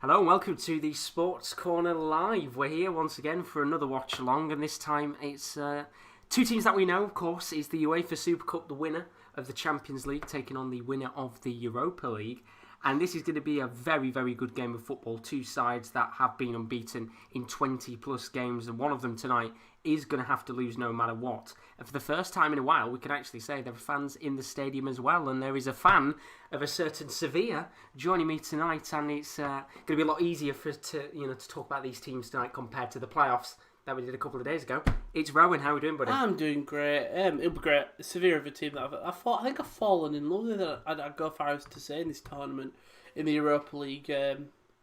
Hello and welcome to the Sports Corner Live. We're here once again for another watch along, and this time it's two teams that we know, of course. It's the UEFA Super Cup, the winner of the Champions League, taking on the winner of the Europa League. And this is going to be a very, very good game of football. Two sides that have been unbeaten in 20 plus games, and one of them tonight is going to have to lose no matter what. And for the first time in a while, we can actually say there are fans in the stadium as well, and there is a fan of a certain Sevilla joining me tonight, and it's going to be a lot easier for us to talk about these teams tonight compared to the playoffs that we did a couple of days ago. It's Rowan. How are we doing, buddy? I'm doing great. It'll be great. Sevilla are a team that I think I've fallen in love with. I'd go far as to say in this tournament in the Europa League.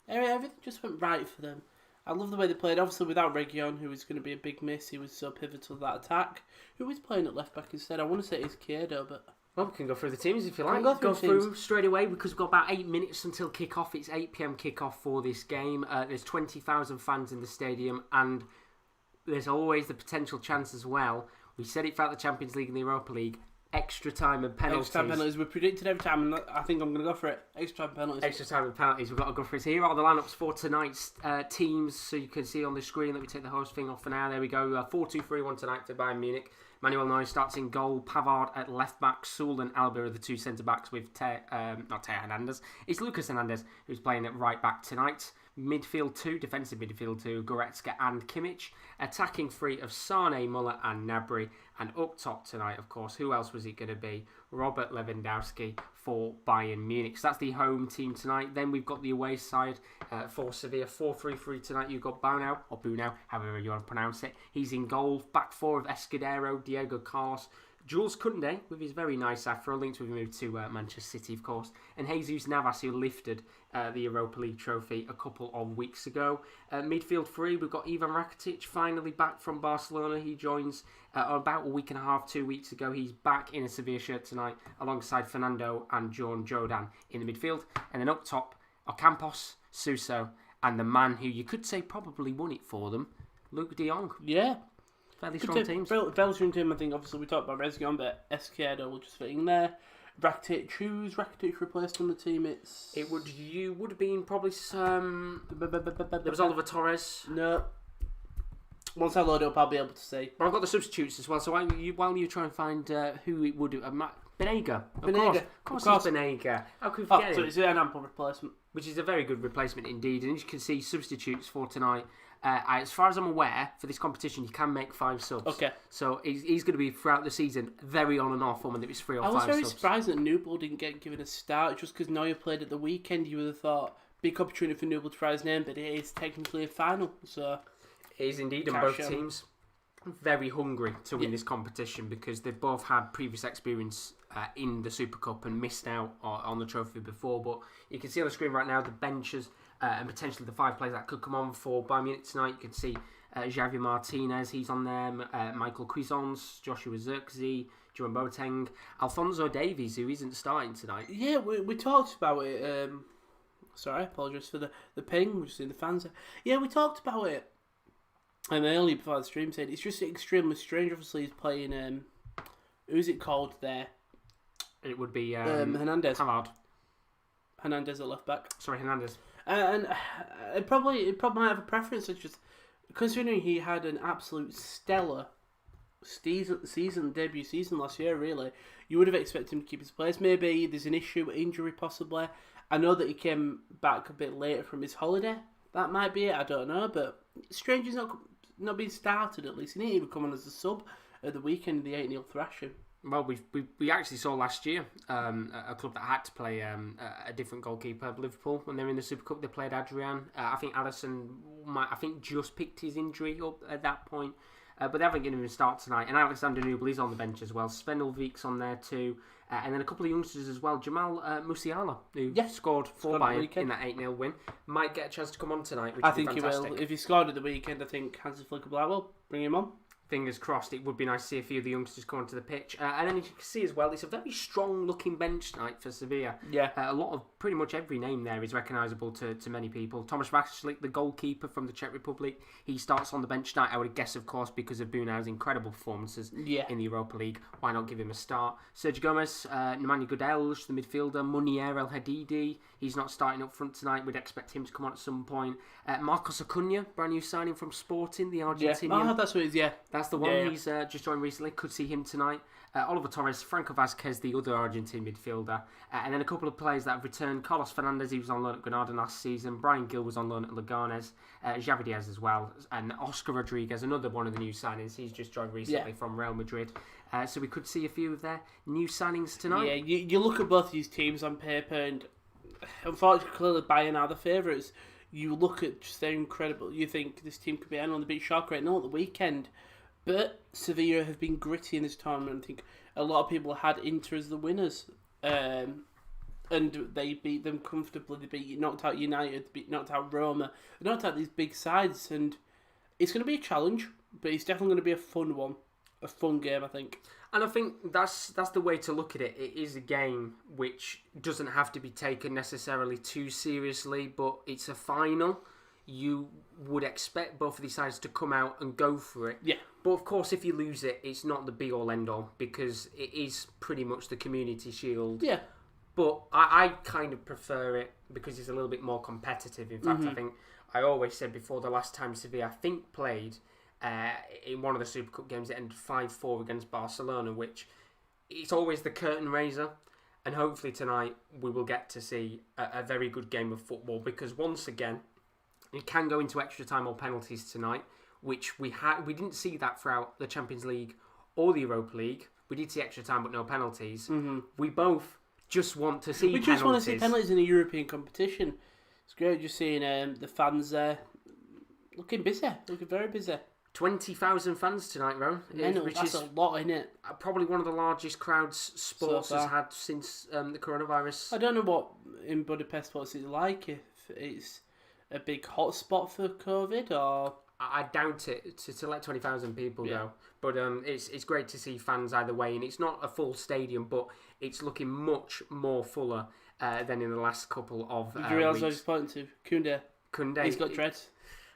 Everything just went right for them. I love the way they played. Obviously, without Region, who was going to be a big miss, he was so pivotal to that attack. Who was playing at left back instead? I want to say it's Kiedo, but well, we can go through the teams if you like. Go through straight away because we've got about 8 minutes until kick-off. It's 8 p.m. kick-off for this game. There's 20,000 fans in the stadium, and there's always the potential chance as well. We said it throughout the Champions League and the Europa League. Extra time and penalties. Extra time penalties. We predicted every time, and I think I'm going to go for it. Extra time penalties. Extra time and penalties. We've got to go for it. So here are the lineups for tonight's teams. So you can see on the screen. Let me take the host thing off for now. There we go. 4-2-3-1 tonight for Bayern Munich. Manuel Neuer starts in goal. Pavard at left back. Sewell and Alba are the two centre backs with not Taylor Hernandez. It's Lucas Hernandez who's playing at right back tonight. Midfield 2, defensive midfield 2, Goretzka and Kimmich. Attacking 3 of Sane, Muller and Gnabry. And up top tonight, of course, who else was it going to be? Robert Lewandowski for Bayern Munich. So that's the home team tonight. Then we've got the away side for Sevilla. 4-3-3 tonight. You've got Bunau, however you want to pronounce it. He's in goal. Back 4 of Escudero, Diego Carlos, Jules Koundé, with his very nice afro, linked with him to Manchester City, of course, and Jesus Navas, who lifted the Europa League trophy a couple of weeks ago. Midfield 3, we've got Ivan Rakitic, finally back from Barcelona. He joins about a week and a half, 2 weeks ago. He's back in a Sevilla shirt tonight, alongside Fernando and John Jordan in the midfield. And then up top, Ocampos, Suso, and the man who you could say probably won it for them, Luke de Jong. Yeah. Fairly strong teams. Fairly strong team, I think. Obviously, we talked about Region, but Esquerdo will just fit in there. Rakitic, who's Rakitic replaced on the team? You would have been probably some. There was Oliver Torres. No. Once I load up, I'll be able to see. But I've got the substitutes as well. So while you try and find who it would have, Benega. Of course, it's Benega. How could we forget him? So it's an ample replacement, which is a very good replacement indeed. And as you can see, substitutes for tonight. As far as I'm aware, for this competition, you can make 5 subs. Okay. So he's going to be, throughout the season, very on and off, whether it was 3 or 5 subs. I was very surprised that Newell didn't get given a start, just because Neuer played at the weekend. You would have thought, big opportunity for Newell to try his name, but it is technically a final. So it is indeed, and both teams very hungry to win this competition, because they've both had previous experience in the Super Cup and missed out on the trophy before. But you can see on the screen right now the benches and potentially the 5 players that could come on for Bayern Munich tonight. You can see Javier Martinez, he's on there, Michael Cuisance, Joshua Zirkzee, Jerome Boateng, Alphonso Davies, who isn't starting tonight. Yeah, we talked about it. Sorry, I apologise for the ping. We're just seeing the fans. Yeah, we talked about it earlier before the stream said it's just extremely strange. Obviously, he's playing. Who's it called there? It would be Hernandez. Pavard. Hernandez at left back. Sorry, Hernandez. And it probably might have a preference. It's just considering he had an absolute stellar debut season last year. Really, you would have expected him to keep his place. Maybe there's an issue, injury possibly. I know that he came back a bit later from his holiday. That might be it. I don't know, but strange he's not being started at least. He didn't even come on as a sub at the weekend in the 8-0 thrashing. Well, we actually saw last year a club that had to play a different goalkeeper, Liverpool, when they were in the Super Cup. They played Adrian. I think Alisson just picked his injury up at that point, but they haven't given him a start tonight. And Alexander Nubel is on the bench as well. Sven Ulrik's on there too, and then a couple of youngsters as well. Jamal Musiala, who scored for Bayern in that 8-0 win, might get a chance to come on tonight. Which I think he will. If he scored at the weekend, I think Hansi Flick will be like, well, bring him on. fingers crossed. It would be nice to see a few of the youngsters come onto the pitch. And then you can see as well, it's a very strong-looking bench tonight for Sevilla. Yeah. A lot of, pretty much every name there is recognisable to many people. Tomáš Vašlik, the goalkeeper from the Czech Republic, he starts on the bench tonight, I would guess, of course, because of Bunau's incredible performances in the Europa League. Why not give him a start? Sergio Gomez, Nemanja Gudelj, the midfielder, Munier El Hadidi, he's not starting up front tonight. We'd expect him to come on at some point. Marcos Acuna, brand new signing from Sporting, the Argentinian. Yeah. Oh, that's what it is, That's the one. He's just joined recently. Could see him tonight. Oliver Torres, Franco Vázquez, the other Argentine midfielder. And then a couple of players that have returned. Carlos Fernandez, he was on loan at Granada last season. Brian Gill was on loan at Leganes. Xavi Diaz as well. And Oscar Rodriguez, another one of the new signings. He's just joined recently from Real Madrid. So we could see a few of their new signings tonight. Yeah, you look at both these teams on paper, and unfortunately, clearly Bayern are the favourites. You look at just their incredible. You think this team could be on the beat Schalke right now at the weekend. But Sevilla have been gritty in this tournament. I think a lot of people had Inter as the winners. And they beat them comfortably. They knocked out United, knocked out Roma. They knocked out these big sides. And it's going to be a challenge, but it's definitely going to be a fun one. A fun game, I think. And I think that's the way to look at it. It is a game which doesn't have to be taken necessarily too seriously, but it's a final. You would expect both of these sides to come out and go for it. Yeah. But of course, if you lose it, it's not the be-all, end-all, because it is pretty much the Community Shield. Yeah. But I kind of prefer it because it's a little bit more competitive. In fact, I think I always said before the last time Sevilla, I think, played in one of the Super Cup games, it ended 5-4 against Barcelona, which it's always the curtain raiser. And hopefully tonight we will get to see a very good game of football, because once again, it can go into extra time or penalties tonight, which we didn't see that throughout the Champions League or the Europa League. We did see extra time but no penalties. We both just want to see penalties. We just want to see penalties in a European competition. It's great just seeing the fans there looking very busy. 20,000 fans tonight, Ron. Which is a lot, isn't it? Probably one of the largest crowds sports has had since the coronavirus. I don't know what in Budapest, what's it like, if it's a big hotspot for COVID, or... I doubt it to let 20,000 people go. But it's great to see fans either way, and it's not a full stadium, but it's looking much more fuller than in the last couple of Did you realise what he's pointing to? Koundé. He's got dreads.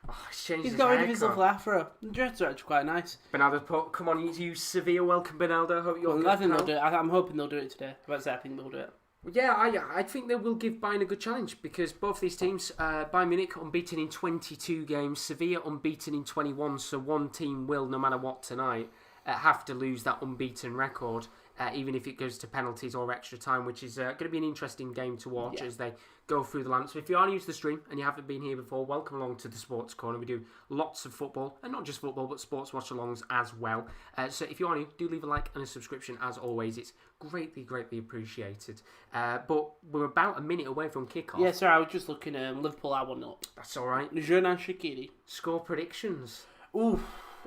Oh, he's got rid of his lovely afro. The dreads are actually quite nice. Bernardo's put, come on, you Sevilla, welcome Bernardo. Hope you're good. I think they'll do it. I'm hoping they'll do it today. I think they'll do it. Yeah, I think they will give Bayern a good challenge, because both these teams, Bayern Munich unbeaten in 22 games, Sevilla unbeaten in 21, so one team will, no matter what tonight, have to lose that unbeaten record, even if it goes to penalties or extra time, which is going to be an interesting game to watch as they go through the land. So if you are new to the stream and you haven't been here before, welcome along to the Sports Corner. We do lots of football, and not just football, but sports watch-alongs as well. So if you are new, do leave a like and a subscription as always. It's greatly, greatly appreciated. But we're about a minute away from kickoff. Yeah, sorry, I was just looking at Liverpool at 1-0. That's all right. Jonan Shaqiri. Score predictions. Ooh,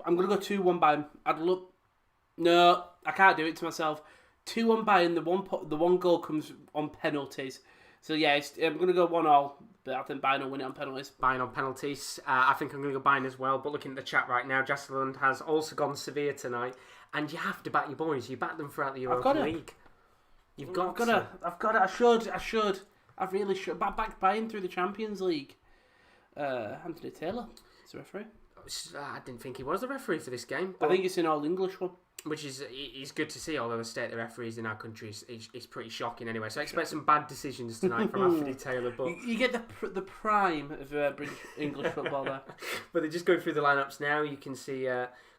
I'm going to go 2-1 Bayern. No, I can't do it to myself. 2-1 Bayern, the one goal comes on penalties. So yeah, I'm going to go 1-1, but I think Bayern will win it on penalties. Bayern on penalties. I think I'm going to go Bayern as well, but looking at the chat right now, Jasland has also gone Sevilla tonight, and you have to back your boys. You back them throughout the Europa League. I've got to. I should. I really should. Back Bayern through the Champions League. Anthony Taylor is the referee. I didn't think he was the referee for this game. I think it's an all-English one. Which is good to see, although the state of the referees in our country is pretty shocking anyway. So I expect some bad decisions tonight from Anthony Taylor. But you get the prime of British English football there. But they're just going through the lineups now. You can see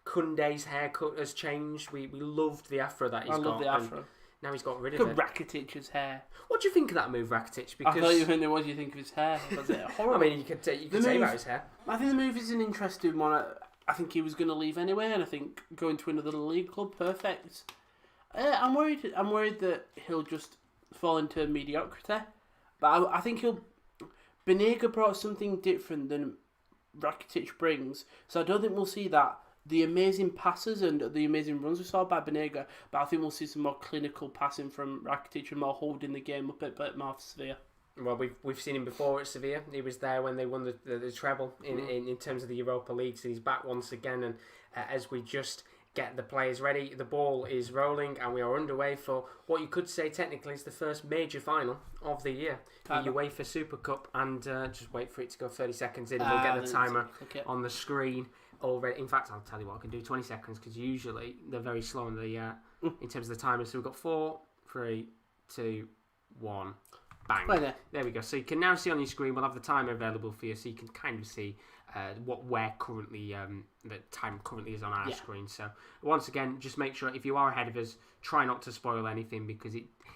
Koundé's haircut has changed. We loved the afro that he's got. I love the afro. Now he's got rid of Look it. at Rakitic's hair. What do you think of that move, Rakitic? Because I thought you meant what do you think of his hair? Was it horrible? I mean, you could say about his hair. I think the move is an interesting one. I think he was going to leave anyway, and I think going to another league club, perfect. I'm worried that he'll just fall into mediocrity. But I think Banega brought something different than Rakitic brings, so I don't think we'll see that. The amazing passes and the amazing runs we saw by Banega, but I think we'll see some more clinical passing from Rakitic and more holding the game up a bit more for Sevilla. Well, we've seen him before at Sevilla. He was there when they won the treble in terms of the Europa League. So he's back once again. And as we just get the players ready, the ball is rolling, and we are underway for what you could say technically is the first major final of the year, the UEFA Super Cup. And just wait for it to go 30 seconds in, and we'll get the timer on the screen already. In fact, I'll tell you what, I can do 20 seconds because usually they're very slow in the in terms of the timer. So we've got 4, 3, 2, 1. Bang. There we go. So you can now see on your screen, we'll have the timer available for you, so you can kind of see where currently the time currently is on our screen. So once again, just make sure if you are ahead of us, try not to spoil anything, because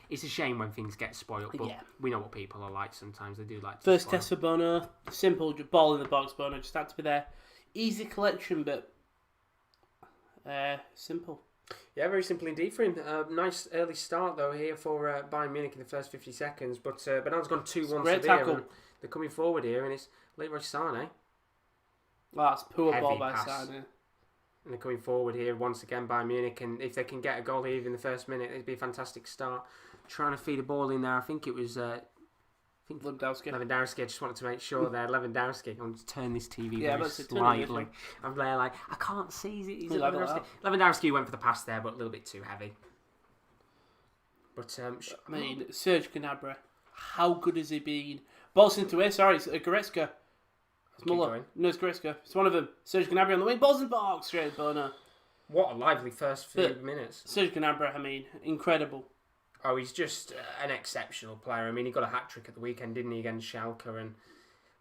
it's a shame when things get spoiled. But we know what people are like. Sometimes they do like to First spoil. test for Bono. Simple, ball in the box. Bono just had to be there. Easy collection, but simple. Yeah, very simple indeed for him. Nice early start though here for Bayern Munich in the first 50 seconds. But Bernard's gone 2-1 Great Sevilla. tackle. They're coming forward here, and it's Leroy Sané. Well, that's poor Heavy ball by pass. Sané. And they're coming forward here once again by Munich. And if they can get a goal here in the first minute, it'd be a fantastic start. Trying to feed a ball in there. I think it was... Lewandowski. I just wanted to make sure there. Lewandowski. I'm going to turn this TV very that's slightly. I'm there like, I can't see. Is it Lewandowski? Lewandowski went for the pass there, but a little bit too heavy. But I mean, Serge Gnabry, how good has he been? Balls into it. Sorry, it's Goretzka. It's Muller. No, it's Goretzka. It's one of them. Serge Gnabry on the wing. Balls in the box. Straight Bono. What a lively first few minutes. Serge Gnabry, I mean, incredible. Oh, he's just an exceptional player. I mean, he got a hat-trick at the weekend, didn't he, against Schalke? And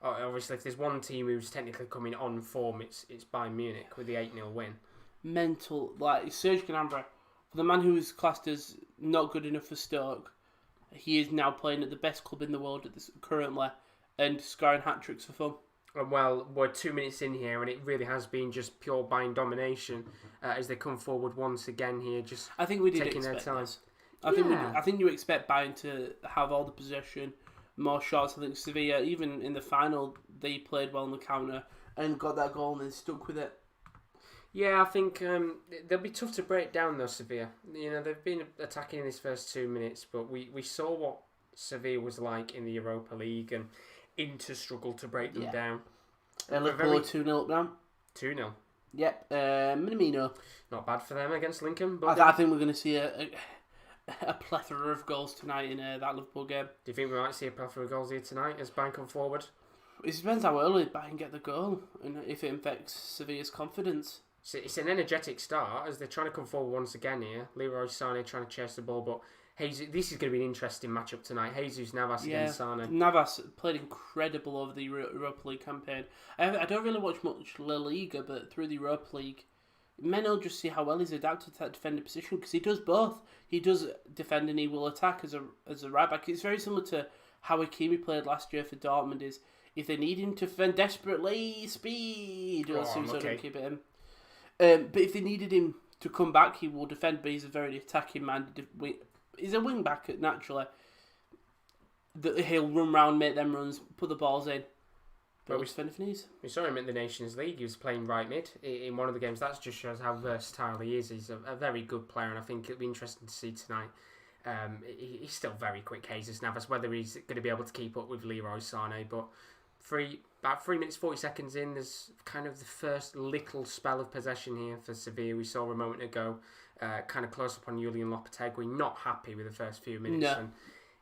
obviously, if there's one team who's technically coming on form, it's Bayern Munich with the 8-0 win. Mental. Like, Serge Gnabry, for the man who was classed as not good enough for Stoke, he is now playing at the best club in the world at this currently and scoring hat-tricks for fun. Well, we're 2 minutes in here, and it really has been just pure Bayern domination as they come forward once again here, just I think we did taking their time. This. I think you expect Bayern to have all the possession, more shots. I think Sevilla, even in the final, they played well on the counter and got that goal and then stuck with it. Yeah, I think they'll be tough to break down though, Sevilla. You know, they've been attacking in these first 2 minutes, but we saw what Sevilla was like in the Europa League, and Inter struggled to break them down. Liverpool 2-0 up now. 2-0. Yep, Minamino. Not bad for them against Lincoln. But I think we're going to see a plethora of goals tonight in that Liverpool game. Do you think we might see a plethora of goals here tonight as Bayern come forward? It depends how early Bayern get the goal and if it infects Sevilla's confidence. It's an energetic start as they're trying to come forward once again here. Leroy Sané trying to chase the ball, but this is going to be an interesting matchup tonight. Jesus Navas against Sané. Navas played incredible over the Europa League campaign. I don't really watch much La Liga, but through the Europa League, men will just see how well he's adapted to that defending position, because he does both. He does defend and he will attack as a right back. It's very similar to how Hakimi played last year for Dortmund. Is if they need him to defend desperately, speed, so don't keep it in. But if they needed him to come back, he will defend. But he's a very attacking-minded. He's a wing back naturally. He'll run round, make them runs, put the balls in. But we saw him in the Nations League. He was playing right mid in one of the games. That just shows how versatile he is. He's a very good player, and I think it'll be interesting to see tonight. He's still very quick, Jesus Navas, whether he's going to be able to keep up with Leroy Sané. But about 3 minutes, 40 seconds in, there's kind of the first little spell of possession here for Sevilla. We saw a moment ago, kind of close up on Julian Lopetegui, not happy with the first few minutes. No. And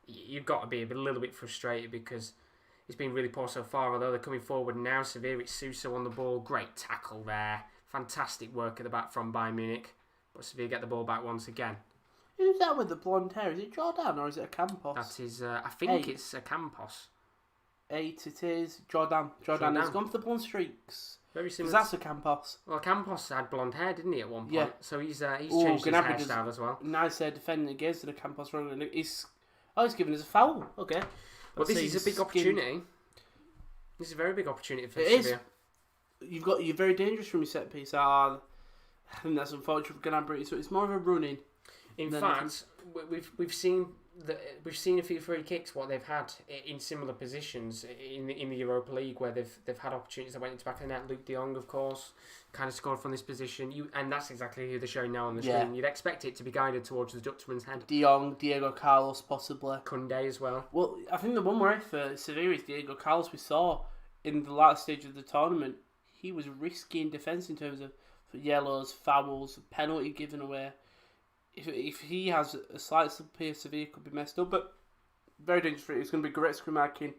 you've got to be a little bit frustrated because it's been really poor so far, although they're coming forward now. Sevilla, it's Suso on the ball. Great tackle there. Fantastic work at the back from Bayern Munich. But Sevilla get the ball back once again. Who's that with the blonde hair? Is it Jordan or is it a Campos? That is, I think it's a Campos. 8 it is. Jordan has gone for the blonde streaks. Very similar. Because that's a Campos. Well, Campos had blonde hair, didn't he, at one point? Yeah. So he's changed his hairstyle as well. Nice defending against the Campos wrong. He's giving us a foul. Okay. Well, this is a big opportunity. This is a very big opportunity for Sevilla. You're very dangerous from your set piece. I think that's unfortunate for Gnabry. So it's more of a running. In fact, we've seen we've seen a few free kicks what they've had in similar positions in the Europa League where they've had opportunities that went into the back of the net. Luke De Jong, of course, kind of scored from this position. And that's exactly who they're showing now on the screen. You'd expect it to be guided towards the Dutchman's head. De Jong, Diego Carlos, possibly. Kunde as well. Well, I think the one worry for Sevilla is Diego Carlos. We saw in the last stage of the tournament, he was risky in defence in terms of yellows, fouls, penalty given away. If he has a slight slip here, Sevilla could be messed up. But very dangerous for it. It's going to be Goretzka marking,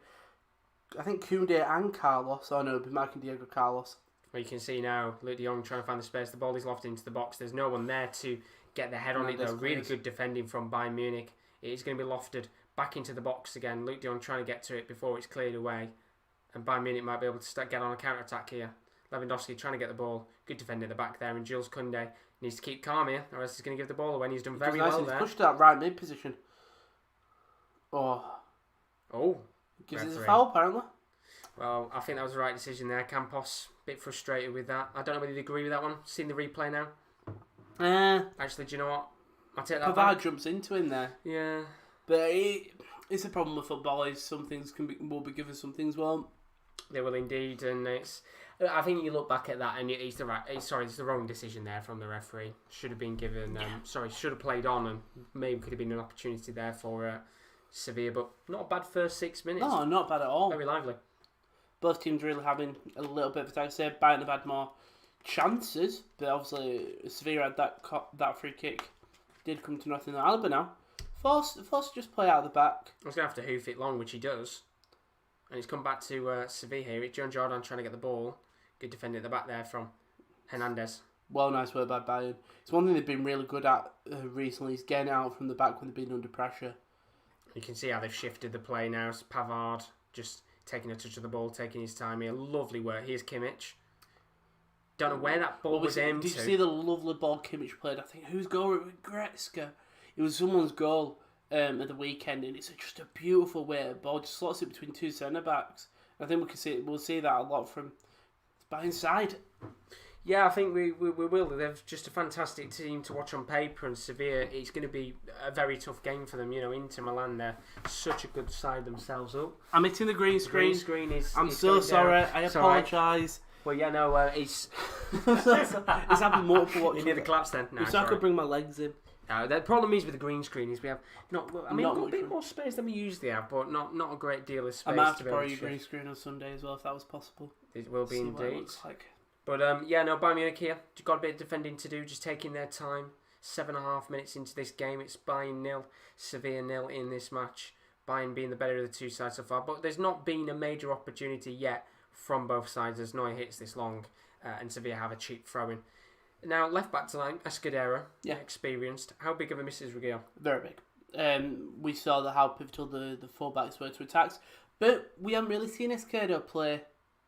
I think, Kunde and Carlos. Oh no, it'll be marking Diego Carlos. Well, you can see now Luke De Jong trying to find the space. The ball is lofted into the box. There's no one there to get their head on it though. Really good defending from Bayern Munich. It is going to be lofted back into the box again. Luke De Jong trying to get to it before it's cleared away. And Bayern Munich might be able to get on a counter-attack here. Lewandowski trying to get the ball. Good defender at the back there. And Jules Kunde needs to keep calm here, or else he's going to give the ball away. And he's done very well there. He's pushed that right mid position. Oh. Gives it a foul, apparently. Well, I think that was the right decision there. Campos, a bit frustrated with that. I don't know whether you agree with that one. Seen the replay now? Actually, do you know what? I'll take that back. Pavard jumps into him there. Yeah. But it's a problem with football. Is some things will be given, some things won't. They will indeed, and I think you look back at that, and it's the wrong decision there from the referee. Should have been given. Should have played on, and maybe could have been an opportunity there for Sevilla. But not a bad first 6 minutes. No, not bad at all. Very lively. Both teams really having a little bit of attack. Say Bayern have had more chances, but obviously Sevilla had that free kick. Did come to nothing. Alaba now forced to just play out of the back. I was going to have to hoof it long, which he does. And he's come back to Sevilla here. It's John Jordan trying to get the ball. Good defender at the back there from Hernandez. Well, nice work by Bayern. It's one thing they've been really good at recently is getting out from the back when they've been under pressure. You can see how they've shifted the play now. It's Pavard just taking a touch of the ball, taking his time here. Lovely work. Here's Kimmich. Don't know where that ball was aimed to. Did you see the lovely ball Kimmich played? I think whose goal was it? Goretzka. It was someone's goal at the weekend, and it's just a beautiful way the ball just slots it between two centre backs. I think we'll see that a lot from Bayern side. Yeah, I think we will. They're just a fantastic team to watch on paper, and Sevilla, it's going to be a very tough game for them. You know, Inter Milan, they're such a good side themselves up. I'm hitting the green screen. The green screen is. I'm so sorry. I apologise. Well, yeah, no, it's. It's happened multiple watches. You need the claps then. No, so I could bring my legs in. No, the problem is with the green screen is we have we've got a bit more space than we usually have, but not a great deal of space. I might have to borrow your green screen on Sunday as well, if that was possible. It will be see indeed. what it looks like. But Bayern Munich here. Got a bit of defending to do, just taking their time. 7.5 minutes into this game, it's Bayern 0, Sevilla 0 in this match. Bayern being the better of the two sides so far, but there's not been a major opportunity yet from both sides as Neuer hits this long, and Sevilla have a cheap throw-in. Now, left back to line, Escudero, experienced. How big of a miss is Reguilon? Very big. We saw how pivotal the full-backs were to attacks, but we haven't really seen Escudero play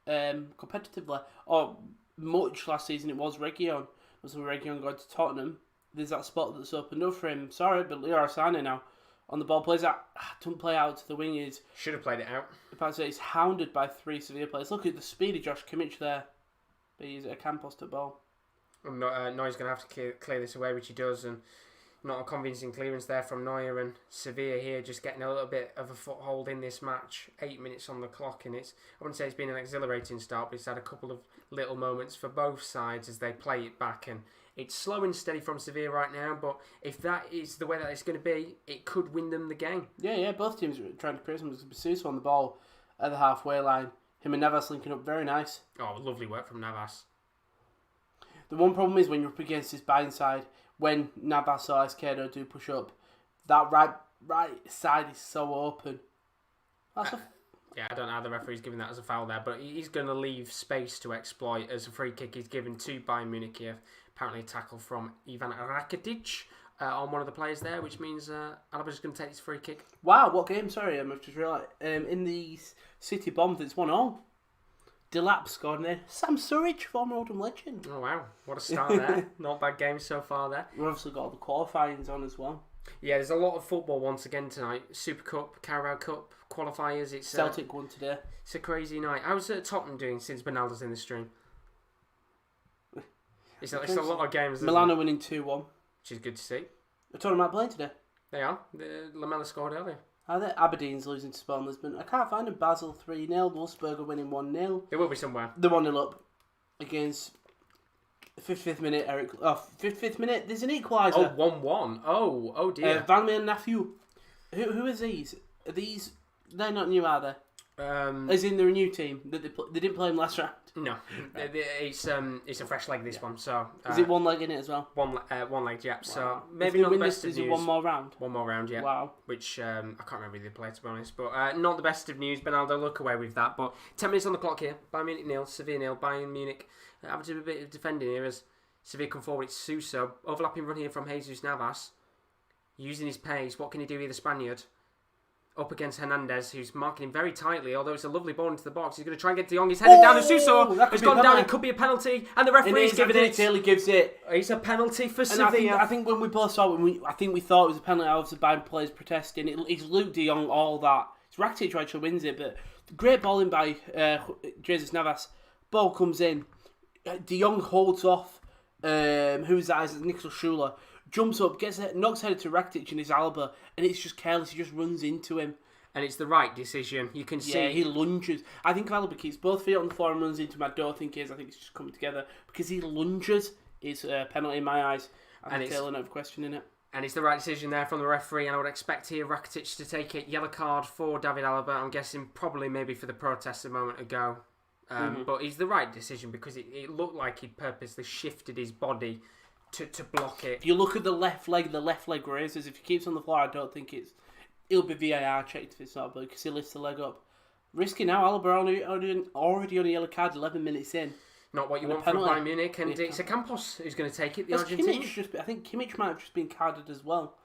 competitively, or much last season. It was Reguilon. Reguilon going to Tottenham. There's that spot that's opened up for him. Sorry, but Leo Arsene now on the ball plays that. Don't play out to the wing. Should have played it out. He's hounded by 3 Sevilla players. Look at the speed of Josh Kimmich there. But he's a Campos to ball. Neuer's going to have to clear this away, which he does, and not a convincing clearance there from Neuer, and Sevilla here just getting a little bit of a foothold in this match. 8 minutes on the clock, and I wouldn't say it's been an exhilarating start, but it's had a couple of little moments for both sides as they play it back, and it's slow and steady from Sevilla right now, but if that is the way that it's going to be, it could win them the game. Yeah, both teams are trying to create something. Sousa on the ball at the halfway line. Him and Navas linking up, very nice. Oh, lovely work from Navas. The one problem is when you're up against this Bayern side, when Navas or Esquerdo do push up, that right side is so open. Yeah, I don't know how the referee's giving that as a foul there, but he's going to leave space to exploit as a free kick is given to Bayern Munich here. Apparently a tackle from Ivan Rakitic on one of the players there, which means Alaba's going to take his free kick. Wow, what game? Sorry, I've just realised. In the City Bombs, it's 1-0. Delap scored, and then Sam Surridge, former Oldham legend. Oh wow, what a start there. Not bad game so far there. We've obviously got all the qualifyings on as well. Yeah, there's a lot of football once again tonight. Super Cup, Carabao Cup, qualifiers. It's Celtic won today. It's a crazy night. How's Tottenham doing since Bernaldo's in the stream? It's a lot of games. Milan are winning 2-1. Which is good to see. Are Tottenham not playing today? They are. Lamela scored earlier. Are they? Aberdeen's losing to Spawn Lisbon. I can't find them. Basel 3-0. Wolfsburg are winning 1-0. They will be somewhere. They're 1-0 up against 55th minute. 55th minute. There's an equaliser. 1-1. Oh dear. Van Mijn Nephew. Who are these? Are these? They're not new, are they? As in they're a new team. They didn't play them last round. No, it's a fresh leg this one. So is it one leg in it as well? One leg, yeah. Wow. So maybe if not the best this, of news. Is it one more round? One more round, yeah. Wow. Which I can't remember who they played, to be honest. But not the best of news. Benaldo look away with that. But 10 minutes on the clock here. Bayern Munich 0, Sevilla 0. Bayern Munich having to do a bit of defending here as Sevilla come forward. It's Suso overlapping run here from Jesus Navas, using his pace. What can he do here, the Spaniard? Up against Hernandez, who's marking him very tightly, although it's a lovely ball into the box. He's going to try and get De Jong. He's headed down, and Suso has gone down. It could be a penalty, and the referee's given it. Taylor gives it. It's a penalty for Sevilla. I think when we both saw it, I think we thought it was a penalty. Obviously, Bayern players protesting. It's Luke De Jong, all that. It's Rakitic who actually wins it, but great balling by Jesus Navas. Ball comes in. De Jong holds off. Who's that? Is Niklas Schuler. Jumps up, gets it, knocks headed to Rakitic in his Alba, and it's just careless. He just runs into him. And it's the right decision. You can see. Yeah, he lunges. I think if Alba keeps both feet on the floor and runs into him, I don't think it is. I think it's just coming together. Because he lunges, it's a penalty in my eyes. And Taylor not questioning it. And it's the right decision there from the referee, and I would expect here Rakitic to take it. Yellow card for David Alaba. I'm guessing probably maybe for the protest a moment ago. But it's the right decision because it looked like he purposely shifted his body to block it. If you look at the left leg raises. If he keeps on the floor, I don't think it'll be VAR checked if it's not, but because he lifts the leg up. Risky now, Alaba already on a yellow card 11 minutes in. Not what you want from Bayern Munich, and it's a Campos who's going to take it, the Argentinian. I think Kimmich might have just been carded as well.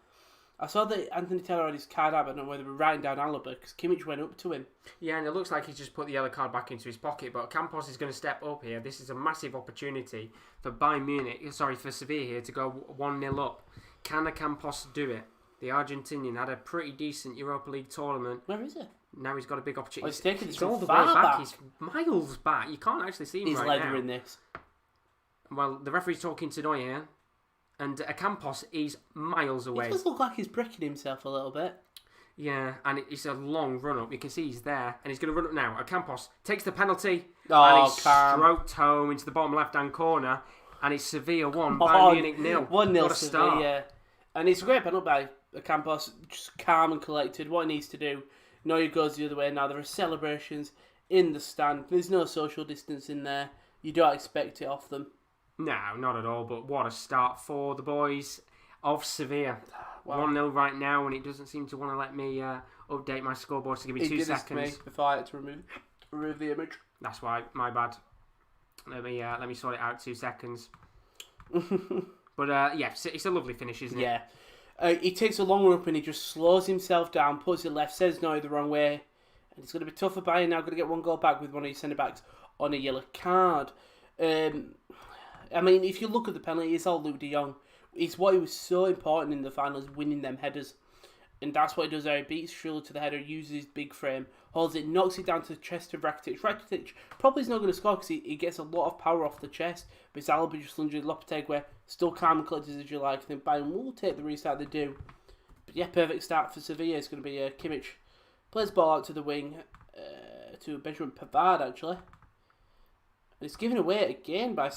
I saw that Anthony Taylor had his card out, but I don't know whether we're writing down Alaba because Kimmich went up to him. Yeah, and it looks like he's just put the yellow card back into his pocket, but Campos is going to step up here. This is a massive opportunity for for Sevilla here to go 1-0 up. Can a Campos do it? The Argentinian had a pretty decent Europa League tournament. Where is he? Now he's got a big opportunity. Oh, he's taking this all the way back. He's miles back. You can't actually see him he's right now. He's leathering this. Well, the referee's talking to Neuer. And Campos is miles away. It does look like he's bricking himself a little bit. Yeah, and it's a long run-up. You can see he's there. And he's going to run up now. Campos takes the penalty. Oh, and he's stroked home into the bottom left-hand corner. And it's Sevilla 1, Bayern Munich 0. 1-0 Sevilla. And it's a great penalty by Campos. Just calm and collected. What he needs to do. Neuer goes the other way now. There are celebrations in the stand. There's no social distance in there. You don't expect it off them. No, not at all, but what a start for the boys of Sevilla. Wow. 1-0 right now, and it doesn't seem to want to let me update my scoreboard, so give me 2 seconds. Me before I had to remove the image. That's why, my bad. Let me sort it out, 2 seconds. But yeah, it's a lovely finish, isn't it? Yeah. He takes a long run up and he just slows himself down, puts it left, says no the wrong way, and it's going to be tough for Bayern now. Going to get 1 goal back with one of his centre-backs on a yellow card. I mean, if you look at the penalty, it's all Luke De Jong. It's what he was so important in the finals, winning them headers. And that's what he does there. He beats Schuler to the header, uses his big frame, holds it, knocks it down to the chest of Rakitic. Rakitic probably is not going to score because he gets a lot of power off the chest. But it's Alaba just lunging Lopetegui, still calm and collected as you like. And then Bayern will take the restart they do. But yeah, perfect start for Sevilla. It's going to be Kimmich. Plays ball out to the wing, to Benjamin Pavard actually. And it's given away again by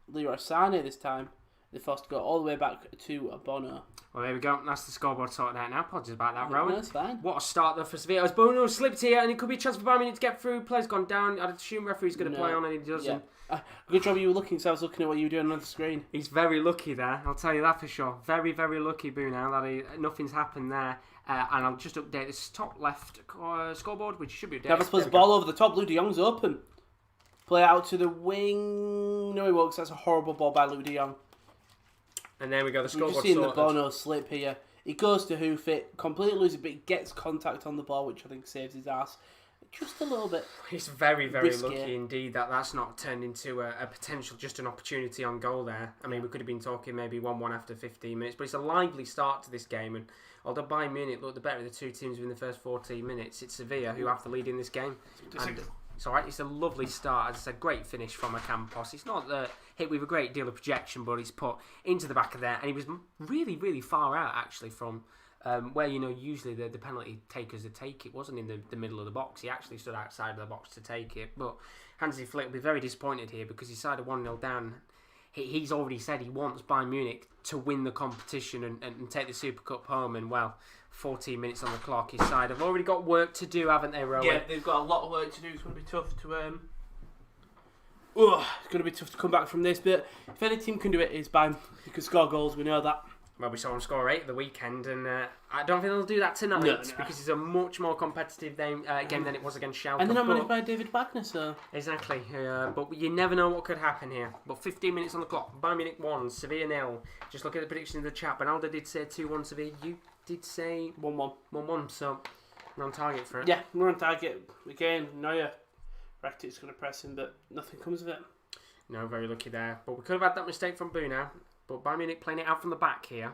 Leroy Sané this time. They forced to go all the way back to Bono. Well, there we go. That's the scoreboard sorted out now. Apologies about that, Rowan. No, it's fine. What a start though for Sevilla. As Bono slipped here, and it could be a chance for Bayern Munich to get through. Player's gone down. I'd assume referee's going to play on, and he doesn't. Yeah. Good job you were looking, so I was looking at what you were doing on the screen. He's very lucky there. I'll tell you that for sure. Very, very lucky, Bono, that nothing's happened there. And I'll just update this top left scoreboard, which should be updated. Navas plays the ball over the top. Luke De Jong's open. Play out to the wing. No, he won't. That's a horrible ball by Luke De Jong. And there we go. The scoreboard sorted. We've just seen the Bono slip here. He goes to hoof it, completely loses it, but he gets contact on the ball, which I think saves his ass. Just a little bit. It's very, very risky. Lucky indeed that that's not turned into a potential, just an opportunity on goal there. I mean, we could have been talking maybe 1-1 after 15 minutes, but it's a lively start to this game. And although Bayern Munich looked the better of the two teams within the first 14 minutes, it's Sevilla who have the lead in this game. And It's all right. It's a lovely start. It's a great finish from Ocampos. It's not hit with a great deal of projection, but he's put into the back of there, and he was really, really far out actually from where usually the penalty takers would take. It wasn't in the middle of the box. He actually stood outside of the box to take it. But Hansi Flick will be very disappointed here because he started 1-0 down. He's already said he wants Bayern Munich to win the competition and take the Super Cup home. And, 14 minutes on the clock. His side have already got work to do, haven't they, Rowan? Yeah, they've got a lot of work to do. It's going to be tough to... it's going to be tough to come back from this. But if any team can do it, it's Bayern. You can score goals, we know that. Well, we saw him score 8 at the weekend, and I don't think they'll do that tonight because it's a much more competitive game than it was against Schalke. And they're not managed by David Wagner, so... Exactly, but you never know what could happen here. But 15 minutes on the clock, Bayern Munich 1, Sevilla 0. Just look at the prediction in the chat. Ronaldo did say 2-1 Sevilla. You did say 1-1. 1-1, so we're on target for it. Yeah, we're on target. Again, Neuer. Rakitic's going to press him, but nothing comes of it. No, very lucky there. But we could have had that mistake from Boo now. But Bayern Munich playing it out from the back here.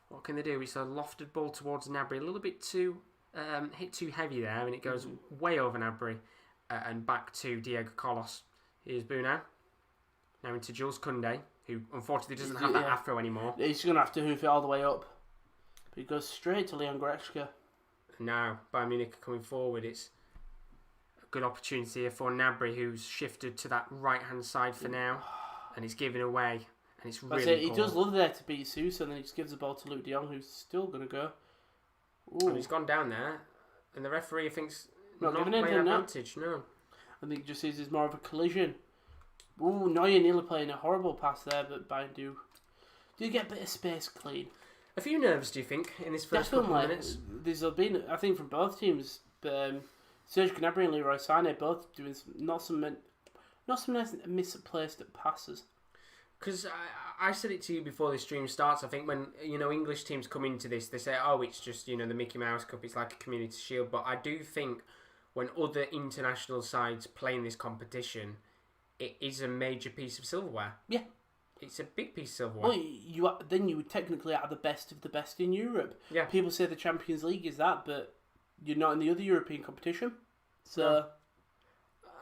What can they do? It's a lofted ball towards Gnabry. A little bit too hit too heavy there, and it goes way over Gnabry and back to Diego Carlos. Here's Boo now. Now into Jules Koundé, who unfortunately doesn't have that afro anymore. He's going to have to hoof it all the way up. But he goes straight to Leon Goretzka. And now Bayern Munich are coming forward. It's a good opportunity here for Gnabry, who's shifted to that right-hand side for now, and he's giving away. And it's really he does love there to beat Sousa, and then he just gives the ball to Luke de Jong, who's still going to go. Ooh. And he's gone down there, and the referee thinks not giving playing anything, advantage. No. I think he just sees it's more of a collision. Ooh, Neuer nearly playing a horrible pass there, but Bayern do get a bit of space clean. A few nerves, do you think, in this first couple of minutes? There's been, I think, from both teams, but Serge Gnabry and Leroy Sané both doing not some nice misplaced passes. Because I said it to you before this stream starts. I think when English teams come into this, they say, "Oh, it's just the Mickey Mouse Cup. It's like a Community Shield." But I do think when other international sides play in this competition, it is a major piece of silverware. Yeah, it's a big piece of silverware. Well, you technically are the best of the best in Europe. Yeah, people say the Champions League is that, but you're not in the other European competition. So. No.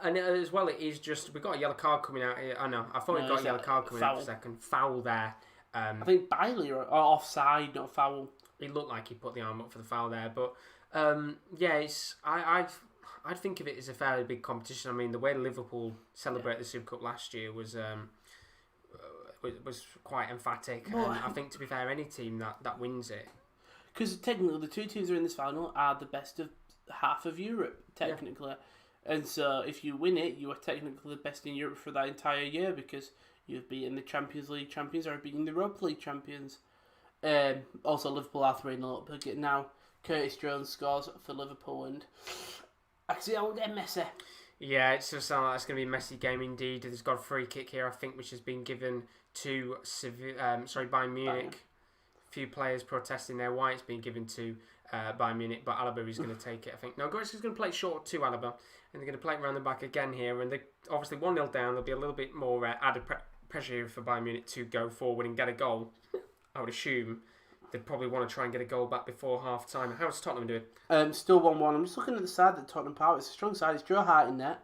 And as well, it is just... We've got a yellow card coming out here. I know. I thought we got a yellow card coming out for a second. Foul there. I think Bailey or offside, not foul. It looked like he put the arm up for the foul there. But, it's... I'd think of it as a fairly big competition. I mean, the way Liverpool celebrated the Super Cup last year was quite emphatic. Well, and I think, to be fair, any team that wins it... Because technically, the two teams who are in this final are the best of half of Europe, technically. Yeah. And so, if you win it, you are technically the best in Europe for that entire year because you've beaten the Champions League champions or beaten the Europa League champions. Also, Liverpool are 3-0 up. But now, Curtis Jones scores for Liverpool, and I can see that will get messy. Yeah, it's just sound like it's going to be a messy game indeed. There's got a free kick here, I think, which has been given to Bayern Munich. A few players protesting there why it's been given to Bayern Munich, but Alaba is going to take it, I think. No, Goretzka's going to play short to Alaba, and they're going to play it around the back again here, and they're obviously 1-0 down. There'll be a little bit more added pressure here for Bayern Munich to go forward and get a goal. I would assume they'd probably want to try and get a goal back before half-time. How's Tottenham doing? Still 1-1. I'm just looking at the side that Tottenham Power. It's a strong side. It's Joe Hart in there.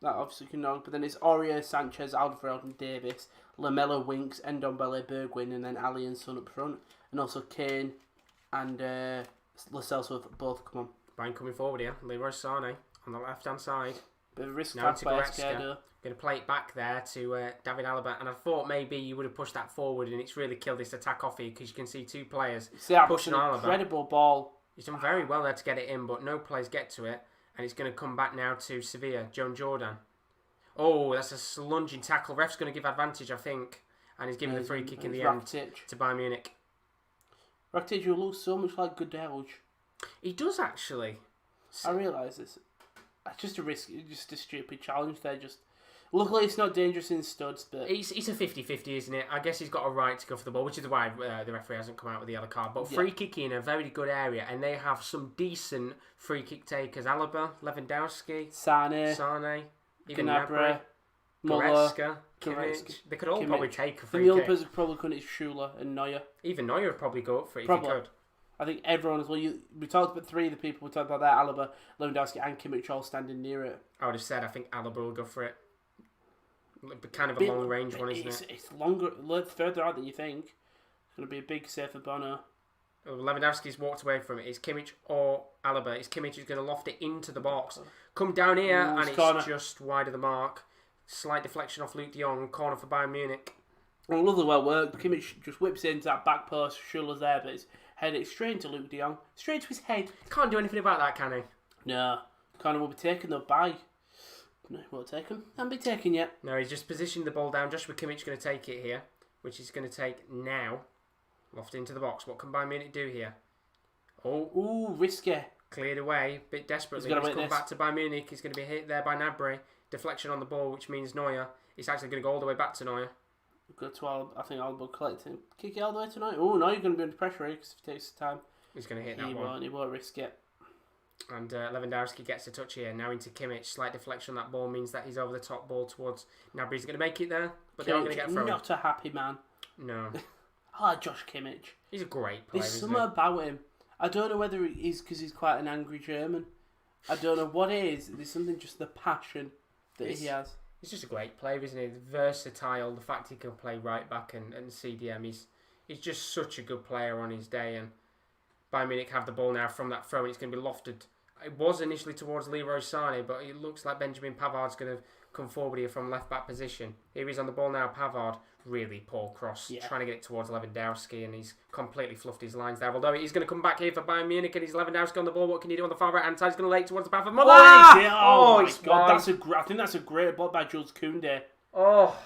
That obviously can know, but then it's Aurier, Sanchez, Alderweireld and Davis, Lamella, Winks, Ndombele, Bergwijn, and then Ali and Son up front. And also Kane and Lo Celso have both come on. Bayern coming forward here. Leroy Sané on the left-hand side. Bit of risk now to Goretzka. Going to play it back there to David Alaba. And I thought maybe you would have pushed that forward and it's really killed this attack off here because you can see two players pushing Alaba. Incredible ball. He's done very well there to get it in, but no players get to it. And it's going to come back now to Sevilla. Joan Jordan. Oh, that's a lunging tackle. Ref's going to give advantage, I think. And he's giving the free kick in the end to Bayern Munich. Rakitic will look so much like Goodell. He does, actually. I realise this. It's just a risk. Just a stupid challenge there. Luckily, it's not dangerous in studs, but... It's a 50-50, isn't it? I guess he's got a right to go for the ball, which is why the referee hasn't come out with the yellow card. But free kicking in a very good area, and they have some decent free kick takers. Alaba, Lewandowski, Sane, even Gnabry, Goretzka, Kimmich. They could all probably take a free kick. The only person who probably couldn't is Schuler and Neuer. Even Neuer would probably go up for it if he could. I think everyone as well. We talked about three of the people we talked about there: Alaba, Lewandowski, and Kimmich all standing near it. I would have said I think Alaba will go for it. Kind of a long range one, isn't it? It's longer, further out than you think. It's going to be a big save for Bono. Lewandowski's walked away from it. It's Kimmich or Alaba. It's Kimmich who's going to loft it into the box. Come down here, and it's just wide of the mark. Slight deflection off Luke de Jong. Corner for Bayern Munich. Well, lovely well worked. Kimmich just whips into that back post. Schuller's there, but it's headed straight into Luke de Jong. Straight to his head. Can't do anything about that, can he? No. Corner will be taken though by... No, won't take him. Hasn't been taken yet. No, he's just positioned the ball down. Joshua Kimmich going to take it here, which he's going to take now. Loft into the box. What can Bayern Munich do here? Oh, ooh, risky. Cleared away, bit desperately. He's come back to Bayern Munich. He's going to be hit there by Gnabry. Deflection on the ball, which means Neuer. He's actually going to go all the way back to Neuer. Go to Alba. I think Alba will collect him. Kick it all the way to Neuer. Oh, no, you're going to be under pressure here because if it takes time. He's going to hit that one. He won't risk it. And Lewandowski gets a touch here. Now into Kimmich. Slight deflection on that ball means that he's over the top ball towards Gnabry. He's going to make it there, but they're not going to get thrown. Not a happy man. No. I like Josh Kimmich. He's a great player, There's something about him. I don't know whether it is because he's quite an angry German. I don't know what it is. There's something, just the passion that he has. He's just a great player, isn't he? Versatile. The fact he can play right back and CDM. He's just such a good player on his day. And Bayern Munich have the ball now from that throw, and it's going to be lofted. It was initially towards Leroy Sané, but it looks like Benjamin Pavard's going to come forward here from left back position. Here he's on the ball now. Pavard, really poor cross, trying to get it towards Lewandowski, and he's completely fluffed his lines there. Although he's going to come back here for Bayern Munich, and he's Lewandowski on the ball. What can he do on the far right hand side? He's going to lay it towards the path of Muller. Oh my God, I think that's a great block by Jules Koundé. Oh,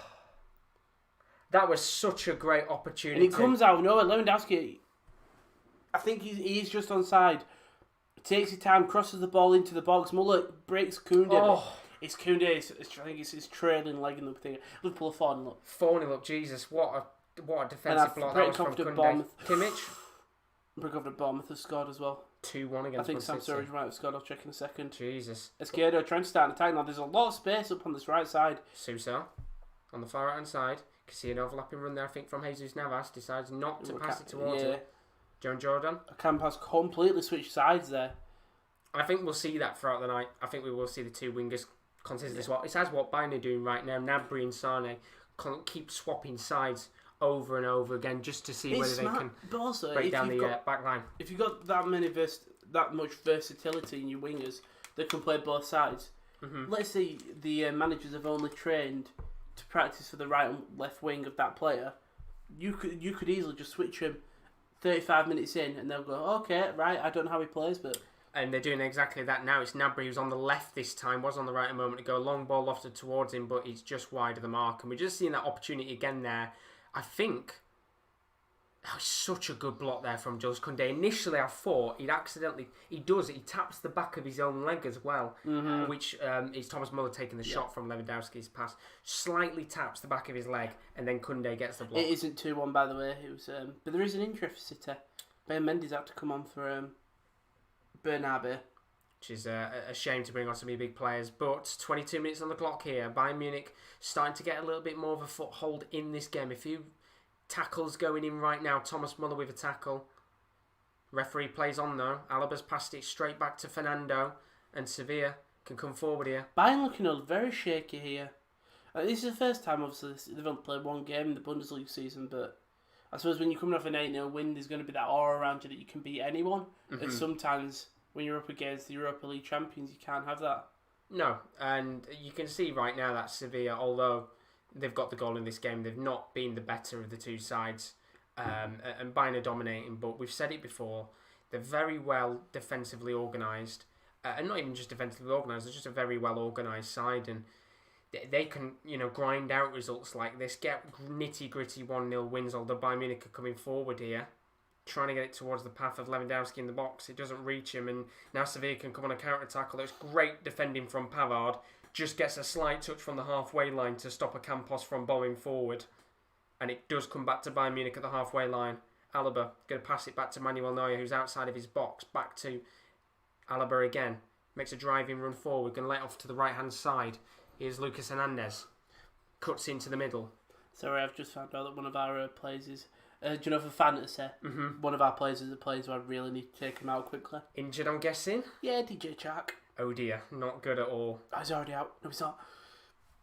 that was such a great opportunity. And he comes out of nowhere. Lewandowski, I think he's just onside. Takes his time, crosses the ball into the box. Muller breaks Koundé. Oh. It's Koundé. I think it's his trailing leg in the thing. Liverpool are 4-0 up. 4-0 up. Jesus, what a defensive block that was from Koundé. Kimmich. Pretty confident Bournemouth have scored as well. 2-1 against I think Sam City. Surridge might have scored. I'll check in a second. Jesus. Esquerdo trying to start an attack now. There's a lot of space up on this right side. Sousa on the far right hand side. Can see an overlapping run there, I think, from Jesus Navas. Decides not to pass it towards him. Joan Jordan. Campos completely switched sides there. I think we'll see that throughout the night. I think we will see the two wingers consist as well. It's as what Bayern are doing right now. Gnabry and Sané keep swapping sides over and over again just to see whether they can break down the back line. If you've got that much versatility in your wingers that can play both sides, let's say the managers have only trained to practice for the right and left wing of that player, you could easily just switch him 35 minutes in and they'll go, okay, right, I don't know how he plays, but... And they're doing exactly that now. It's Gnabry who's on the left this time, was on the right a moment ago. Long ball lofted towards him, but he's just wide of the mark. And we're just seeing that opportunity again there. I think that was such a good block there from Jules Koundé. Initially, I thought he taps the back of his own leg as well, which is Thomas Muller taking the shot from Lewandowski's pass. Slightly taps the back of his leg, and then Koundé gets the block. It isn't 2-1, by the way. It was, but there is an injury for City. Ben Mendes had to come on for... Bernabe. Which is a shame to bring on so many big players. But 22 minutes on the clock here. Bayern Munich starting to get a little bit more of a foothold in this game. A few tackles going in right now. Thomas Muller with a tackle. Referee plays on though. Alaba's passed it straight back to Fernando. And Sevilla can come forward here. Bayern looking very shaky here. This is the first time, obviously, they've only played one game in the Bundesliga season, but I suppose when you're coming off an 8-0 win, there's going to be that aura around you that you can beat anyone. And sometimes when you're up against the Europa League champions, you can't have that. No, and you can see right now that Sevilla, although they've got the goal in this game, they've not been the better of the two sides. And Bayern are dominating, but we've said it before, they're very well defensively organised. And not even just defensively organised, they're just a very well organised side. And they can, grind out results like this, get nitty-gritty 1-0 wins, although Bayern Munich are coming forward here, trying to get it towards the path of Lewandowski in the box. It doesn't reach him, and now Sevilla can come on a counter-attack. Although it's great defending from Pavard, just gets a slight touch from the halfway line to stop a Campos from bowling forward. And it does come back to Bayern Munich at the halfway line. Alaba going to pass it back to Manuel Neuer, who's outside of his box. Back to Alaba again. Makes a driving run forward, going to let it off to the right-hand side. Here's Lucas Hernandez. Cuts into the middle. Sorry, I've just found out that one of our players is Do you know for fantasy, one of our players is the players who I really need to take him out quickly. Injured, I'm guessing? Yeah, DJ Chark. Oh dear, not good at all. Oh, he's already out. No, he's not.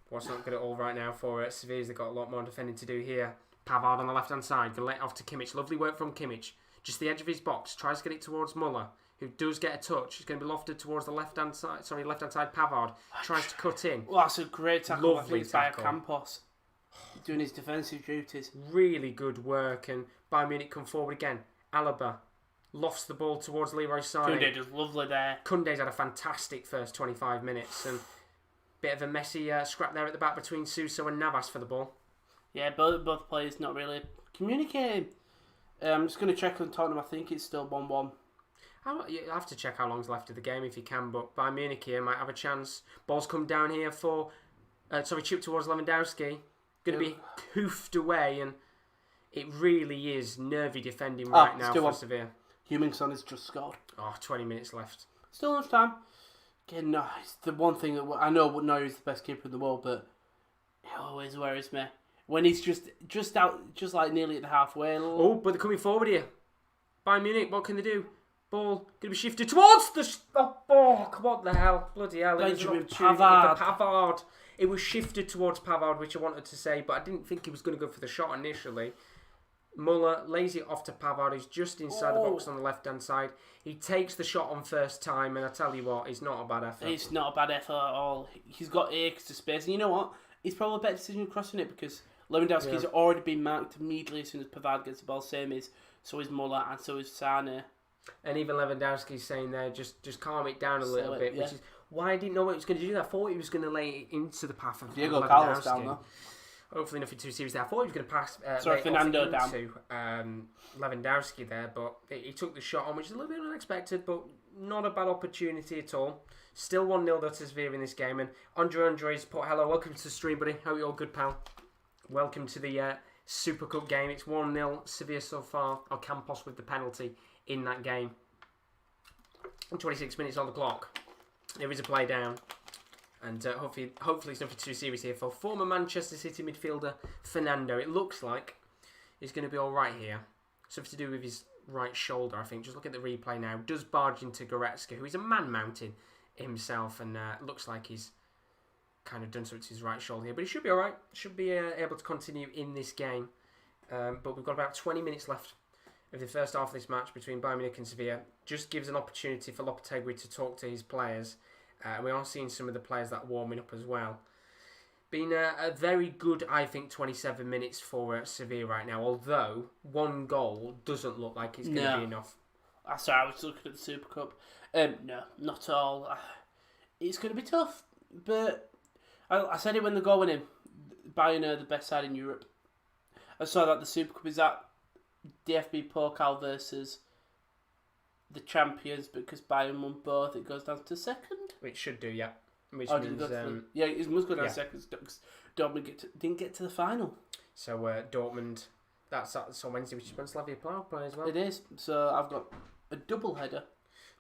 What's not good at all right now for Sevilla? They've got a lot more defending to do here. Pavard on the left-hand side, going to let it off to Kimmich. Lovely work from Kimmich. Just the edge of his box, tries to get it towards Muller, who does get a touch. He's going to be lofted towards the left-hand side. Sorry, left-hand side. Pavard tries to cut in. Well, that's a great tackle. Lovely tackle. By Campos, doing his defensive duties. Really good work, and Bayern Munich come forward again. Alaba lofts the ball towards Leroy Sané. Koundé does lovely there. Koundé's had a fantastic first 25 minutes, and bit of a messy scrap there at the back between Suso and Navas for the ball. Yeah, both players not really communicating. I'm just going to check on Tottenham. I think it's still 1-1. You have to check how long's left of the game if you can, but Bayern Munich here might have a chance. Ball's come down here for... chipped towards Lewandowski. Going to be hoofed away, and it really is nervy defending right now for Sevilla. Hummingson has just scored. 20 minutes left. Still enough time. Again, no, it's the one thing that I know Neuer is the best keeper in the world, but it always worries me when he's just out, just like nearly at the halfway. Oh, but they're coming forward here. Bayern Munich, what can they do? Ball going to be shifted towards the... what the hell? Bloody hell. Benjamin Pavard. Pavard. It was shifted towards Pavard, which I wanted to say, but I didn't think he was going to go for the shot initially. Muller lays it off to Pavard, who's just inside the box on the left-hand side. He takes the shot on first time, and I tell you what, it's not a bad effort. It's not a bad effort at all. He's got acres to space, and you know what? It's probably a better decision crossing it, because Lewandowski's already been marked immediately as soon as Pavard gets the ball. Same as so is Muller, and so is Sané. And even Lewandowski's saying there, just calm it down a little bit, which is why I didn't know what he was going to do there. I thought he was going to lay it into the path of Diego Carlos down there. Hopefully nothing too serious there. I thought he was going to pass Fernando down to Lewandowski there, but he took the shot on, which is a little bit unexpected, but not a bad opportunity at all. Still 1-0 to Sevilla in this game, and Andre's put hello, welcome to the stream, buddy. Hope you're all good, pal. Welcome to the Super Cup game. It's 1-0 Sevilla so far. Campos with the penalty in that game. 26 minutes on the clock. There is a play down. And hopefully it's nothing too serious here for former Manchester City midfielder Fernando. It looks like he's going to be all right here. Something to do with his right shoulder, I think. Just look at the replay now. Does barge into Goretzka, who is a man-mountain himself, and looks like he's kind of done something to his right shoulder here. But he should be all right. Should be able to continue in this game. But we've got about 20 minutes left of the first half of this match between Bayern Munich and Sevilla. Just gives an opportunity for Lopetegui to talk to his players. We are seeing some of the players that are warming up as well. Been a very good, I think, 27 minutes for Sevilla right now, although one goal doesn't look like it's going to be enough. Sorry, I was looking at the Super Cup. No, not at all. It's going to be tough, but I said it when the goal went in. Bayern are the best side in Europe. I saw that the Super Cup is at DFB Pokal versus the champions, because Bayern won both. It goes down to second. Which should do, yeah. Which means, it must go down second because Dortmund didn't get to the final. So Dortmund, that's on Wednesday, which is when Slavia Prague play as well. It is. So I've got a double header.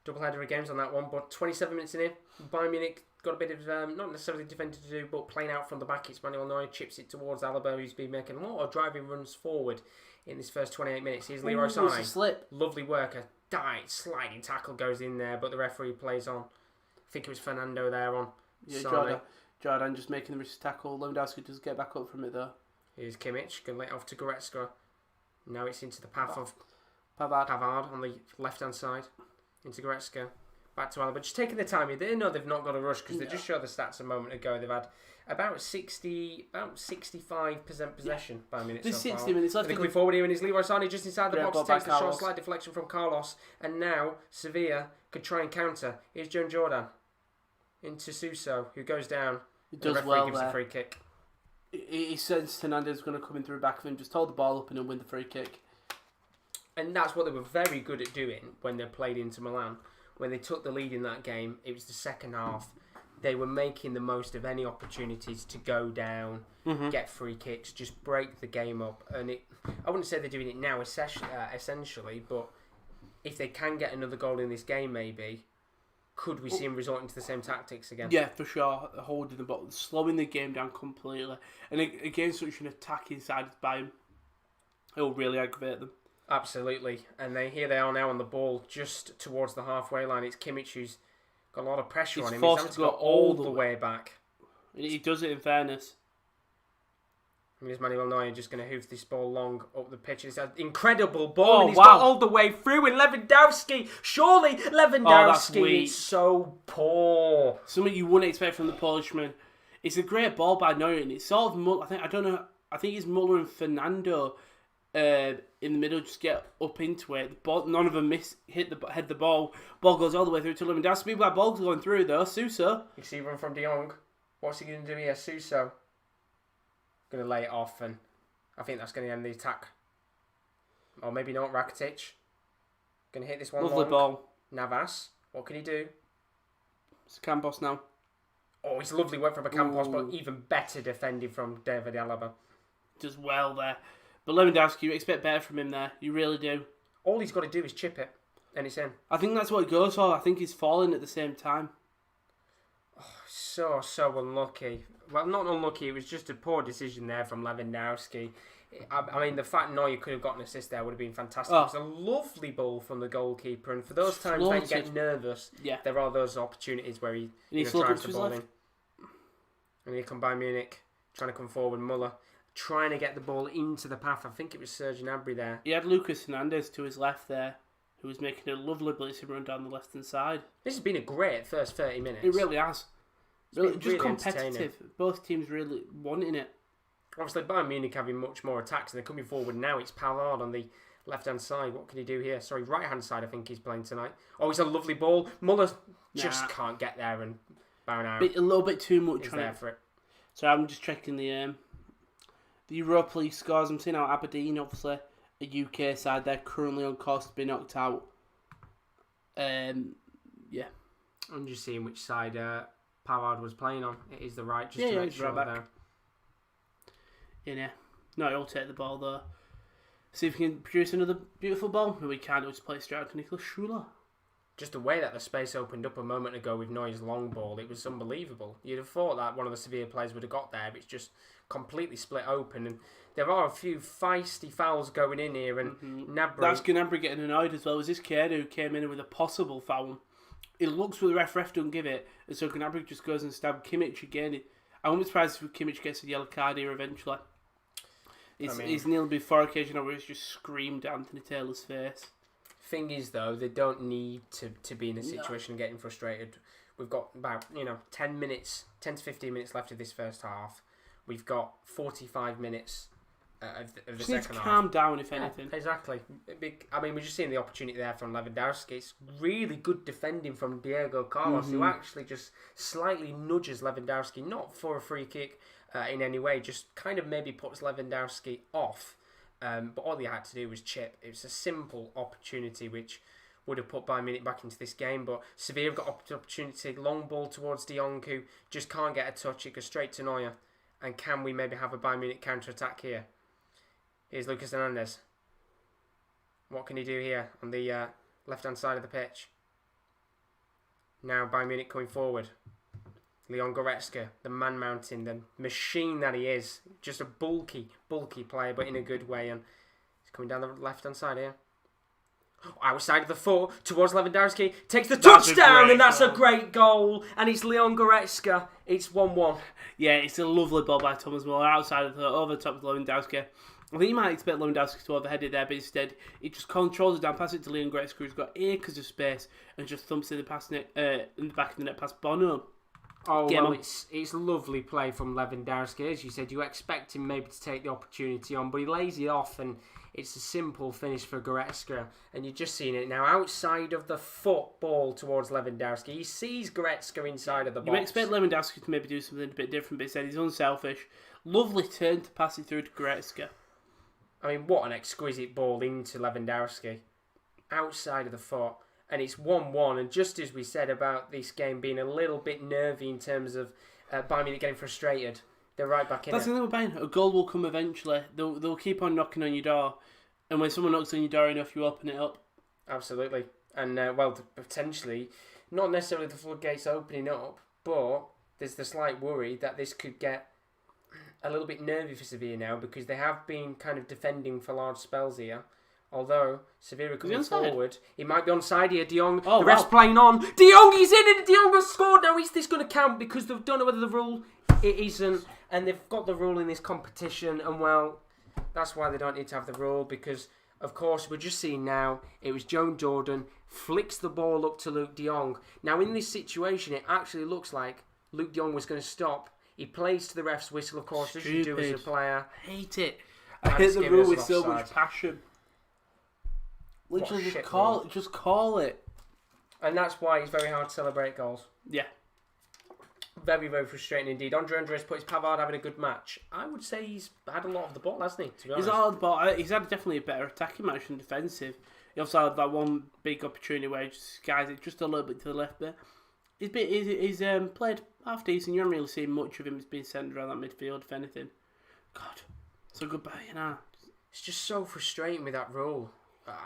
Double header of games on that one, but 27 minutes in here. Bayern Munich got a bit of, not necessarily defending to do, but playing out from the back. It's Manuel Neuer, chips it towards Alaba, who's been making a lot of driving runs forward in this first 28 minutes. Here's Leroy Sané. Slip. Lovely work. A sliding tackle goes in there, but the referee plays on. I think it was Fernando there on. Yeah, Jordan just making the risk tackle. Lewandowski does get back up from it though. Here's Kimmich, going to let it off to Goretzka. Now it's into the path of Pavard on the left-hand side. Into Goretzka. Back to Alaba. Just taking their time here. They know they've not got a rush because they just showed the stats a moment ago. They've had about 65% possession by minutes. There's 60 minutes left. They're coming forward here, and it's Leroy Sané just inside the box. Takes the short slight deflection from Carlos, and now Sevilla could try and counter. Here's Jordan into Suso, who goes down. He does the referee well gives there. a free kick. He says Hernandez is going to come in through the back of him. Just hold the ball up and he'll win the free kick. And that's what they were very good at doing when they played into Milan. When they took the lead in that game, it was the second half. They were making the most of any opportunities to go down, get free kicks, just break the game up. And I wouldn't say they're doing it now essentially, but if they can get another goal in this game maybe, could we see him resorting to the same tactics again? Yeah, for sure. Holding the ball, slowing the game down completely. And against such an attacking side as Bayern, It'll really aggravate them. Absolutely. And here they are now on the ball just towards the halfway line. It's Kimmich who's got a lot of pressure on him. He's having to go all the way back. He does it in fairness. And here's Manuel Neuer just going to hoof this ball long up the pitch. It's an incredible ball. And he's got all the way through. And Lewandowski, surely Lewandowski is so poor. Something you wouldn't expect from the Polishman. It's a great ball by Neuer. And it's sort of, I think it's Muller and Fernando in the middle just get up into it. The ball, none of them hit the ball. Ball goes all the way through to Lewandowski. People have balls going through though. Suso. You see run from De Jong. What's he going to do here? Suso. Going to lay it off, and I think that's going to end the attack. Or maybe not. Rakitic. Going to hit this one Lovely ball. Navas. What can he do? It's Campos now. Oh, it's lovely work from a Campos, but even better defending from David Alaba. Does well there. But Lewandowski, you expect better from him there. You really do. All he's got to do is chip it, and it's in. I think that's what it goes for. I think he's falling at the same time. Oh, so unlucky. Well, not unlucky. It was just a poor decision there from Lewandowski. I mean, the fact Neuer could have got an assist there would have been fantastic. It was a lovely ball from the goalkeeper, and for those times that you get nervous, there are those opportunities where he tries to ball in. And here come Bayern Munich, trying to come forward. Muller trying to get the ball into the path. I think it was Serge Gnabry there. He had Lucas Hernandez to his left there, who was making a lovely blitzing run down the left-hand side. This has been a great first 30 minutes. It really has. Just really competitive. Both teams really wanting it. Obviously, Bayern Munich having much more attacks, and they're coming forward now. It's Pavard on the left-hand side. What can he do here? Sorry, right-hand side, I think he's playing tonight. Oh, it's a lovely ball. Muller just can't get there, and Bayern a little bit too much. Is there for it. So I'm just checking the Europa League scores. I'm seeing how Aberdeen, obviously, a UK side, they're currently on course to be knocked out. I'm just seeing which side Pavard was playing on. It is the right, just to make sure there. Yeah. No, he'll take the ball though. See if we can produce another beautiful ball. No, we can't. We'll just play straight out to Nicolas Schuler. Just the way that the space opened up a moment ago with Neuer's long ball, it was unbelievable. You'd have thought that one of the Sevilla players would have got there, but it's just completely split open. And there are a few feisty fouls going in here, and Gnabry... That's Gnabry getting annoyed as well. It was this kid who came in with a possible foul. It looks where the ref don't give it, and so Gnabry just goes and stabs Kimmich again. I won't be surprised if Kimmich gets a yellow card here eventually. It's nearly before occasion where he's just screamed at Anthony Taylor's face. Thing is, though, they don't need to be in a situation of getting frustrated. We've got about 10 to 15 minutes left of this first half. We've got 45 minutes of the second half. Need to calm down, if anything. Exactly. We're just seeing the opportunity there from Lewandowski. It's really good defending from Diego Carlos, who actually just slightly nudges Lewandowski, not for a free kick in any way, just kind of maybe puts Lewandowski off. But all he had to do was chip. It was a simple opportunity which would have put Bayern Munich back into this game. But Sevilla have got opportunity. Long ball towards De Jong, who just can't get a touch. It goes straight to Neuer. And can we maybe have a Bayern Munich counter-attack here? Here's Lucas Hernandez. What can he do here on the left-hand side of the pitch? Now Bayern Munich coming forward. Leon Goretzka, the man-mountain, the machine that he is. Just a bulky player, but in a good way. And he's coming down the left-hand side here. Outside of the foot, towards Lewandowski. Takes the touchdown, and that's a great goal. And it's Leon Goretzka. It's 1-1. Yeah, it's a lovely ball by Thomas Muller. Outside of the over the top of Lewandowski. I think you might expect Lewandowski to overhead it there, but instead he just controls it down, passes it to Leon Goretzka, who's got acres of space, and just thumps in the back of the net past Bono. Oh, well, it's lovely play from Lewandowski. As you said, you expect him maybe to take the opportunity on, but he lays it off, and it's a simple finish for Goretzka. And you're just seeing it now, outside of the football towards Lewandowski. He sees Goretzka inside of the box. You expect Lewandowski to maybe do something a bit different, but instead he's unselfish. Lovely turn to pass it through to Goretzka. I mean, what an exquisite ball into Lewandowski. Outside of the foot. And it's 1-1, and just as we said about this game being a little bit nervy in terms of Bayern Munich getting frustrated, they're right back in. That's the thing with Bayern. A goal will come eventually. They'll keep on knocking on your door, and when someone knocks on your door enough, you open it up. Absolutely, and potentially, not necessarily the floodgates opening up, but there's the slight worry that this could get a little bit nervy for Sevilla now because they have been kind of defending for large spells here. Although Sevilla coming forward, he might be onside here. De Jong, the ref's playing on. De Jong, he's in and De Jong has scored. Now is this going to count? Because they don't know whether the rule it isn't, and they've got the rule in this competition, and well, that's why they don't need to have the rule because, of course, we're just seeing now it was Joe Jordan flicks the ball up to Luke De Jong. Now in this situation, it actually looks like Luke De Jong was going to stop. He plays to the ref's whistle, of course, as you do as a player. I hate it. I hate the rule with so much passion. Literally, just call it. And that's why it's very hard to celebrate goals. Yeah. Very, very frustrating indeed. Andre Andres put his Pavard having a good match. I would say he's had a lot of the ball, hasn't he? To be honest. He's had a lot of the ball. He's had definitely a better attacking match than defensive. He also had that one big opportunity where he just skies it just a little bit to the left bit. He's played half decent. You haven't really seen much of him. He's been centred around that midfield, if anything. God, so good by you know. It's just so frustrating with that rule.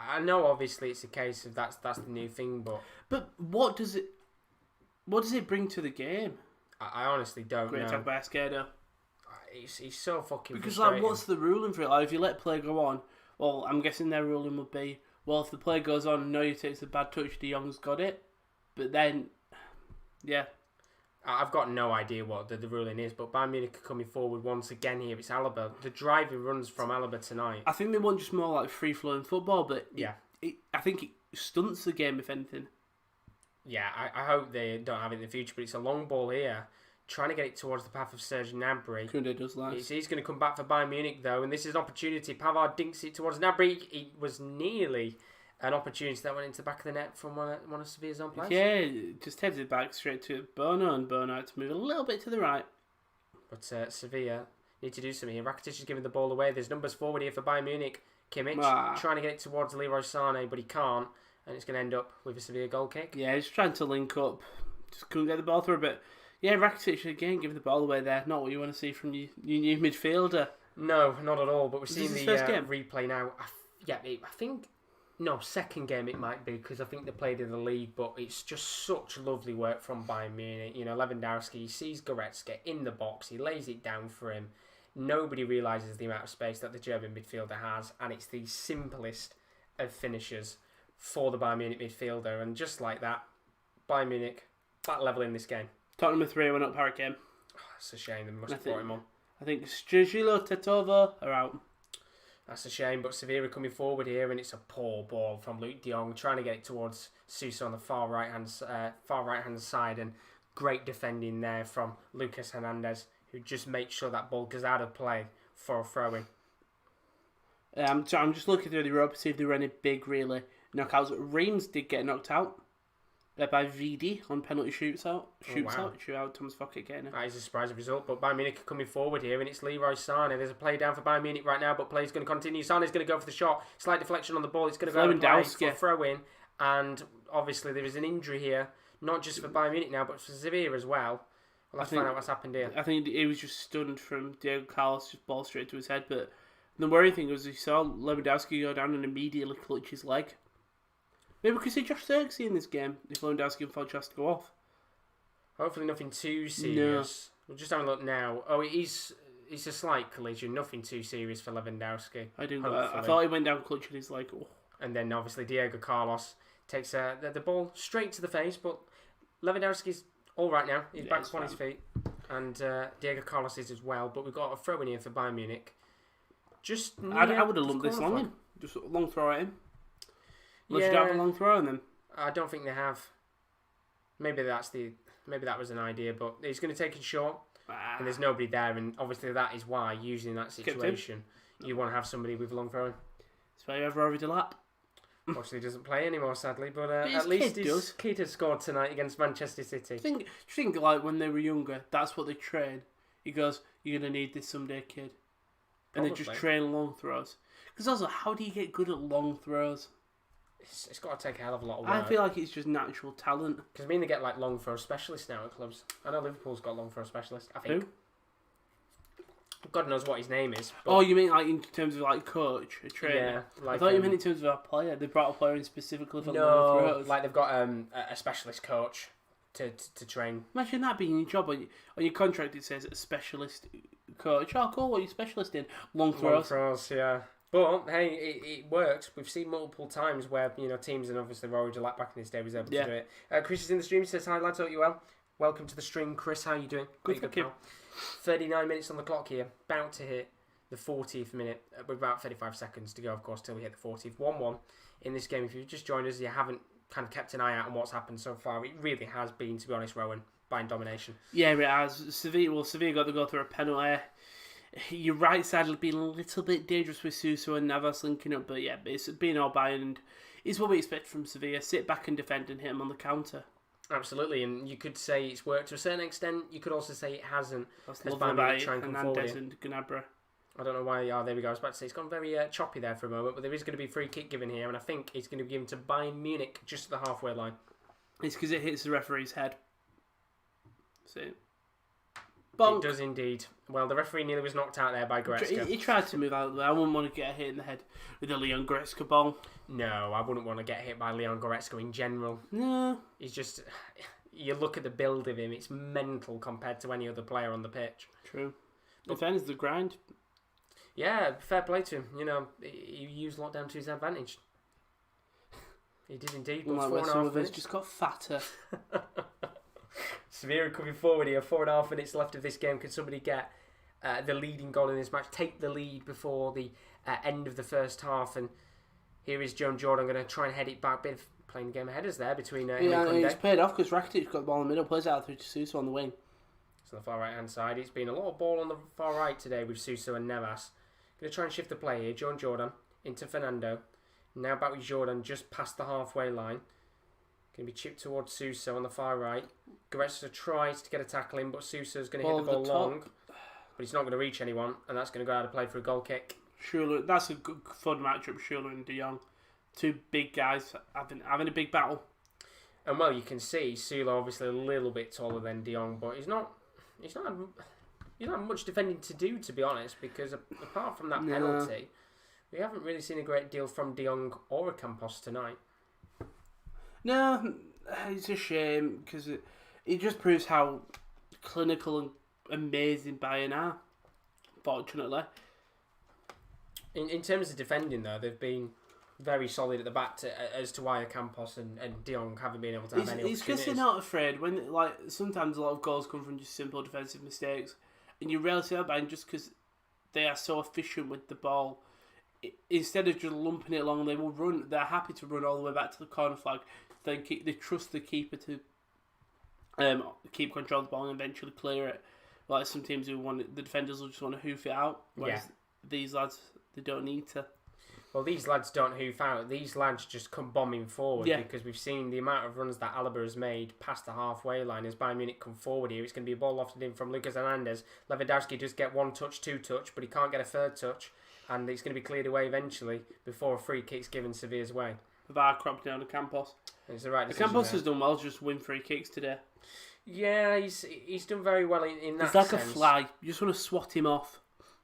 I know, obviously, it's a case of that's the new thing, but what does it bring to the game? I honestly don't know. Great attack by Esquerdo. He's so fucking because frustrating. Like, what's the ruling for it? Like, if you let play go on, well, I'm guessing their ruling would be, well, if the play goes on and Neuer takes a bad touch, De Jong's got it. But then, yeah. I've got no idea what the ruling is, but Bayern Munich are coming forward once again here. It's Alaba. The driving runs from Alaba tonight. I think they want just more like free-flowing football, but yeah, I think it stunts the game, if anything. Yeah, I hope they don't have it in the future, but it's a long ball here. Trying to get it towards the path of Serge Gnabry. Kunde does that. He's going to come back for Bayern Munich, though, and this is an opportunity. Pavard dinks it towards Gnabry. It was nearly an opportunity that went into the back of the net from one of Sevilla's own players. Yeah, just heads it back straight to Bono, and Bono had to move a little bit to the right. But Sevilla need to do something here. Rakitic is giving the ball away. There's numbers forward here for Bayern Munich. Kimmich trying to get it towards Leroy Sané, but he can't, and it's going to end up with a Sevilla goal kick. Yeah, he's trying to link up. Just couldn't get the ball through a bit. Yeah, Rakitic again giving the ball away there. Not what you want to see from your new midfielder. No, not at all. But we're seeing the replay now. I think... No, second game it might be because I think they played in the league, but it's just such lovely work from Bayern Munich. You know, Lewandowski sees Goretzka in the box, he lays it down for him. Nobody realises the amount of space that the German midfielder has, and it's the simplest of finishes for the Bayern Munich midfielder. And just like that, Bayern Munich back level in this game. Tottenham 3-1 up Parrot game. Oh, it's a shame they must have brought him on. I think Strigilo, Tetova are out. That's a shame, but Sevilla coming forward here, and it's a poor ball from Luke De Jong, trying to get it towards Sousa on the far right hand side, and great defending there from Lucas Hernandez, who just makes sure that ball goes out of play for a throw-in. I'm just looking through the Europa to see if there were any big, really, knockouts. Reims did get knocked out by VD on penalty shootout. Thomas Fockett getting it. That is a surprising result, but Bayern Munich are coming forward here, and it's Leroy Sané. There's a play down for Bayern Munich right now, but play's going to continue. Sané's going to go for the shot. Slight deflection on the ball. It's going to go out for a throw-in, and obviously there is an injury here, not just for Bayern Munich now, but for Sevilla as well. We'll have to find out what's happened here. I think he was just stunned from Diego Carlos, just ball straight to his head, but the worrying thing was he saw Lewandowski go down and immediately clutch his leg. Maybe we could see Josh Zirkzee in this game if Lewandowski and Fudge has to go off. Hopefully nothing too serious. No. We'll just have a look now. Oh, it's a slight collision. Nothing too serious for Lewandowski. I thought he went down clutching his leg. Oh. And then obviously Diego Carlos takes the ball straight to the face, but Lewandowski's all right now. He's back on his feet. And Diego Carlos is as well. But we've got a throw in here for Bayern Munich. I would have lumped this long in. Just a long throw at him. Unless you have a long throw in them. I don't think they have. Maybe that was an idea, but he's going to take it short, and there's nobody there, and obviously that is why, usually in that situation, you want to have somebody with long throwing. That's why you have Rory Delap. Obviously, he doesn't play anymore, sadly, but at least his kid has scored tonight against Manchester City. Do you think like when they were younger, that's what they train? He goes, "You're going to need this someday, kid," and they just train long throws. Because also, how do you get good at long throws? It's got to take a hell of a lot of work. I feel like it's just natural talent. Because they get like long throw specialists now at clubs. I know Liverpool's got a long throw specialist. I think. Who? God knows what his name is. Oh, you mean like in terms of like coach, a trainer? Yeah. Like, I thought you meant in terms of a player. They brought a player in specifically for long throws. Like they've got a specialist coach to train. Imagine that being your job on your contract. It says a specialist coach. Oh, cool, what are you specialist in? Long Long throws. throws, yeah. But hey, it works. We've seen multiple times where teams, and obviously Rory Gillette back in his day was able to do it. Chris is in the stream. He says, "Hi lads, hope you well. Welcome to the stream, Chris. How you doing? Good, thank you. 39 minutes on the clock here. About to hit the 40th minute with about 35 seconds to go, of course, till we hit the 40th. 1-1 in this game. If you've just joined us, you haven't kind of kept an eye out on what's happened so far. It really has been, to be honest, Rowan, by domination. Yeah, it has. Sevilla got to go through a penalty. Your right side will be a little bit dangerous with Suso and Navas linking up, but yeah, it's been all Bayern, and it's what we expect from Sevilla. Sit back and defend and hit them on the counter. Absolutely, and you could say it's worked to a certain extent. You could also say it hasn't. That's as lovely Bayern by Munich try and come forward Hernandez here. and Gnabry. I don't know why. There we go. I was about to say it's gone very choppy there for a moment, but there is going to be a free kick given here, and I think it's going to be given to Bayern Munich just at the halfway line. It's because it hits the referee's head. See? Bonk. It does indeed. Well, the referee nearly was knocked out there by Goretzka. He tried to move out of the way. I wouldn't want to get a hit in the head with a Leon Goretzka ball. No, I wouldn't want to get hit by Leon Goretzka in general. No. He's just... You look at the build of him, it's mental compared to any other player on the pitch. True. Defends the grind. Yeah, fair play to him. He used lockdown to his advantage. He did indeed. But Like some of us just got fatter. Sevilla coming forward here. 4.5 minutes left of this game. Can somebody get the leading goal in this match? Take the lead before the end of the first half. And here is Joan Jordan going to try and head it back. Bit of playing the game ahead us there between yeah, it's paid off because Rakitic got the ball in the middle, plays out through to Suso on the wing. So the far right hand side, it's been a lot of ball on the far right today with Suso and Navas. Going to try and shift the play here. Joan Jordan into Fernando. Now back with Jordan just past the halfway line. Going to be chipped towards Suso on the far right. Goretzka tries to get a tackle in, but Suso's going to hit the ball long. But he's not going to reach anyone, and that's going to go out of play for a goal kick. Schuler, that's a good, fun matchup, Schuler and De Jong. Two big guys having a big battle. And well, you can see Sula obviously a little bit taller than De Jong, but he's not much defending to do, to be honest, because apart from that penalty, we haven't really seen a great deal from De Jong or Campos tonight. No, it's a shame because it just proves how clinical and amazing Bayern are, fortunately. In terms of defending, though, they've been very solid at the back as to why Campos and De Jong haven't been able to have any opportunities. It's because they're not afraid. When sometimes a lot of goals come from just simple defensive mistakes, and you rarely see that Bayern just because they are so efficient with the ball. Instead of just lumping it along, they will run. They're happy to run all the way back to the corner flag. They trust the keeper to keep control of the ball and eventually clear it. Like some teams the defenders will just want to hoof it out. Whereas these lads, they don't need to. Well, these lads don't hoof out. These lads just come bombing forward because we've seen the amount of runs that Alaba has made past the halfway line as Bayern Munich come forward here. It's going to be a ball lofted in from Lucas Hernandez. Lewandowski does get one touch, two touch, but he can't get a third touch. And it's going to be cleared away eventually before a free kick's given Sevilla's way. Var cropped down to Campos. It's the right decision. Campos has done well, just win free kicks today. Yeah, he's done very well in that sense. He's like sense. A fly. You just want to swat him off.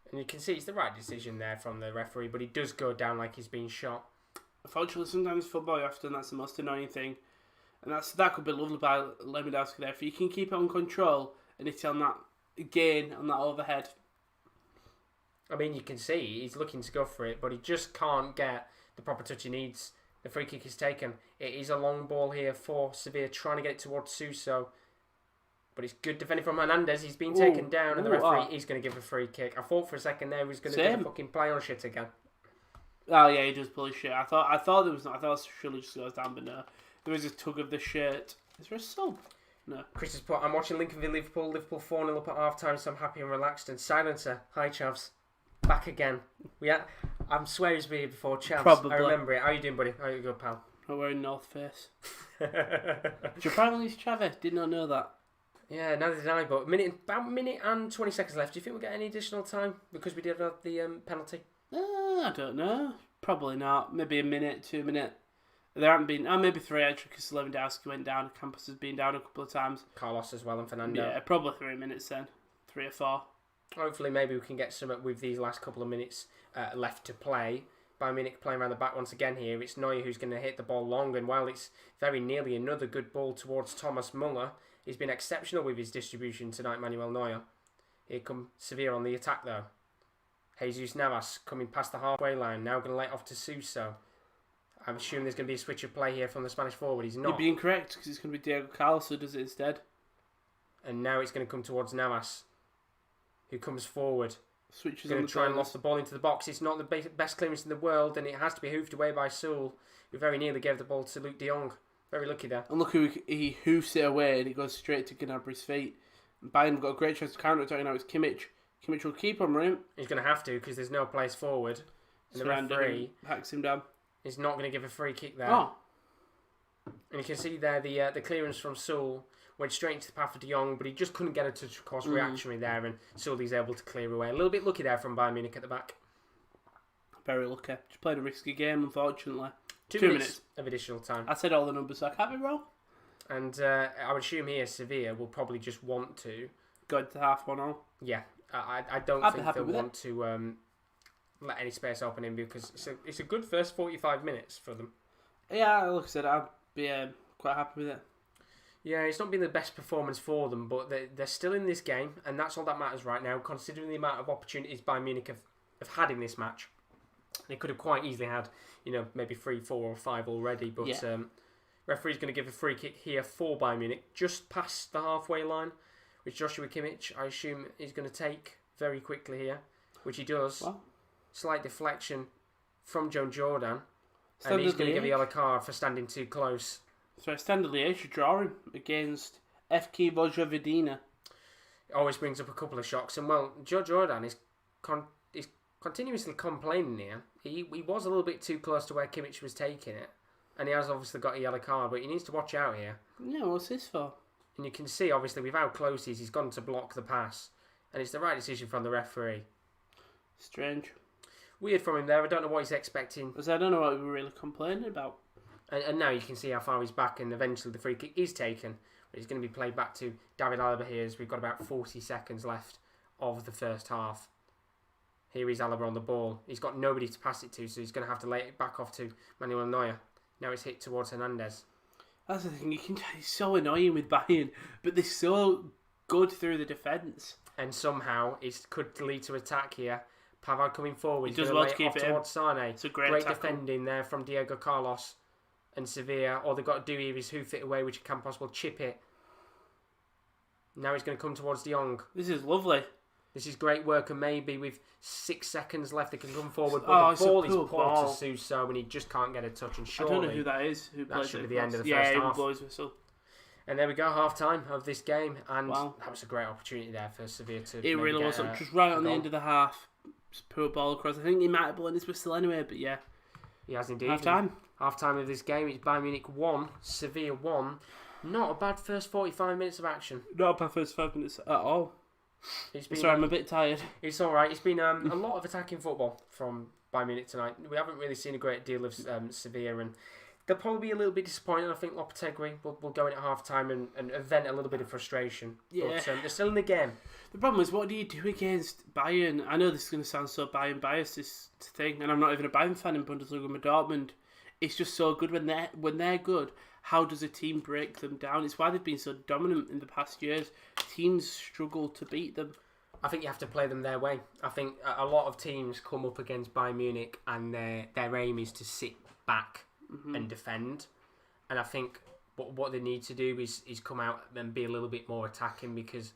And you can see it's the right decision there from the referee, but he does go down like he's been shot. Unfortunately, sometimes football you have to, and that's the most annoying thing. And that could be lovely by Lewandowski there. If you can keep it on control and it's on that gain, on that overhead. I mean, you can see he's looking to go for it, but he just can't get the proper touch he needs. The free kick is taken. It is a long ball here for Sevilla, trying to get it towards Suso. But it's good defending from Hernandez. He's been taken down, and the referee is going to give a free kick. I thought for a second there he was going to do a fucking play on shit again. Oh yeah, he does pull his shit. I thought there was not. I thought surely just goes down, but no. There was a tug of the shirt. Is there a sub? No. Chris has put, I'm watching Lincoln v Liverpool. Liverpool 4-0 up at half time, so I'm happy and relaxed. And Silencer, hi Chavs. Back again. I'm swear he's been here before, Chavs. Probably. I remember it. How you doing, buddy? How you good, pal? I'm wearing North Face. Apparently it's Chavez. Did not know that. Yeah, neither did I, but about a minute and 20 seconds left. Do you think we'll get any additional time? Because we did have the penalty. I don't know. Probably not. Maybe a minute, 2 minutes. There haven't been... maybe 3 actually, because Lewandowski went down. Campos has been down a couple of times. Carlos as well and Fernando. Yeah, probably 3 minutes then. 3 or 4. Hopefully maybe we can get some with these last couple of minutes left to play. Bayern Munich playing around the back once again here. It's Neuer who's going to hit the ball long, and while it's very nearly another good ball towards Thomas Muller, he's been exceptional with his distribution tonight, Manuel Neuer. Here come Sevilla on the attack though. Jesus Navas coming past the halfway line. Now going to let off to Suso. I'm assuming there's going to be a switch of play here from the Spanish forward. He's not. You'd be incorrect because it's going to be Diego Carlos who does it instead. And now it's going to come towards Navas, who comes forward. Switches Going on to try and loft the ball into the box. It's not the best clearance in the world, and it has to be hoofed away by Sewell, who very nearly gave the ball to Luke de Jong. Very lucky there. And look who he hoofs it away and it goes straight to Gnabry's feet. Bayern have got a great chance to counter attack now. It's Kimmich. Kimmich will keep on running. He's going to have to because there's no place forward. And the referee hacks him down. Is not going to give a free kick there. Oh. And you can see there the clearance from Sewell went straight into the path of de Jong, but he just couldn't get a touch across reactionary there, and Sewell is able to clear away. A little bit lucky there from Bayern Munich at the back. Very lucky. Just played a risky game, unfortunately. 2 minutes of additional time. I said all the numbers, so I can't be wrong. And I would assume here Sevilla will probably just want to go into half 1-0. Yeah, I don't think they'll want to let any space open in because it's a good first 45 minutes for them. Yeah, like I said, I'd be quite happy with it. Yeah, it's not been the best performance for them, but they're still in this game, and that's all that matters right now, considering the amount of opportunities Bayern Munich have had in this match. They could have quite easily had, maybe 3, 4 or 5 already, but referee's going to give a free kick here for Bayern Munich, just past the halfway line, which Joshua Kimmich, I assume, is going to take very quickly here, which he does. Wow. Slight deflection from Joe Jordan, and he's going to give a yellow card for standing too close. So Standard Liège should draw him against FK Vojvodina. Always brings up a couple of shocks, and Joe Jordan is continuously complaining here. He was a little bit too close to where Kimmich was taking it, and he has obviously got a yellow card, but he needs to watch out here. Yeah, what's this for? And you can see, obviously, with how close he is, he's gone to block the pass, and it's the right decision from the referee. Strange. Weird from him there. I don't know what he's expecting. Because I don't know what we were really complaining about. And now you can see how far he's back, and eventually the free kick is taken. But it's going to be played back to David Alaba here as we've got about 40 seconds left of the first half. Here is Alaba on the ball. He's got nobody to pass it to, so he's going to have to lay it back off to Manuel Neuer. Now it's hit towards Hernandez. That's the thing, it's so annoying with Bayern, but they're so good through the defence. And somehow it could lead to attack here. Pavard coming forward. He does well to keep it towards Sane. It's a great defending there from Diego Carlos and Sevilla. All they've got to do here is hoof it away, which can possibly chip it. Now he's going to come towards de Jong. This is lovely. This is great work, and maybe with 6 seconds left, they can come forward. But the ball is poor to Suso, and he just can't get a touch. And surely, I don't know who that is. That should be the end of the first half. Yeah, blows whistle. And there we go, half time of this game, and that was a great opportunity there for Sevilla to. It really was, just right on the end of the half. Just poor ball across. I think he might have blown his whistle anyway, but yeah. He has indeed. Half time. Half time of this game. It's Bayern Munich 1, Sevilla 1. Not a bad first 45 minutes of action. Not a bad first 5 minutes at all. Sorry, I'm a bit tired. It's alright. It's been a lot of attacking football from Bayern Munich tonight. We haven't really seen a great deal of Sevilla, and they'll probably be a little bit disappointed. I think Lopetegui will go in at half time and vent a little bit of frustration. Yeah. But they're still in the game. The problem is, what do you do against Bayern? I know this is going to sound so Bayern biased, this thing, and I'm not even a Bayern fan in Bundesliga with Dortmund. It's just so good when they're good. How does a team break them down? It's why they've been so dominant in the past years. Teams struggle to beat them. I think you have to play them their way. I think a lot of teams come up against Bayern Munich and their aim is to sit back and defend. And I think what they need to do is come out and be a little bit more attacking, because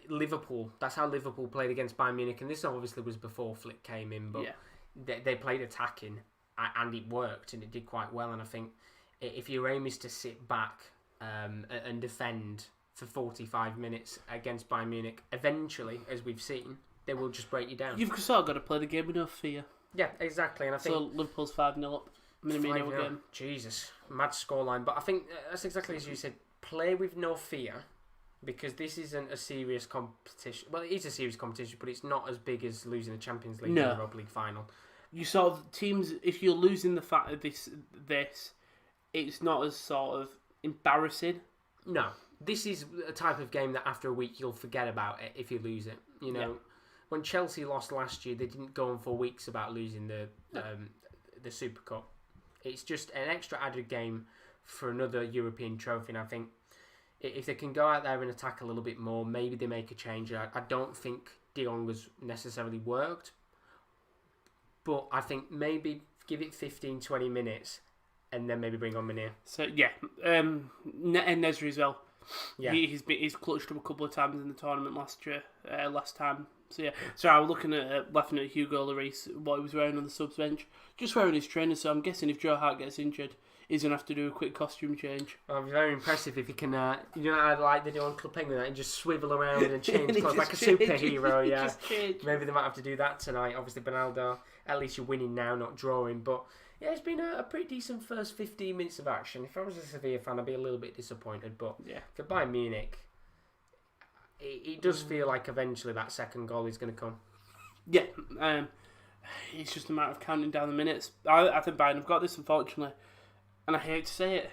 Liverpool, that's how Liverpool played against Bayern Munich, and this obviously was before Flick came in, but they played attacking and it worked and it did quite well. And I think if your aim is to sit back and defend for 45 minutes against Bayern Munich, eventually, as we've seen, they will just break you down. You've sort of got to play the game with no fear. Yeah, exactly. And I think so Liverpool's 5-0 up. Minamino again. Jesus, mad scoreline. But I think that's exactly as you said. Play with no fear, because this isn't a serious competition. Well, it is a serious competition, but it's not as big as losing the Champions League or the Europa League final. You sort of teams, if you're losing the fact of this, it's not as sort of embarrassing. No, this is a type of game that after a week you'll forget about it if you lose it. You know, when Chelsea lost last year, they didn't go on for weeks about losing the Super Cup. It's just an extra added game for another European trophy, and I think if they can go out there and attack a little bit more, maybe they make a change. I don't think De Jong has necessarily worked, but I think maybe give it 15, 20 minutes and then maybe bring on Munir. So, yeah. And Nesri as well. Yeah. He's clutched up a couple of times in the tournament last time. So, yeah. So, I was looking at laughing at Hugo Lloris, what he was wearing on the subs bench. Just wearing his trainers, so I'm guessing if Joe Hart gets injured, he's going to have to do a quick costume change. Well, it'd be very impressive if he can, like they do on Club Penguin, and just swivel around and change clothes like a superhero, yeah. Maybe they might have to do that tonight. Obviously, Bernardo, at least you're winning now, not drawing. But, yeah, it's been a pretty decent first 15 minutes of action. If I was a Sevilla fan, I'd be a little bit disappointed. But for Bayern Munich, it does feel like eventually that second goal is going to come. Yeah, it's just a matter of counting down the minutes. I think Bayern have got this, unfortunately. And I hate to say it.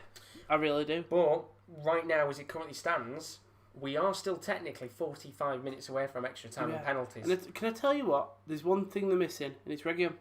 I really do. But right now, as it currently stands, we are still technically 45 minutes away from extra time and penalties. And can I tell you what? There's one thing they're missing, and it's Reguilón.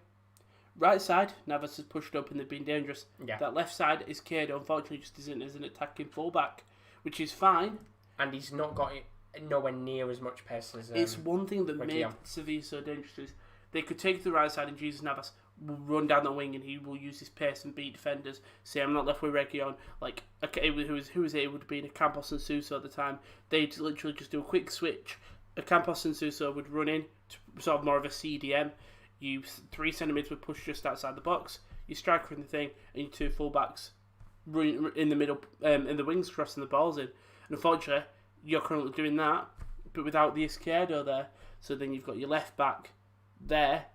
Right side, Navas has pushed up and they've been dangerous. Yeah. That left side is Cado, unfortunately, just isn't as an attacking fullback, which is fine. And he's not got it nowhere near as much pace as it's one thing that made Sevilla so dangerous is they could take to the right side and Jesus Navas will run down the wing and he will use his pace and beat defenders. Say I'm not left with Reguilón, like who was it would be in Campos and Suso at the time. They'd literally just do a quick switch. Campos and Suso would run in to sort of more of a CDM. You 3 centimetres would push just outside the box. Your striker in the thing and your 2 fullbacks run in the middle and the wings crossing the balls in. And unfortunately, you're currently doing that, but without the Izquierdo there. So then you've got your left back there,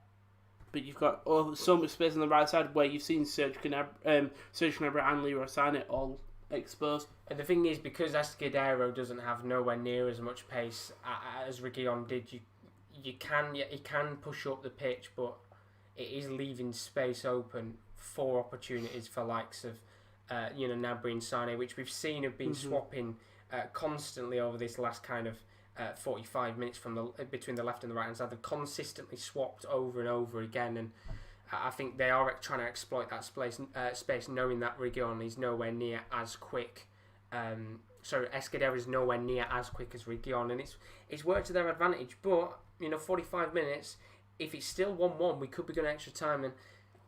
but you've got so much space on the right side where you've seen Serge Gnabry and Leroy Sané all exposed. And the thing is, because Escudero doesn't have nowhere near as much pace as Reguilón did, he can push up the pitch, but it is leaving space open for opportunities for likes of Gnabry and Sané, which we've seen have been swapping constantly over this last kind of 45 minutes from between the left and the right hand side. They've consistently swapped over and over again, and I think they are trying to exploit that space, knowing that Reguilón is nowhere near as quick. Escudero is nowhere near as quick as Reguilón, and it's worked to their advantage. But 45 minutes, if it's still 1-1, we could be going extra time and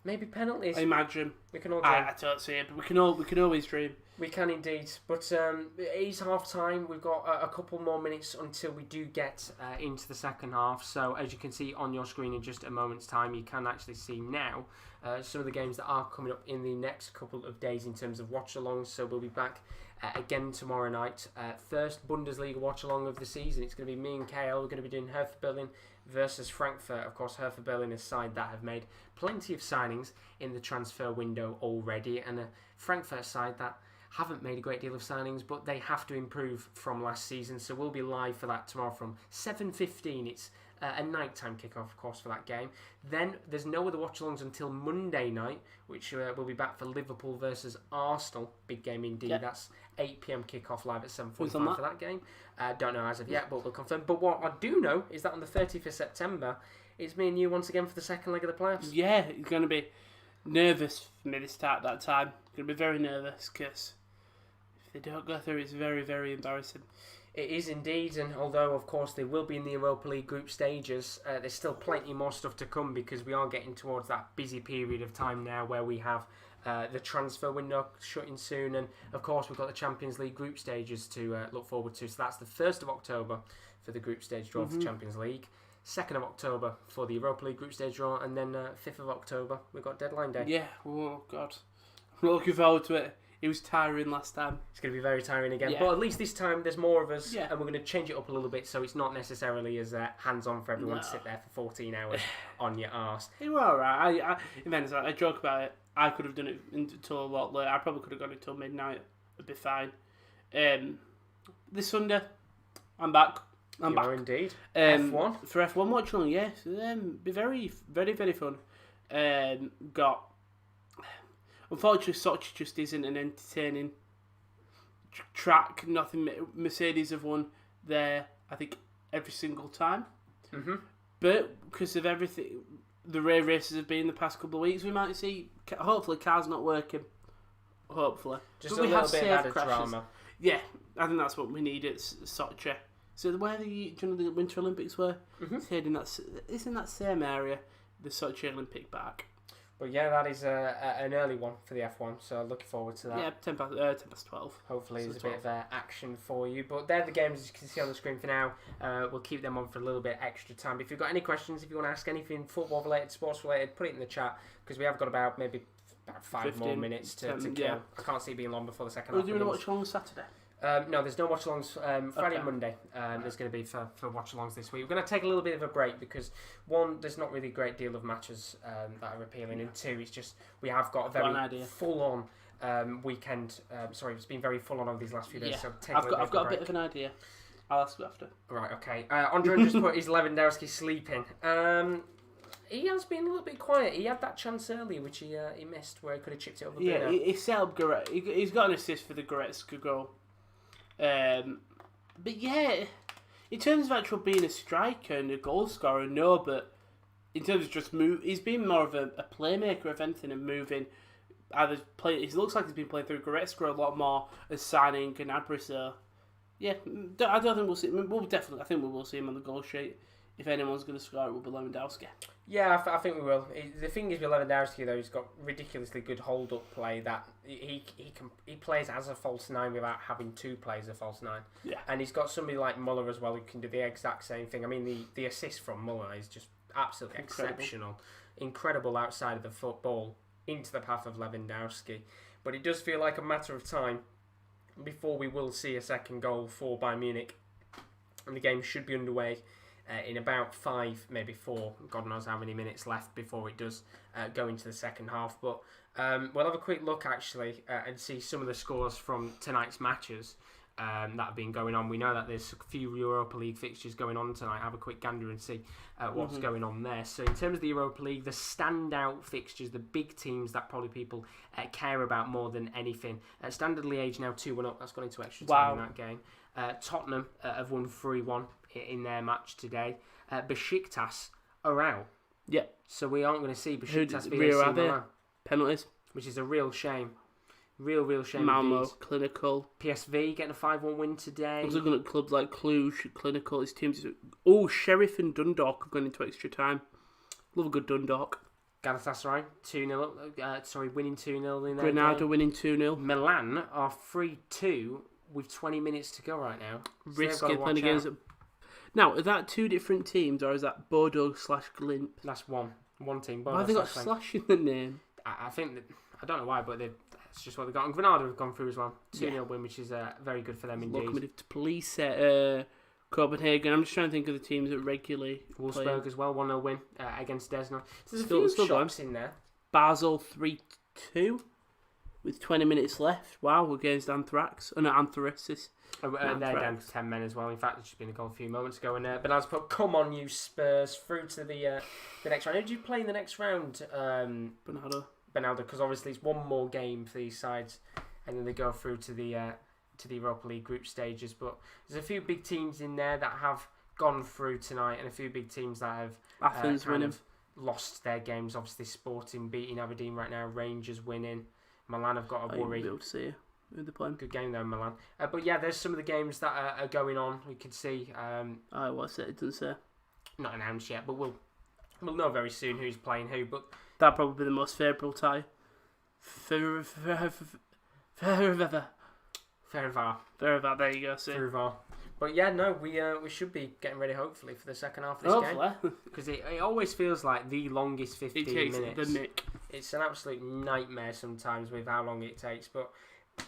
maybe penalties. I imagine we can all dream. I don't see it, but we can always dream. We can indeed, but it is half time. We've got a couple more minutes until we do get into the second half. So as you can see on your screen in just a moment's time, you can actually see now some of the games that are coming up in the next couple of days in terms of watch-alongs. So we'll be back again tomorrow night. First Bundesliga watch-along of the season. It's going to be me and KL. We're going to be doing Hertha Berlin versus Frankfurt. Of course, Hertha Berlin is a side that have made plenty of signings in the transfer window already, and a Frankfurt side that haven't made a great deal of signings, but they have to improve from last season. So we'll be live for that tomorrow from 7:15. It's a nighttime kickoff, of course, for that game. Then there's no other watch-alongs until Monday night, which we'll be back for Liverpool versus Arsenal. Big game indeed. Yep. That's 8 p.m. kickoff live at 7:45 for that game. Don't know as of yet, but we'll confirm. But what I do know is that on the 30th of September, it's me and you once again for the second leg of the playoffs. Yeah, it's going to be nervous for me to start that time. I'm going to be very nervous because if they don't go through, it's very, very embarrassing. It is indeed, and although of course they will be in the Europa League group stages, there's still plenty more stuff to come because we are getting towards that busy period of time now where we have the transfer window shutting soon, and of course we've got the Champions League group stages to look forward to. So that's the 1st of October for the group stage draw for the Champions League, 2nd of October for the Europa League group stage draw, and then 5th of October we've got deadline day. Yeah, oh God, I'm looking forward to it. It was tiring last time. It's going to be very tiring again. Yeah. But at least this time there's more of us, and we're going to change it up a little bit so it's not necessarily as hands-on for everyone to sit there for 14 hours on your arse. It was alright. I joke about it. I could have done it until a lot later. I probably could have gone until midnight. It'd be fine. This Sunday, I'm back. I'm back. Indeed. F1? For F1 watching, yes. Be very, very, very fun. Got... Unfortunately, Sochi just isn't an entertaining track. Nothing. Mercedes have won there, I think, every single time. Mm-hmm. But because of everything, the races have been the past couple of weeks, we might see, hopefully, cars not working. Hopefully. Just but a little bit of added drama. Yeah, I think that's what we need at Sochi. So where do you know the Winter Olympics were? It's in that same area, the Sochi Olympic Park. But yeah, that is an early one for the F1, so looking forward to that. Yeah, 10 past 12. Hopefully there's a bit of action for you. But they're the games you can see on the screen for now. We'll keep them on for a little bit extra time. But if you've got any questions, if you want to ask anything football related, sports related, put it in the chat, because we have got about 5 more minutes to kill. Yeah. I can't see it being long before the second half. Are you doing a watch-along Saturday? No, there's no watch-alongs Friday and Monday. There's going to be for watch-alongs this week. We're going to take a little bit of a break because, one, there's not really a great deal of matches that are appealing, and two, it's just we have got a very full-on weekend. Sorry, it's been very full-on over these last few days. Yeah. So I've got a bit of an idea. I'll ask you after. Right, okay. Andre just put his Lewandowski sleeping. He has been a little bit quiet. He had that chance earlier, which he missed, where he could have chipped it over. Yeah, he set up Goretzka. He's got an assist for the Goretzka goal. But yeah, in terms of actual being a striker and a goal scorer, no. But in terms of just move, he's been more of a playmaker, if anything, and moving. It looks like he's been playing through Goretzka a lot more as signing Gnabry. So yeah, I don't think we'll see. I think we will see him on the goal sheet. If anyone's going to score, it will be Lewandowski. Yeah, I think we will. The thing is with Lewandowski, though, he's got ridiculously good hold-up play that he plays as a false nine without having to play as a false nine. Yeah. And he's got somebody like Muller as well who can do the exact same thing. I mean, the assist from Muller is just absolutely exceptional. Incredible outside of the football into the path of Lewandowski. But it does feel like a matter of time before we will see a second goal for Bayern Munich. And the game should be underway in about 5, maybe 4, God knows how many minutes left before it does go into the second half. But we'll have a quick look actually and see some of the scores from tonight's matches that have been going on. We know that there's a few Europa League fixtures going on tonight. Have a quick gander and see what's going on there. So in terms of the Europa League, the standout fixtures, the big teams that probably people care about more than anything. Standard Liège now 2-1 up. That's gone into extra time in that game. Tottenham have won 3-1 in their match today. Besiktas are out. Yeah. So we aren't going to see Besiktas v Milan. Penalties. Which is a real shame. Real shame Malmo, indeed. Clinical. PSV getting a 5-1 win today. I was looking at clubs like Cluj, Clinical, his teams. Oh, Sheriff and Dundalk have gone into extra time. Love a good Dundalk. Galatasaray 2-0. Winning 2-0 in there. Granada winning 2-0. Milan are 3-2 with 20 minutes to go right now. So Risky playing against. Now, is that 2 different teams or is that Bordeaux/Glint? That's one team. Why have they got slash in the name? I think that, I don't know why, but it's just what they got. And Granada have gone through as well. 2-0 win, which is very good for them indeed. Locomotive to Police Copenhagen. I'm just trying to think of the teams that regularly Wolfsburg play. As well, 1-0 win against Desna. So there's Still a few going. shots in there. Basel 3-2 with 20 minutes left. Wow, against Anthrax. No, Anthracis. They're down to 10 men as well. In fact, it's just been a goal a few moments ago. And Bernard's put, come on, you Spurs, through to the next round. Who did you play in the next round? Bernardo, because obviously it's one more game for these sides, and then they go through to the Europa League group stages. But there's a few big teams in there that have gone through tonight, and a few big teams that have Athens winning, lost their games. Obviously, Sporting beating Aberdeen right now, Rangers winning. Milan have got a worry. You'll be able to see who they're playing. Good game though, Milan. But yeah, there's some of the games that are going on. We can see. What's it? It doesn't say. Not announced yet, but we'll know very soon who's playing who. But that'll probably be the most favourable tie. Ferivar. There you go. See. Ferivar. But yeah, no, we should be getting ready hopefully for the second half of this game, because it always feels like the longest 15 minutes. The nick. It's an absolute nightmare sometimes with how long it takes. But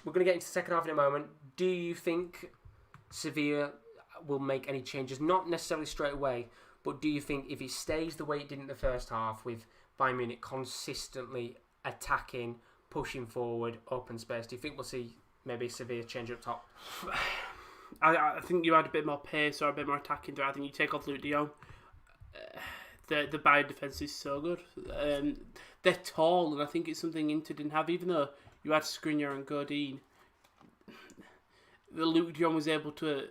we're going to get into the second half in a moment. Do you think Sevilla will make any changes? Not necessarily straight away, but do you think if it stays the way it did in the first half, with Bayern Munich consistently attacking, pushing forward, open space, do you think we'll see maybe Sevilla change up top? I think you add a bit more pace or a bit more attacking to it. I think you take off Luke de Jong. The Bayern defence is so good. They're tall, and I think it's something Inter didn't have. Even though you had Skriniar and Godin, the Luke de Jong was able to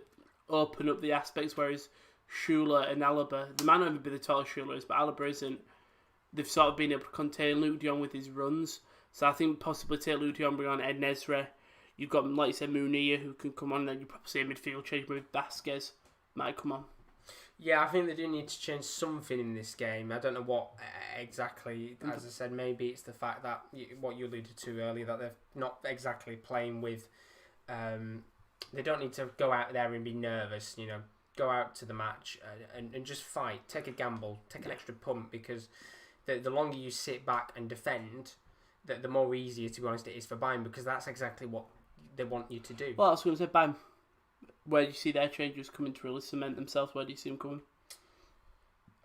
open up the aspects, whereas Schuler and Alaba, they might not even be the tallest Schuler is, but Alaba isn't. They've sort of been able to contain Luke de Jong with his runs. So I think possibly take Luke de Jong, bring on Ed Nesri. You've got, like you said, Munir, who can come on, and then you probably see a midfield change with Vasquez might come on. Yeah, I think they do need to change something in this game. I don't know what exactly. As I said, maybe it's the fact that what you alluded to earlier, that they're not exactly playing with. They don't need to go out there and be nervous. Go out to the match and just fight. Take a gamble. Take an extra punt, because the longer you sit back and defend, the more easier, to be honest, it is for Bayern, because that's exactly what they want you to do. Well, I was going to say, Bayern. Where do you see their changes coming to really cement themselves? Where do you see them coming?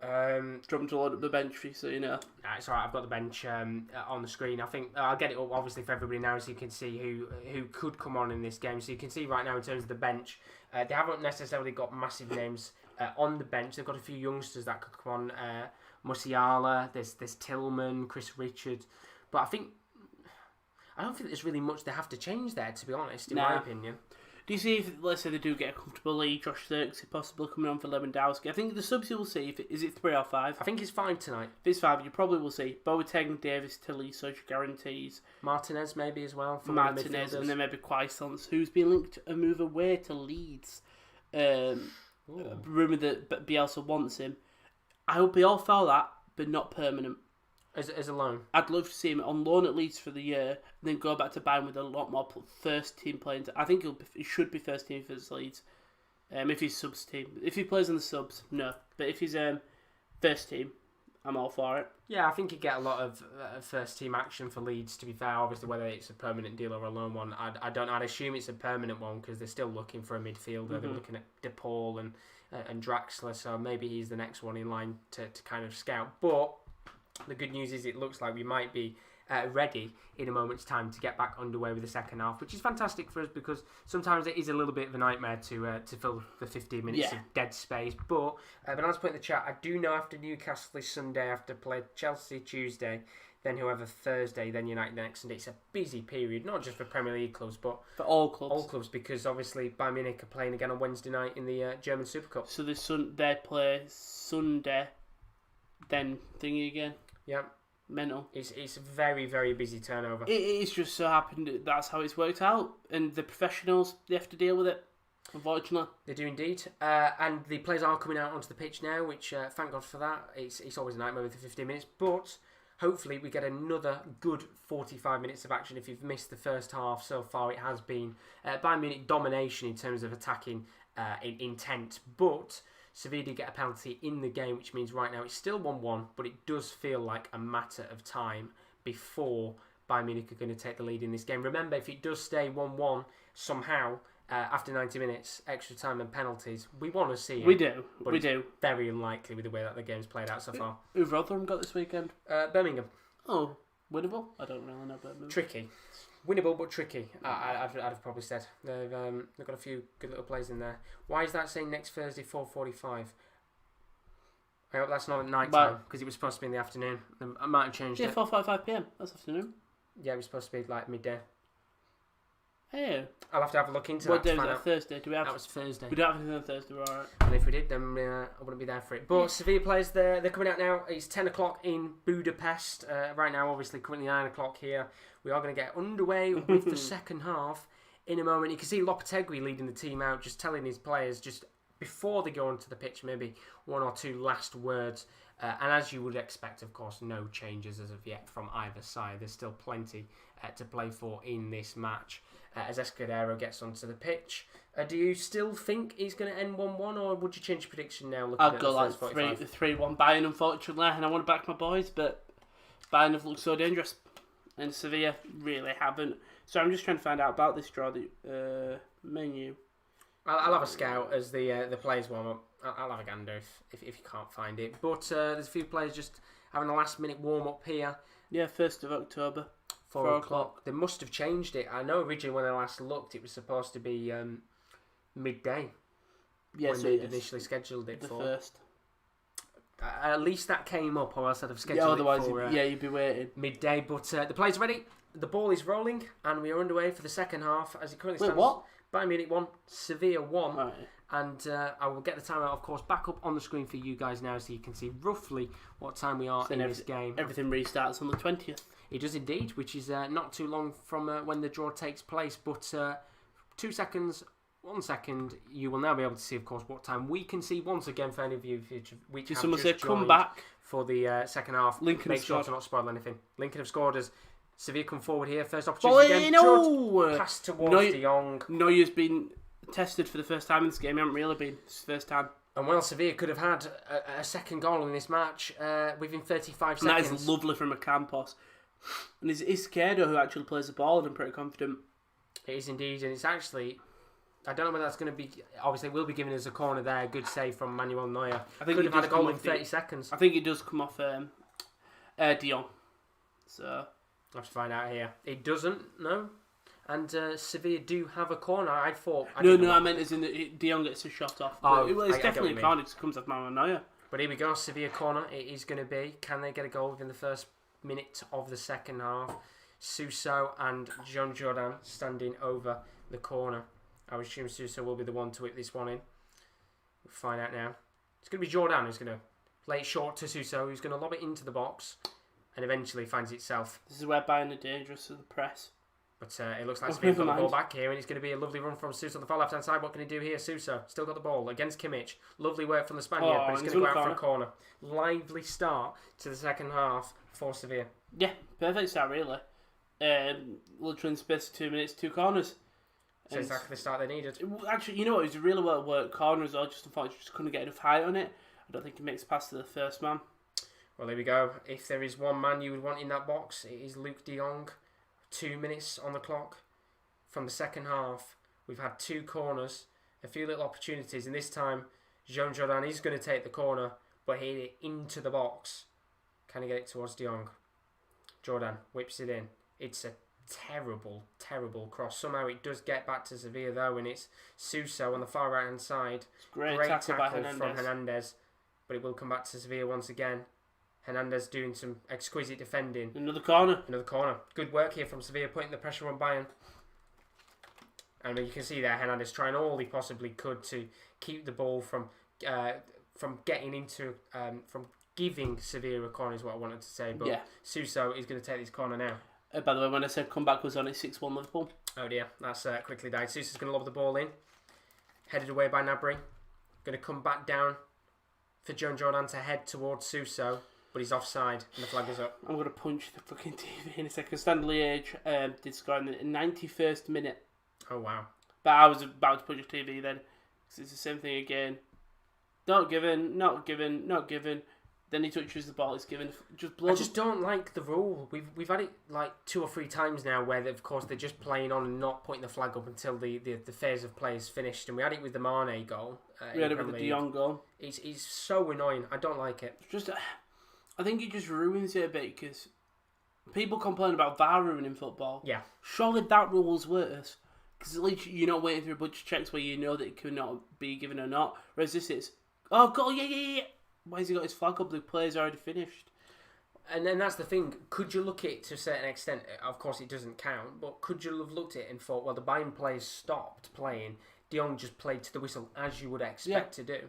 Drop them to load up the bench for you, so you know. It's alright, I've got the bench on the screen. I think I'll get it up, obviously, for everybody now, so you can see who could come on in this game. So you can see right now, in terms of the bench, they haven't necessarily got massive names on the bench. They've got a few youngsters that could come on. Musiala, there's Tillman, Chris Richards. But I don't think there's really much they have to change there, to be honest, in my opinion. Do you see if, let's say, they do get a comfortable lead, Josh Zirkzee possibly coming on for Lewandowski? I think the subs you will see, is it 3 or 5? I think it's 5 tonight. If it's 5, you probably will see Boateng, Davis, Tilly, such guarantees. Martinez maybe as well. Martinez, and then maybe Quaisance, who's been linked to a move away to Leeds. Rumour that Bielsa wants him. I hope he all follow that, but not permanent. As a loan? I'd love to see him on loan at least for the year, and then go back to Bayern with a lot more first team playing. I think he should be first team for his Leeds. If he's subs team, if he plays in the subs, no. But if he's first team, I'm all for it. Yeah, I think he'd get a lot of first team action for Leeds. To be fair, obviously whether it's a permanent deal or a loan one, I'd assume it's a permanent one, because they're still looking for a midfielder. They're looking at De Paul and Draxler, so maybe he's the next one in line to kind of scout. But the good news is, it looks like we might be ready in a moment's time to get back underway with the second half, which is fantastic for us, because sometimes it is a little bit of a nightmare to fill the 15 minutes of dead space. But I'll put in the chat, I do know after Newcastle is Sunday, after play Chelsea Tuesday, then whoever Thursday, then United the next Sunday. It's a busy period, not just for Premier League clubs, but for all clubs. All clubs, because obviously Bayern Munich are playing again on Wednesday night in the German Super Cup. So they play Sunday, then thingy again. Yeah. Mental. It's a very, very busy turnover. It's just so happened that's how it's worked out, and the professionals, they have to deal with it, unfortunately. They do indeed. And the players are coming out onto the pitch now, which thank God for that. It's always a nightmare with the 15 minutes, but hopefully we get another good 45 minutes of action. If you've missed the first half so far, it has been Bayern Munich domination in terms of attacking intent, but Sevilla did get a penalty in the game, which means right now it's still 1-1, but it does feel like a matter of time before Bayern Munich are going to take the lead in this game. Remember, if it does stay 1-1 somehow after 90 minutes, extra time and penalties, we want to see it. We do. But we do. Very unlikely with the way that the game's played out so far. Who've Rotherham got this weekend? Birmingham. Oh, winnable? I don't really know Birmingham. Tricky. Winnable but tricky, I'd have probably said. They've got a few good little plays in there. Why is that saying next Thursday 4:45? I hope that's not at night time, because it was supposed to be in the afternoon. I might have changed it. 4:45 PM. That's afternoon. Yeah, it was supposed to be like midday. Hey. I'll have to have a look into what that. What day was that? Thursday? Do we have? That was Thursday. We don't have anything on Thursday, we're alright. And if we did, then I wouldn't be there for it. But Sevilla players, they're coming out now. It's 10 o'clock in Budapest. Right now, obviously, currently 9 o'clock here. We are going to get underway with the second half in a moment. You can see Lopetegui leading the team out, just telling his players, just before they go onto the pitch, maybe one or two last words. And as you would expect, of course, no changes as of yet from either side. There's still plenty to play for in this match. As Escudero gets onto the pitch, do you still think he's going to end 1-1, or would you change your prediction now? I'd go like 3-1 Bayern, unfortunately, and I want to back my boys, but Bayern have looked so dangerous, and Sevilla really haven't. So I'm just trying to find out about this draw. The menu. I'll have a scout as the players warm up. I'll have a gander if you can't find it. But there's a few players just having a last minute warm up here. Yeah, 1st of October. 4 o'clock. They must have changed it. I know originally when I last looked, it was supposed to be midday. Yes, when they initially scheduled it the for. First. At least that came up, or else I'd have scheduled otherwise it for you'd be waiting. Midday. But the players are ready. The ball is rolling, and we are underway for the second half. As it currently stands, what? Bayern Munich 1, Sevilla 1. Right. And I will get the timeout, of course, back up on the screen for you guys now so you can see roughly what time we are in this game. Everything restarts on the 20th. It does indeed, which is not too long from when the draw takes place. But 2 seconds, 1 second, you will now be able to see, of course, what time we can see once again for any of you which have someone just say, come joined back for the second half. Lincoln Make have sure scored. to not spoil anything. Lincoln have scored as Sevilla come forward here. First opportunity again. Judge, pass towards De Jong. Neuer's been tested for the first time in this game. He hasn't really been. It's the first time. And well, Sevilla could have had a second goal in this match within 35 seconds. And that is lovely from Ocampos. And it's Scardo who actually plays the ball, and I'm pretty confident. It is indeed, and it's actually... I don't know whether that's going to be... Obviously, we'll be giving us a corner there. Good save from Manuel Neuer. I think could have had a goal in 30 seconds. I think it does come off De Jong. So... I'll have to find out here. It doesn't, no. And Sevilla do have a corner. I meant as in De Jong gets a shot off. Oh, it's definitely a corner. It comes off Manuel Neuer. But here we go. Sevilla corner. It is going to be. Can they get a goal within the first minute of the second half? Suso and John Jordan standing over the corner. I would assume Suso will be the one to whip this one in. We'll find out now. It's going to be Jordan who's going to play it short to Suso, who's going to lob it into the box and eventually finds itself. This is where Bayern are dangerous to the press. But it looks like Sevilla got the ball back here, and it's going to be a lovely run from Suso on the far left-hand side. What can he do here? Suso still got the ball against Kimmich. Lovely work from the Spaniard, but it's going to go out for a corner. Lively start to the second half for Sevilla. Yeah, perfect start, really. Literally in space of 2 minutes, 2 corners. So exactly the start they needed. Actually, you know what? It was a really well worked corner as well. Just unfortunately, just couldn't get enough height on it. I don't think he makes past to the first man. Well, there we go. If there is one man you would want in that box, it is Luke De Jong. 2 minutes on the clock from the second half. We've had 2 corners, a few little opportunities, and this time Jean Jordan is going to take the corner, but hit it into the box. Can he get it towards De Jong? Jordan whips it in. It's a terrible, terrible cross. Somehow it does get back to Sevilla though, and it's Suso on the far right hand side. Great tackle from Hernandez, but it will come back to Sevilla once again. Hernandez doing some exquisite defending. Another corner. Good work here from Sevilla, putting the pressure on Bayern. And you can see there Hernandez trying all he possibly could to keep the ball from getting into from giving Sevilla a corner is what I wanted to say. But yeah. Suso is going to take this corner now. By the way, when I said comeback was on, it's 6-1 Liverpool. Oh dear, that's quickly died. Suso's going to lob the ball in. Headed away by Gnabry. Going to come back down for John Jordan to head towards Suso. But he's offside and the flag is up. I'm going to punch the fucking TV in a second. Stanley Age did score in the 91st minute. Oh, wow. But I was about to punch the TV then. Because it's the same thing again. Not given. Then he touches the ball, it's given. I just don't like the rule. We've had it like 2 or 3 times now where, of course, they're just playing on and not putting the flag up until the phase of play is finished. And we had it with the Mane goal. We had it with the De Jong goal. It's so annoying. I don't like it. I think it just ruins it a bit because people complain about VAR ruining football. Yeah. Surely that rule's worse. Because at least you're not waiting through a bunch of checks where you know that it cannot be given or not. Whereas this is, oh, goal, yeah. Why has he got his flag up? The play's already finished. And then that's the thing. Could you look at it to a certain extent? Of course, it doesn't count. But could you have looked at it and thought, well, the Bayern players stopped playing. De Jong just played to the whistle, as you would expect to do.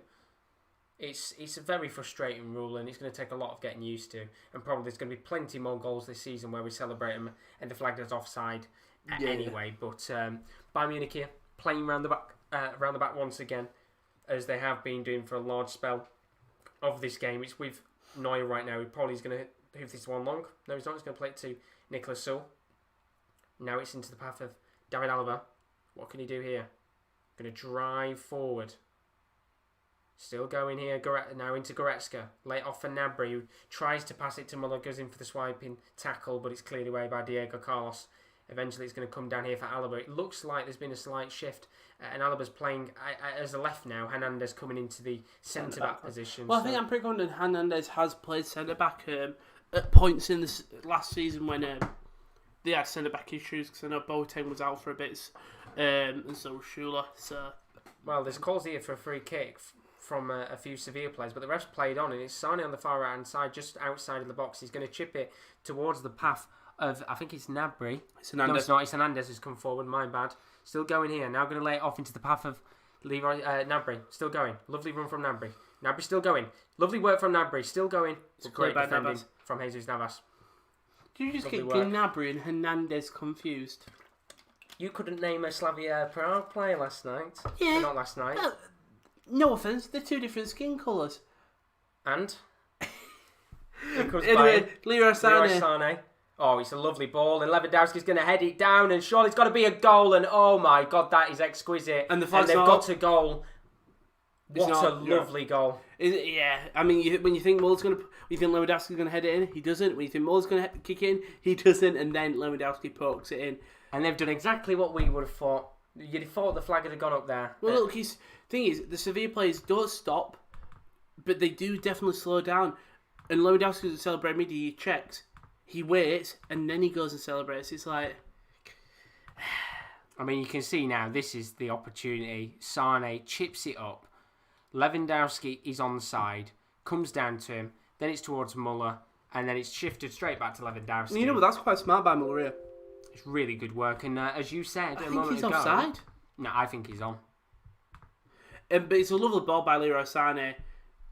It's a very frustrating rule, and it's going to take a lot of getting used to. And probably there's going to be plenty more goals this season where we celebrate them and the flag is offside anyway. But Bayern Munich here, playing round the back once again, as they have been doing for a large spell of this game. It's with Neuer right now. He probably is going to hoof this one long. No, he's not. He's going to play it to Nicolas Sul. Now it's into the path of David Alaba. What can he do here? Going to drive forward. Still going here, now into Goretzka. Late off for Gnabry, who tries to pass it to Muller, goes in for the swiping tackle, but it's cleared away by Diego Carlos. Eventually it's going to come down here for Alaba. It looks like there's been a slight shift, and Alaba's playing as a left now. Hernandez coming into the centre-back position. Well, I think I'm pretty confident Hernandez has played centre-back at points in this last season when they had centre-back issues, because I know Boateng was out for a bit, and so was Schuler. So. Well, there's calls here for a free kick from a few Sevilla players, but the ref's played on, and it's Sane on the far right hand side, just outside of the box. He's going to chip it towards the path of, I think it's Gnabry. It's Hernandez. No, it's not. It's Hernandez who's come forward. My bad. Still going here. Now going to lay it off into the path of Leroy Gnabry still going. Lovely run from Gnabry. Gnabry still going. Lovely work from Gnabry. Still going. It's great defending from Jesus Navas. Did you just get Gnabry and Hernandez confused? You couldn't name a Slavia Prague player last night. Yeah. Not last night. No offence, they're two different skin colours. And? Anyway, Leroy Sané. Oh, it's a lovely ball, and Lewandowski's going to head it down, and surely it's got to be a goal, and oh my God, that is exquisite. And they've got a goal. What a lovely goal. Yeah, I mean, when you think Muller's going to... You think Lewandowski's going to head it in? He doesn't. When you think Muller's going to kick in? He doesn't, and then Lewandowski pokes it in. And they've done exactly what we would have thought. You'd have thought the flag had gone up there. Well, look, thing is, the Sevilla players don't stop, but they do definitely slow down. And Lewandowski doesn't celebrate mid, he checks. He waits, and then he goes and celebrates. It's like... I mean, you can see now, this is the opportunity. Sane chips it up. Lewandowski is on the side, comes down to him, then it's towards Muller, and then it's shifted straight back to Lewandowski. You know, but that's quite smart by Muller here. It's really good work, and as you said I think he's offside. No, I think he's on. But it's a lovely ball by Leroy Sané.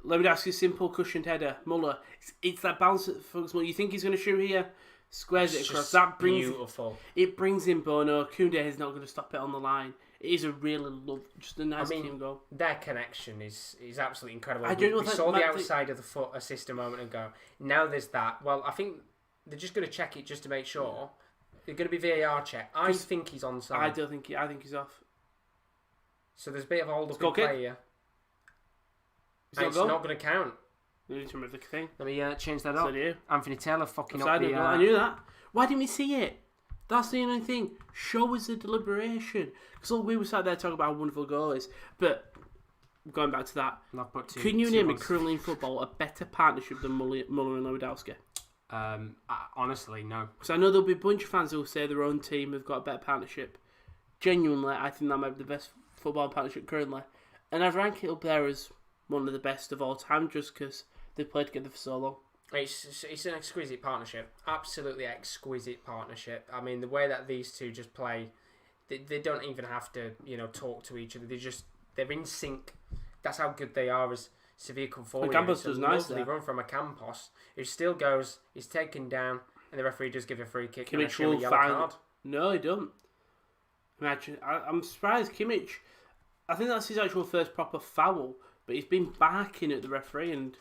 Lewandowski's simple cushioned header. Muller, it's that bounce that fucks Muller. You think he's going to shoot here? Squares it across. That brings beautiful. It brings in Bono. Koundé is not going to stop it on the line. It is a really just a nice team goal. Their connection is absolutely incredible. We saw the outside of the foot assist a moment ago. Now there's that. Well, I think they're just going to check it just to make sure. They're going to be VAR check. I think he's onside. I think he's off. So there's a bit of a hold up in play here. It's not going to count. You need to remove the thing. Let me change that up. Anthony Taylor fucking up the... I knew that. Why didn't we see it? That's the only thing. Show us the deliberation. Because all we were sat there talking about how wonderful goal is. But going back to that, can you name currently in football a better partnership than Muller and Lewandowski? Honestly, no. Because I know there'll be a bunch of fans who will say their own team have got a better partnership. Genuinely, I think that might be the best football partnership currently. And I'd rank it up there as one of the best of all time just because they've played together for so long. It's an exquisite partnership. Absolutely exquisite partnership. I mean, the way that these two just play, they don't even have to, talk to each other. They're in sync. That's how good they are as Sevilla come forward. Campos was nice there. Lovely run from a Campos, who still goes, he's taken down, and the referee does give a free kick. Kimmich will find... No, he don't. Imagine, I'm surprised Kimmich... I think that's his actual first proper foul, but he's been barking at the referee and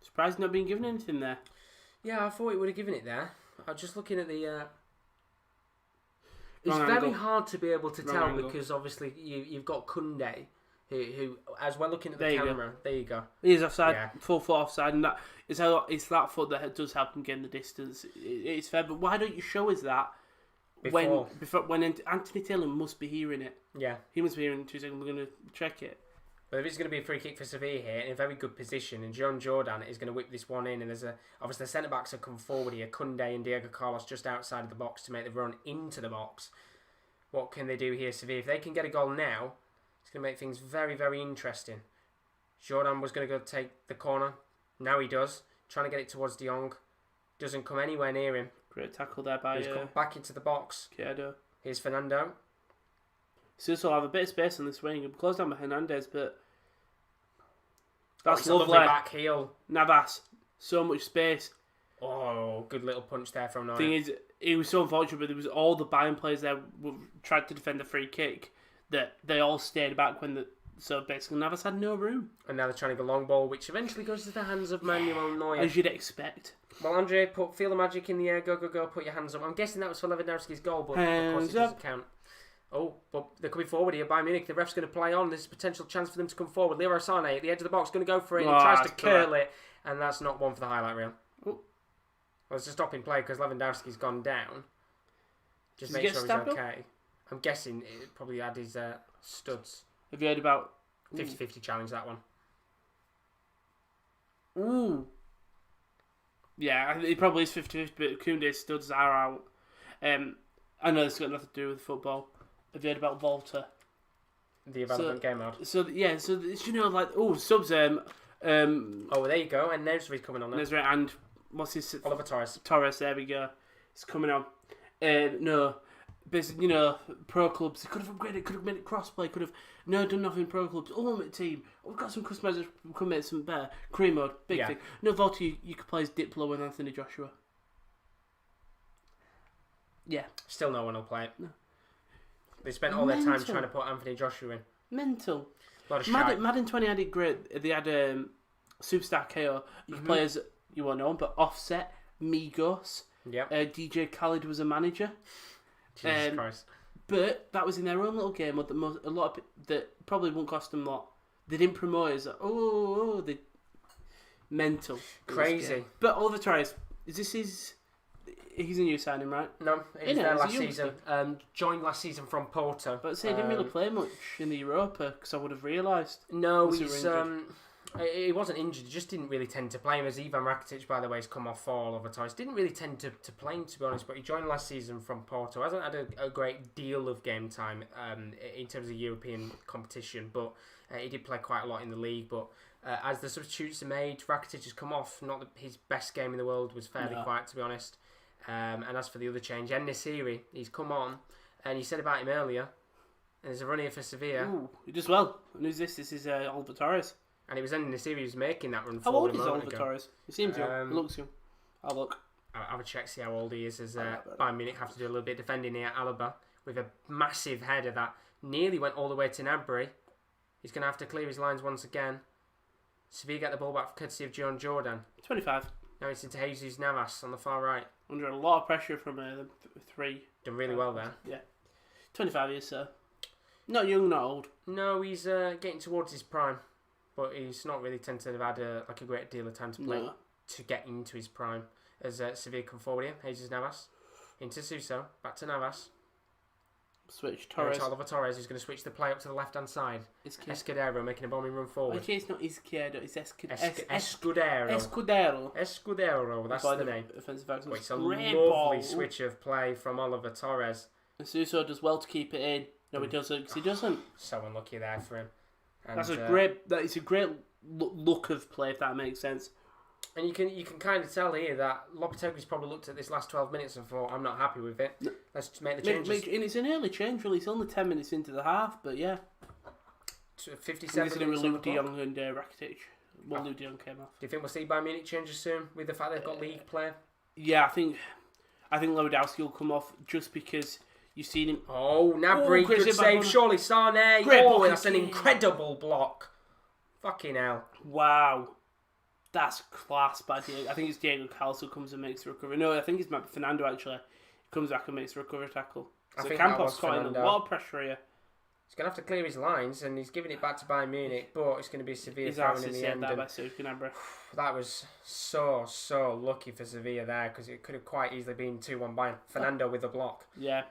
surprised not being given anything there. Yeah, I thought he would have given it there. I was just looking at the... It's very hard to be able to tell because obviously you've got Koundé, who as well looking at the camera. There you go. He's offside, full foot offside, and it's that foot that does help him get in the distance. It's fair, but why don't you show us that when Anthony Taylor must be hearing it? Yeah, he must be hearing it. 2 seconds. We're going to check it. But if it's going to be a free kick for Sevilla here in a very good position, and Jordan is going to whip this one in, and obviously the centre backs have come forward here. Koundé and Diego Carlos just outside of the box to make the run into the box. What can they do here, Sevilla? If they can get a goal now, it's going to make things very, very interesting. Jordan was going to go take the corner. Now he does. Trying to get it towards De Jong. Doesn't come anywhere near him. Great tackle there by... He's come back into the box. Quedo. Here's Fernando. Suso will have a bit of space on this wing. I'm close down by Hernandez, but... That's lovely back heel. Navas. So much space. Oh, good little punch there from Neuer. Thing is, it was so unfortunate, but there was all the Bayern players there who tried to defend the free kick that they all stayed back when the... So basically Navas had no room. And now they're trying to go long ball, which eventually goes to the hands of Manuel Neuer. As you'd expect. Well, Andre, feel the magic in the air. Go, go, go. Put your hands up. I'm guessing that was for Lewandowski's goal, but of course it doesn't count. Oh, but they're coming forward here. Bayern Munich. The ref's going to play on. There's a potential chance for them to come forward. Leroy Sané at the edge of the box, going to go for it. He tries to curl it, and that's not one for the highlight reel. Oh. Well, it's a stopping play because Lewandowski's gone down. Just make sure he's okay. I'm guessing it probably had his studs. Have you heard about 50-50 challenge, that one? Ooh. Yeah, it probably is 50-50, but Koundé's studs are out. I know it's got nothing to do with football. Have you heard about Volta? The irrelevant game mode. So subs. Oh, there you go. And Nesri's coming on there. Nesri and what's his... Oliver Torres. Torres, there we go. It's coming on. No, basically, pro clubs. They could have upgraded, could have made it crossplay, could have done nothing. Pro clubs, ultimate team. We've got some customizers who can make some better. Career mode, big thing. No, Volta, you could play as Diplo and Anthony Joshua. Yeah. Still no one will play it. No. They spent all their time trying to put Anthony Joshua in. Mental. A lot of shite. Madden 20 had it great. They had Superstar KO. You could play as, you won't know, but Offset, Migos. Yep. DJ Khaled was a manager. Jesus Christ. But that was in their own little game that a lot of that probably won't cost them a lot. They didn't promote it as they mental. Crazy. But Oliver Torres, he's a new signing, right? No, he was there last season. Joined last season from Porto. But he didn't really play much in the Europa because I would have realised. No, he wasn't injured. He just didn't really tend to play him. As Ivan Rakitic, by the way, has come off for Oliver Torres. Didn't really tend to play him, to be honest. But he joined last season from Porto. Hasn't had a great deal of game time in terms of European competition. But he did play quite a lot in the league. But as the substitutes are made, Rakitic has come off. Not his best game in the world, was fairly quiet, to be honest. And as for the other change, En-Nesyri, he's come on. And you said about him earlier. There's a run here for Sevilla. Ooh, he does well. And who's this? This is Oliver Torres. And it was En-Nesyri who was making that run forward. How old is Oliver ago. Torres? He seems young. He looks young. I'll look. I'll have a check, see how old he is, as Bayern Munich have to do a little bit of defending here. Alaba with a massive header that nearly went all the way to Gnabry. He's going to have to clear his lines once again. Sevilla get the ball back courtesy of John Jordan. 25. Now it's into Jesus Navas on the far right. Under a lot of pressure from the three. Done really well there. Yeah. 25 years, sir. Not young, not old. No, he's getting towards his prime. But he's not really tended to have had a great deal of time to play to get into his prime. As Sevilla come forward here, Jesus Navas into Suso, back to Navas. Switch Torres. To Oliver Torres, who's going to switch the play up to the left hand side. Escudero making a bombing run forward. Actually, it's not Izquierdo, it's Escudero. Escudero, that's the name. It's a lovely switch of play from Oliver Torres. And Suso does well to keep it in. No, he doesn't, because he doesn't. So unlucky there for him. And, it's a great look of play, if that makes sense. And you can kind of tell here that Lopetegui's probably looked at this last 12 minutes and thought, I'm not happy with it. Let's just make the changes. And it's an early change, really. It's only 10 minutes into the half, but yeah. 57 minutes Luke de Jong and Rakitic. Luke de Jong came off. Do you think we'll see Bayern Munich changes soon with the fact they've got league play? Yeah, I think Lewandowski will come off just because you've seen him. Oh, Gnabry, good save. Surely Sane. That's an incredible block. Fucking hell. Wow. That's class by Diego. I think it's Diego Carlos who comes and makes the recovery. No, I think it's maybe Fernando actually. He comes back and makes the recovery tackle. So Campos got in a lot of pressure here. He's going to have to clear his lines and he's giving it back to Bayern Munich, but it's going to be Sevilla throwing in the end. That was so lucky for Sevilla there because it could have quite easily been 2-1 Bayern. Fernando with the block. Yeah.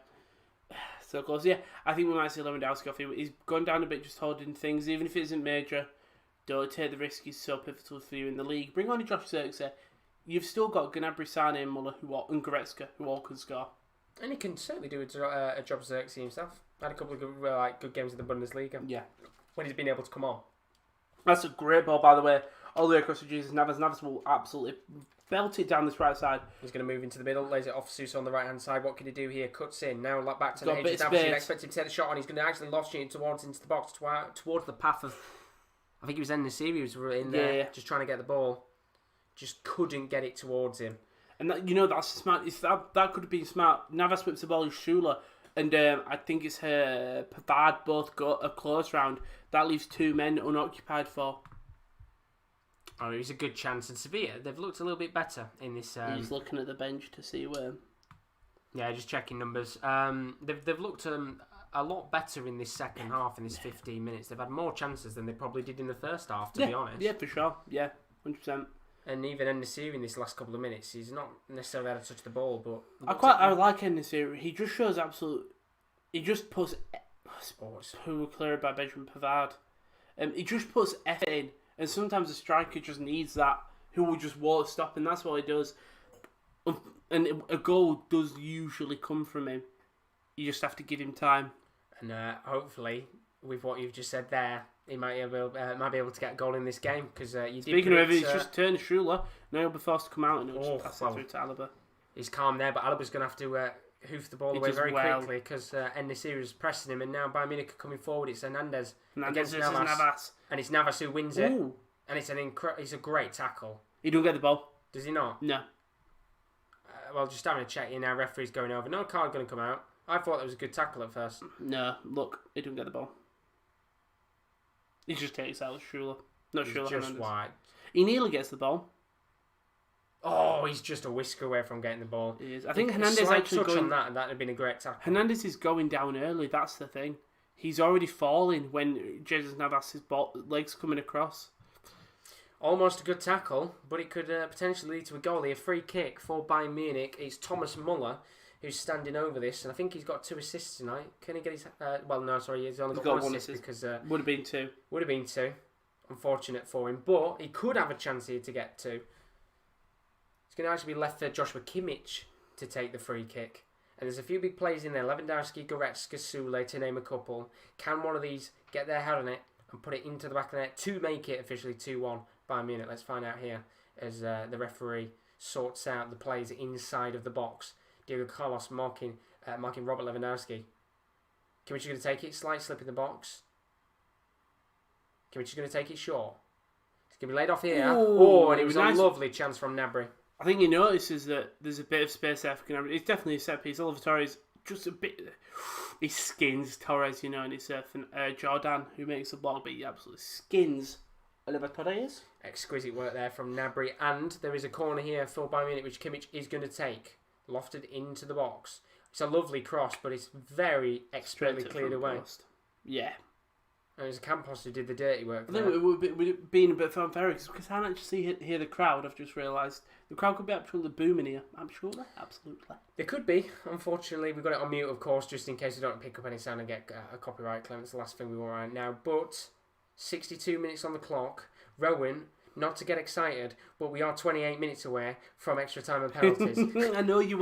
So close. Yeah, I think we might see Lewandowski off here. He's gone down a bit just holding things, even if it isn't major. Don't take the risk. He's so pivotal for you in the league. Bring on Josh Zirkzee. You've still got Gnabry, Sane, and Muller, and Goretzka, who all can score. And he can certainly do a job Zirkzee himself. Had a couple of good games in the Bundesliga. Yeah. When he's been able to come on. That's a great ball, by the way. All the way across to Jesus Navas. Navas will absolutely belt it down this right side. He's going to move into the middle, lays it off Suso on the right hand side. What can he do here? Cuts in. Now back to the edge. You'd expect him to take the shot on. He's going to actually launch it into the box towards the path of. I think it was En-Nesyri who was in there, just trying to get the ball. Just couldn't get it towards him. And that's smart. That could have been smart. Navas whips the ball in Schuler, and I think it's Pavard both got a close round. That leaves two men unoccupied for. Oh, it was a good chance. And Sevilla, they've looked a little bit better in this. He's looking at the bench to see where. Yeah, just checking numbers. They've looked a lot better in this second half, in this 15 minutes. They've had more chances than they probably did in the first half, to be honest. Yeah, for sure. Yeah, 100%. And even En-Nesyri in this last couple of minutes, he's not necessarily had to touch the ball, but... I like En-Nesyri. He just shows he just puts... Who were cleared by Benjamin Pavard. He just puts effort in, and sometimes a striker just needs that, who will just won't stop, and that's what he does. And a goal does usually come from him. You just have to give him time. And hopefully, with what you've just said there, he might be able to get a goal in this game. Because Speaking of it, he's just turned to Schuler. Now he'll be forced to come out and he'll just pass it through to Alaba. He's calm there, but Alaba's going to have to hoofed the ball He away does very well. quickly because En-Nesyri was pressing him, and now Bayern Munich are coming forward. It's Hernandez Hernandez against versus Navas. and it's Navas who wins it, Ooh. and it's a great tackle. He don't get the ball. Does he not? No. Well, just having a check here now. Referee's going over. No card going to come out. I thought that was a good tackle at first. No, look, he don't get the ball. He just takes out Schuler. Not He's Schuler, just Hernandez. wide. He nearly gets the ball. Oh, he's just a whisker away from getting the ball. He is. I think Hernandez Slight actually touch going... on that, and that'd have been a great tackle. Hernandez is going down early, that's the thing. He's already falling when Jesus Navas' legs coming across. Almost a good tackle, but it could potentially lead to a goalie. A free kick for Bayern Munich. It's Thomas Muller who's standing over this, and I think he's got 2 assists tonight. Can he get his... well, no, sorry, he's only got one assist because... would have been 2. Would have been 2. Unfortunate for him, but he could have a chance here to get 2. It's going to actually be left for Joshua Kimmich to take the free kick. And there's a few big players in there. Lewandowski, Goretzka, Sule, to name a couple. Can one of these get their head on it and put it into the back of the net to make it officially 2-1 Bayern Munich? Let's find out here as the referee sorts out the plays inside of the box. Diego Carlos marking Robert Lewandowski. Kimmich is going to take it. Slight slip in the box. Kimmich is going to take it short. It's going to be laid off here. Ooh, And it was nice. a lovely chance from Gnabry. I think he notices that there's a bit of space there for Gnabry. It's definitely a set piece. Oliver Torres just a bit... He skins Torres, and it's Jordan who makes the block, but he absolutely skins Oliver Torres. Exquisite work there from Gnabry. And there is a corner here for Bayern Munich, which Kimmich is going to take. Lofted into the box. It's a lovely cross, but it's very expertly cleared away. Post. Yeah. And it was Campos who did the dirty work. I think it would be being a bit fanfare because I can't actually hear the crowd. I've just realised the crowd could be absolutely booming here. I'm sure absolutely. They could be. Unfortunately, we've got it on mute, of course, just in case we don't pick up any sound and get a copyright claim. It's the last thing we want right now. But 62 minutes on the clock. Rowan, not to get excited, but we are 28 minutes away from extra time and penalties. I know we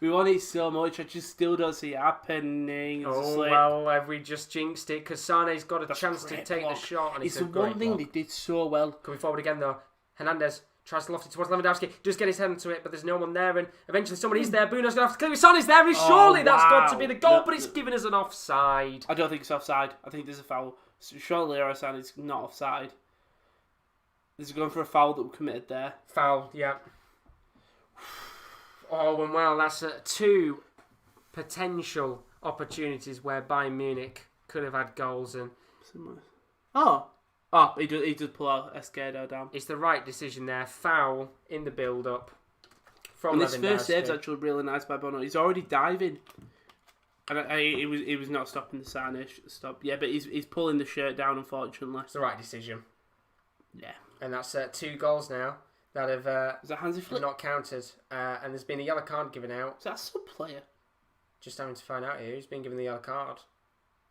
want it so much. I just still don't see it happening. Have we just jinxed it? Because Sane's got a chance to take the shot, and it's a the one great thing block. they did so well. Coming forward again though, Hernandez tries to loft it towards Lewandowski, does get his head into it, but there's no one there, and eventually someone is there. Bruno's going to have to clear it. Sane's there, and surely that's got to be the goal, but it's given us an offside. I don't think it's offside. I think there's a foul. Surely Leroy is not offside. This is going for a foul that we committed there. Foul, yeah. Oh, and well, that's 2 potential opportunities where Bayern Munich could have had goals, and he does pull out Esquerdo down. It's the right decision there. Foul in the build-up from And Lewandowski. this first save's actually really nice by Bono. He's already diving. And he was not stopping the Sane stop. Yeah, but he's pulling the shirt down, unfortunately. It's the right decision. Yeah. And that's 2 goals now that have Is that Hansi Flick? not counted. And there's been a yellow card given out. Is that a sub-player? Just having to find out here who's been given the yellow card.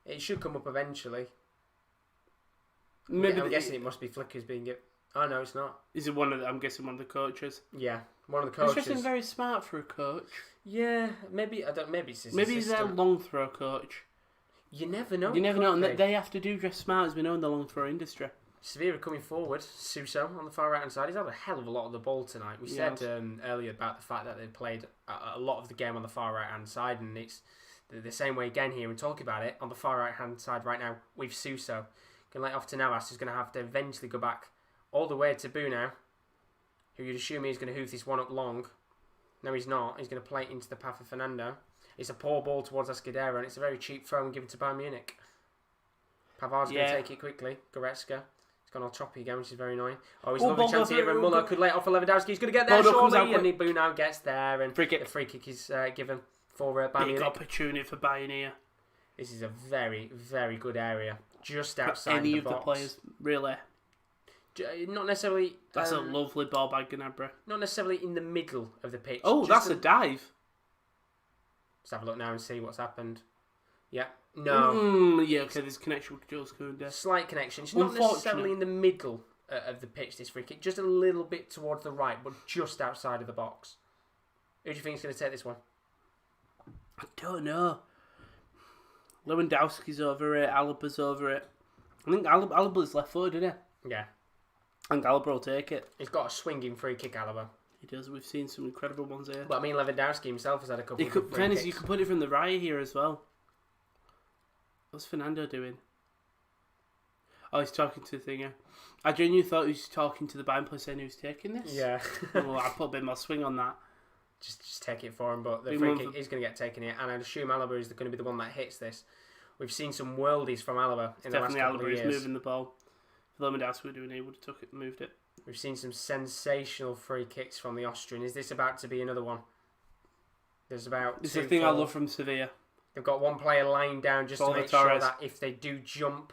It should come up eventually. Maybe I'm guessing it must be Flick who's being given... Oh, no, it's not. Is it I'm guessing one of the coaches. Yeah, one of the coaches. Interesting, very smart for a coach. Yeah, maybe maybe it's his Maybe he's their assistant. long throw coach. You never know. You never know, and could be. they have to do dress smart, as we know in the long throw industry. Sevilla coming forward. Suso on the far right hand side. He's had a hell of a lot of the ball tonight. We said earlier about the fact that they played a lot of the game on the far right hand side, and it's the same way again here. And talk about it on the far right hand side right now with Suso. Going to let off to Navas, who's going to have to eventually go back all the way to Buno, who you'd assume he's going to hoof this one up long. No, he's not. He's going to play it into the path of Fernando. It's a poor ball towards Escudero, and it's a very cheap throw and given to Bayern Munich. Pavard's going to take it quickly. Goretzka. It's gone all choppy again, which is very annoying. Oh, he's a lovely chance here, and Muller could lay it off for Lewandowski. He's going to get there shortly, and Buno gets there, and the free kick is given for Bayern Munich. Big opportunity for Bayern here. This is a very, very good area, just outside any the of box. the players, really. Not necessarily... That's a lovely ball by Gnabry. Not necessarily in the middle of the pitch. Oh, that's a dive. Let's have a look now and see what's happened. Yeah. No. Yeah, okay, there's a connection with Jules Koundé. Slight connection. It's not necessarily in the middle of the pitch, this free kick. Just a little bit towards the right, but just outside of the box. Who do you think is going to take this one? I don't know. Lewandowski's over it. Alaba's over it. I think Alaba's left footed, isn't he? Yeah. And Alaba will take it. He's got a swinging free kick, Alaba. He does. We've seen some incredible ones here. But I mean, Lewandowski himself has had a couple of free kicks. You can put it from the right here as well. What's Fernando doing? Oh, he's talking to the thinger. I genuinely thought he was talking to the Bayern player saying he was taking this. Yeah. Well, I put a bit more swing on that. Just take it for him, but the free kick is going to get taken here, and I'd assume Alaba is going to be the one that hits this. We've seen some worldies from Alaba in the last couple of years. Definitely Alaba is moving the ball. If Lewandowski would have been able to took it and moved it. We've seen some sensational free kicks from the Austrian. Is this about to be another one? There's about It's the thing I love from Sevilla. They've got one player lying down just to make sure that if they do jump,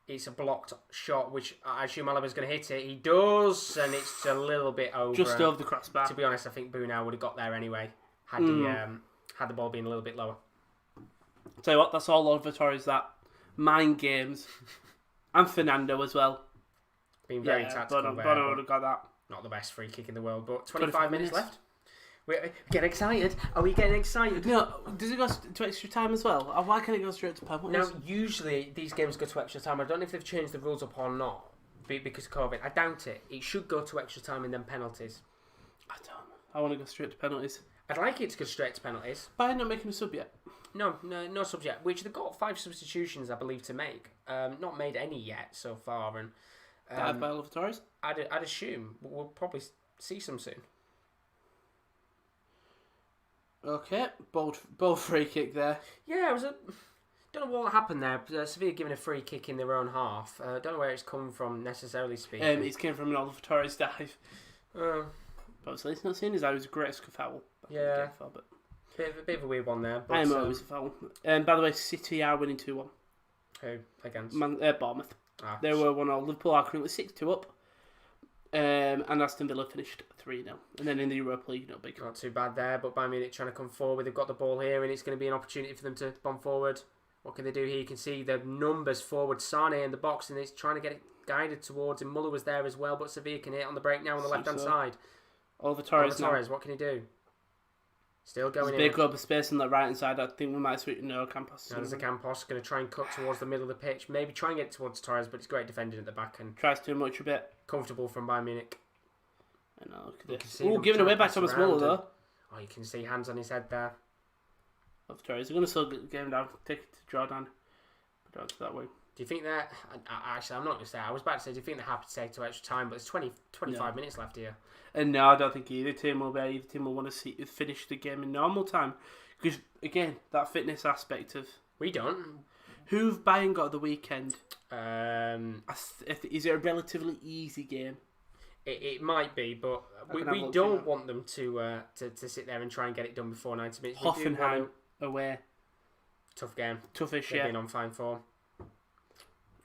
it's a blocked shot, which I assume Alaba's going to hit it. He does, and it's a little bit over. Just over the crossbar. To be honest, I think Bunau would have got there anyway, had the ball been a little bit lower. Tell you what, that's all over Torres, that. Mind games. And Fernando as well. Being very tactical there. Bono would have got that. Not the best free kick in the world, but 25 minutes left. We get excited. Are we getting excited? No, does it go to extra time as well? Or why can't it go straight to penalties? Now, usually these games go to extra time. I don't know if they've changed the rules up or not because of COVID. I doubt it. It should go to extra time and then penalties. I don't know. I want to go straight to penalties. I'd like it to go straight to penalties. Bayern not making a sub yet? No subs yet. Which they've got 5 substitutions, I believe, to make. Not made any yet so far. And by Oliver Torres? I'd assume we'll probably see some soon. Okay, bold free kick there. Yeah, it was don't know what happened there. Sevilla giving a free kick in their own half. Don't know where it's come from necessarily speaking. It came from an Oliver Torres dive. Obviously, it's not seen as I was a great foul. Yeah, but bit of a weird one there. But, I am always a foul. By the way, City are winning 2-1. Who against? Bournemouth. They were 1-0. Liverpool are currently 6-2 up. And Aston Villa finished 3-0. And then in the Europa League, not big. Not too bad there, but Bayern Munich trying to come forward. They've got the ball here, and it's going to be an opportunity for them to bomb forward. What can they do here? You can see the numbers forward. Sane in the box, and it's trying to get it guided towards him. Muller was there as well, but Sevilla can hit on the break now on the left-hand side. Oliver Torres, what can he do? Still going in. Big open space on the right-hand side. I think we might switch. No, Campos. Now there's a Campos going to try and cut towards the middle of the pitch. Maybe try and get towards Torres, but it's great defending at the back. And tries too much a bit. Comfortable from Bayern Munich. I know, look at this. Ooh, given away by Thomas Muller, though. Oh, you can see hands on his head there. Oliver Torres. They're going to slow the game down. Take it to Jordan. Put it to that way. Do you think that... Actually, I'm not going to say. I was about to say, do you think they're happy to take to extra time? But there's 25 minutes left here. And no, I don't think either team will be. Either team will want to finish the game in normal time. Because, again, that fitness aspect of... We don't. Who've Bayern got at the weekend? Is it a relatively easy game? It might be, but we don't want them to sit there and try and get it done before 90 minutes. Hoffenheim away. Tough game. Toughish, They've been on fine form.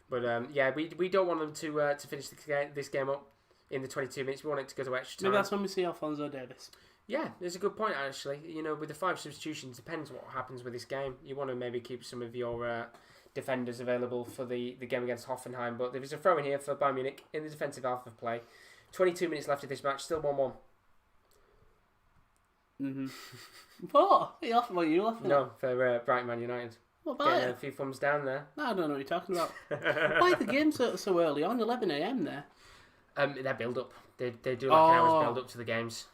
But we don't want them to finish this game up in the 22 minutes. We want it to go to extra time. Maybe that's when we see Alphonso Davies. Yeah, there's a good point actually. You know, with the 5 substitutions, depends what happens with this game. You want to maybe keep some of your defenders available for the game against Hoffenheim. But there is a throw in here for Bayern Munich in the defensive half of play. 22 minutes left of this match, still 1-1. What? Are you laughing? What are you laughing at? No, for Brighton Man United. What about it? A few thumbs down there. No, I don't know what you're talking about. Why the game so early on? 11 a.m. there. Their build up. They do like an hour's build up to the games.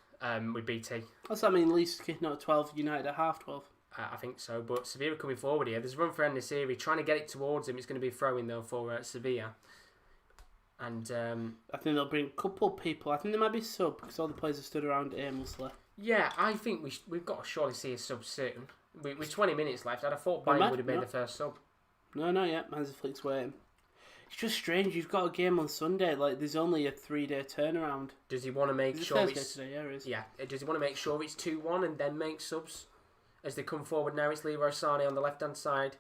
With BT. What's that mean? Leeds kicking out at 12, United at half 12. I think so. But Sevilla coming forward here. There's a run for En-Nesyri trying to get it towards him. It's going to be a throw in though for Sevilla. And I think they'll bring a couple of people. I think there might be a sub because all the players have stood around aimlessly. Yeah, I think we've got to surely see a sub soon. With 20 minutes left, I'd have thought Bayern would have made the first sub. No, not yet. Hansi Flick's waiting. It's just strange. You've got a game on Sunday. Like there's only a 3-day turnaround. Does he want to make sure it's today? Yeah, it is. Yeah. Does he want to make sure it's 2-1 and then make subs as they come forward? Now it's Leroy Sané on the left hand side.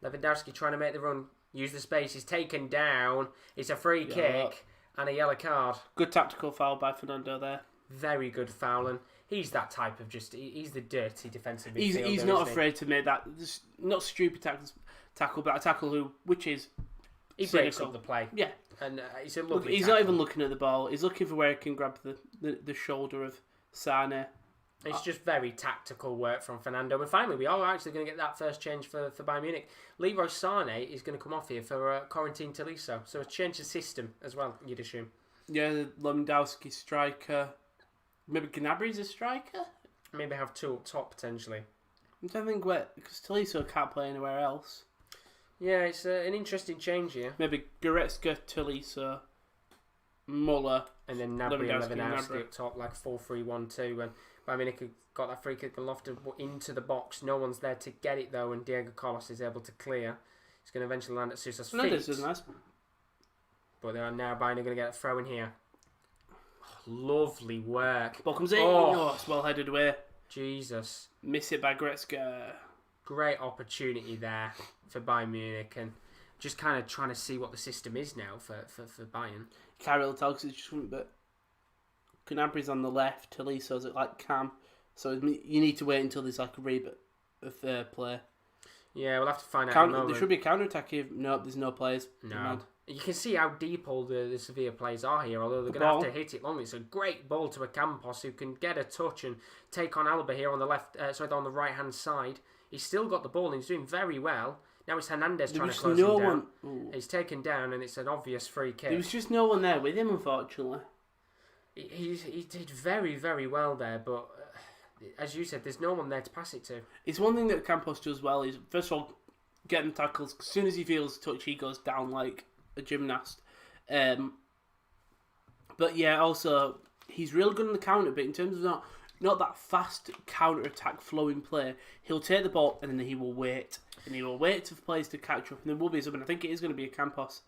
Lewandowski trying to make the run. Use the space. He's taken down. It's a free kick and a yellow card. Good tactical foul by Fernando there. Very good foul, and he's that type of he's the dirty defensive midfielder. He's not afraid to make that not stupid tackle, but a tackle which is he breaks up the play. Yeah, and it's a lovely. He's not even looking at the ball. He's looking for where he can grab the shoulder of Sané. It's just very tactical work from Fernando. And finally, we are actually going to get that first change for Bayern Munich. Leroy Sané is going to come off here for Corentin Tolisso. So a change of system as well, you'd assume. Yeah, the Lewandowski striker. Maybe Gnabry's a striker? Maybe have two up top, potentially. I'm trying to think where... Because Tolisso can't play anywhere else. Yeah, it's an interesting change here. Maybe Goretzka, Tolisso, Muller... And then Gnabry and Lewandowski up top, like 4-3-1-2. And Bayern Munich got that free kick and lofted into the box. No one's there to get it, though, and Diego Carlos is able to clear. He's going to eventually land at Sousa's feet. This is nice. But they are now Bayern are going to get a throw in here. Oh, lovely work. Ball comes in. Oh, it's well headed away. Jesus. Miss it by Goretzka. Great opportunity there for Bayern Munich, and just kind of trying to see what the system is now for Bayern. Can't really tell because it's just but Gnabry's on the left, Tolisso's at like cam, so you need to wait until there's like a rebut of play. Yeah, we'll have to find out. There should be a counter attack here. No, there's no players. No. You can see how deep all the Sevilla players are here, although they're going to have to hit it long. It's a great ball to Campos, who can get a touch and take on Alaba here on the left. On the right hand side. He's still got the ball and he's doing very well. Now it's Hernandez trying to close him down. He's taken down and it's an obvious free kick. There was just no one there with him, unfortunately. He did very, very well there, but as you said, there's no one there to pass it to. It's one thing that Campos does well is, first of all, getting tackles. As soon as he feels a touch, he goes down like a gymnast. But yeah, also, he's real good on the counter, but in terms of not that fast counter-attack flowing play, he'll take the ball and then he will wait. And he will wait for players to catch up, and there will be something. I think it is going to be a Campos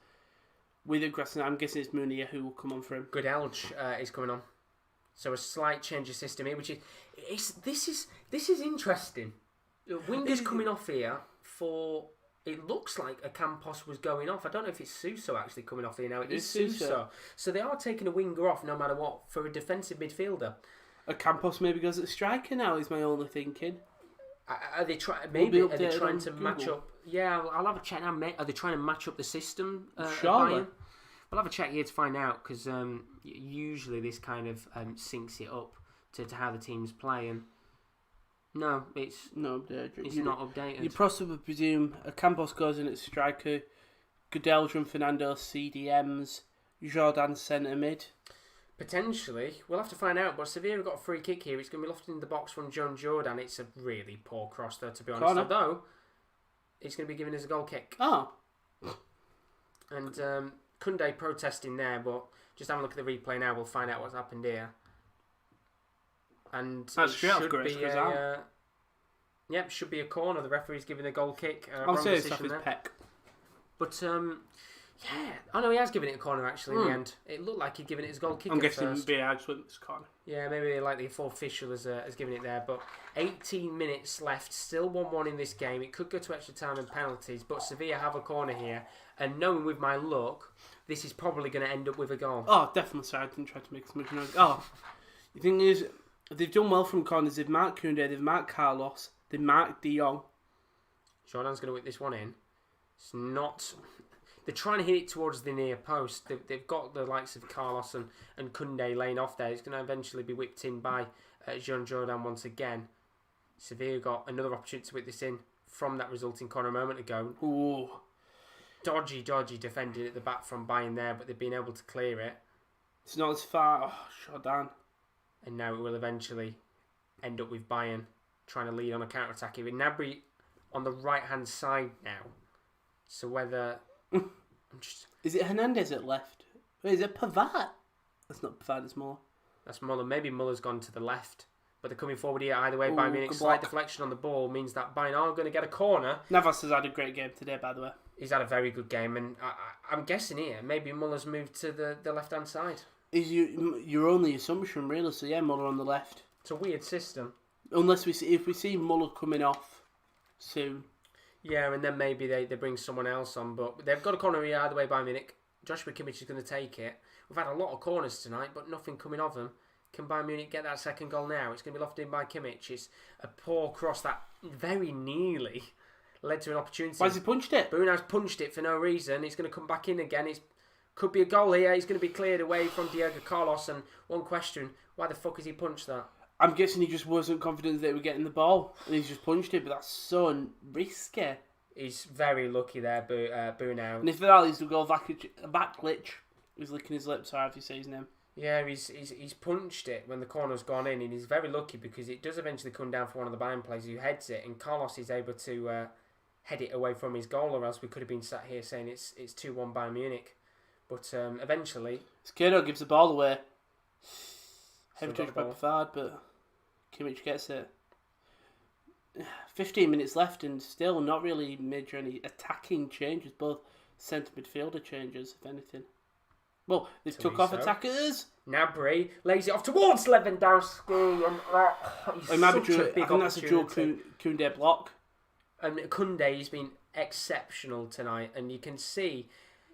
with aggressive. I'm guessing it's Munir who will come on for him. Good Elge is coming on. So a slight change of system here, which is this is interesting. Wingers coming off here for, it looks like a Campos was going off. I don't know if it's Suso actually coming off here now. It is Suso. So they are taking a winger off no matter what for a defensive midfielder. A Campos maybe goes at striker now is my only thinking. Are they trying? Maybe are they trying to match up? Yeah, I'll have a check now. Are they trying to match up the system? Surely. We'll have a check here to find out because usually this kind of syncs it up to how the teams play. And no, it's not updated. You possibly presume a Campos goes in at striker, Godelj and Fernando CDMs, Jordan centre mid. Potentially. We'll have to find out, but Sevilla have got a free kick here. It's going to be lofted in the box from John Jordan. It's a really poor cross, though, to be honest. Corner. Although, it's going to be given as a goal kick. Oh. And Koundé protesting there, but just have a look at the replay now. We'll find out what's happened here. And that's it should be a corner. The referee's giving a goal kick. I'll say it's off his peck. But, yeah. Oh, no, he has given it a corner, actually, in the end. It looked like he'd given it as goal kick I'm at guessing first. VAR just went this corner. Yeah, maybe like the official has given it there. But 18 minutes left, still 1-1 in this game. It could go to extra time and penalties, but Sevilla have a corner here. And knowing with my luck, this is probably going to end up with a goal. Oh, definitely. Sorry, I didn't try to make as much noise. Oh, the thing is, they've done well from corners. They've marked Koundé, they've marked Carlos, they've marked De Jong. Jordan's going to whip this one in. It's not... They're trying to hit it towards the near post. They've got the likes of Carlos and Koundé laying off there. It's going to eventually be whipped in by Jean Jordan once again. Sevilla got another opportunity to whip this in from that resulting corner a moment ago. Ooh. Dodgy defending at the back from Bayern there, but they've been able to clear it. It's not as far. Oh, Jordan. And now it will eventually end up with Bayern trying to lead on a counter-attack. With Gnabry on the right-hand side now. So whether... Is it Hernandez at left? Wait, is it Pavard? That's not Pavard, it's Muller. That's Muller. Maybe Muller's gone to the left. But they're coming forward here either way. Bayern Munich, slight deflection on the ball means that Bayern are going to get a corner. Navas has had a great game today, by the way. He's had a very good game, and I'm guessing here, maybe Muller's moved to the left-hand side. Is your only assumption, really? So yeah, Muller on the left. It's a weird system. Unless if we see Muller coming off soon. Yeah, and then maybe they bring someone else on, but they've got a corner here either way by Munich. Joshua Kimmich is going to take it. We've had a lot of corners tonight, but nothing coming of them. Can Bayern Munich get that second goal now? It's going to be lofted in by Kimmich. It's a poor cross that very nearly led to an opportunity. Why has he punched it? Bruno's punched it for no reason. He's going to come back in again. It could be a goal here. He's going to be cleared away from Diego Carlos. And one question, why the fuck has he punched that? I'm guessing he just wasn't confident that they were getting the ball. And he's just punched it, but that's so risky. He's very lucky there, Bruno. And if that is to go back glitch, he's licking his lips, sorry if you say his name. Yeah, he's punched it when the corner's gone in, and he's very lucky because it does eventually come down for one of the Bayern players who heads it, and Carlos is able to head it away from his goal, or else we could have been sat here saying it's 2-1 Bayern Munich. But eventually... Skirdo gives the ball away. Heavy Still touch got by the Pavard, but Kimmich gets it. 15 minutes left and still not really major any attacking changes, both centre midfielder changes, if anything. Well, they've took off attackers. Gnabry lays it off towards Lewandowski, and he's such a big opportunity. I think that's a dual Koundé block. And Koundé's been exceptional tonight, and you can see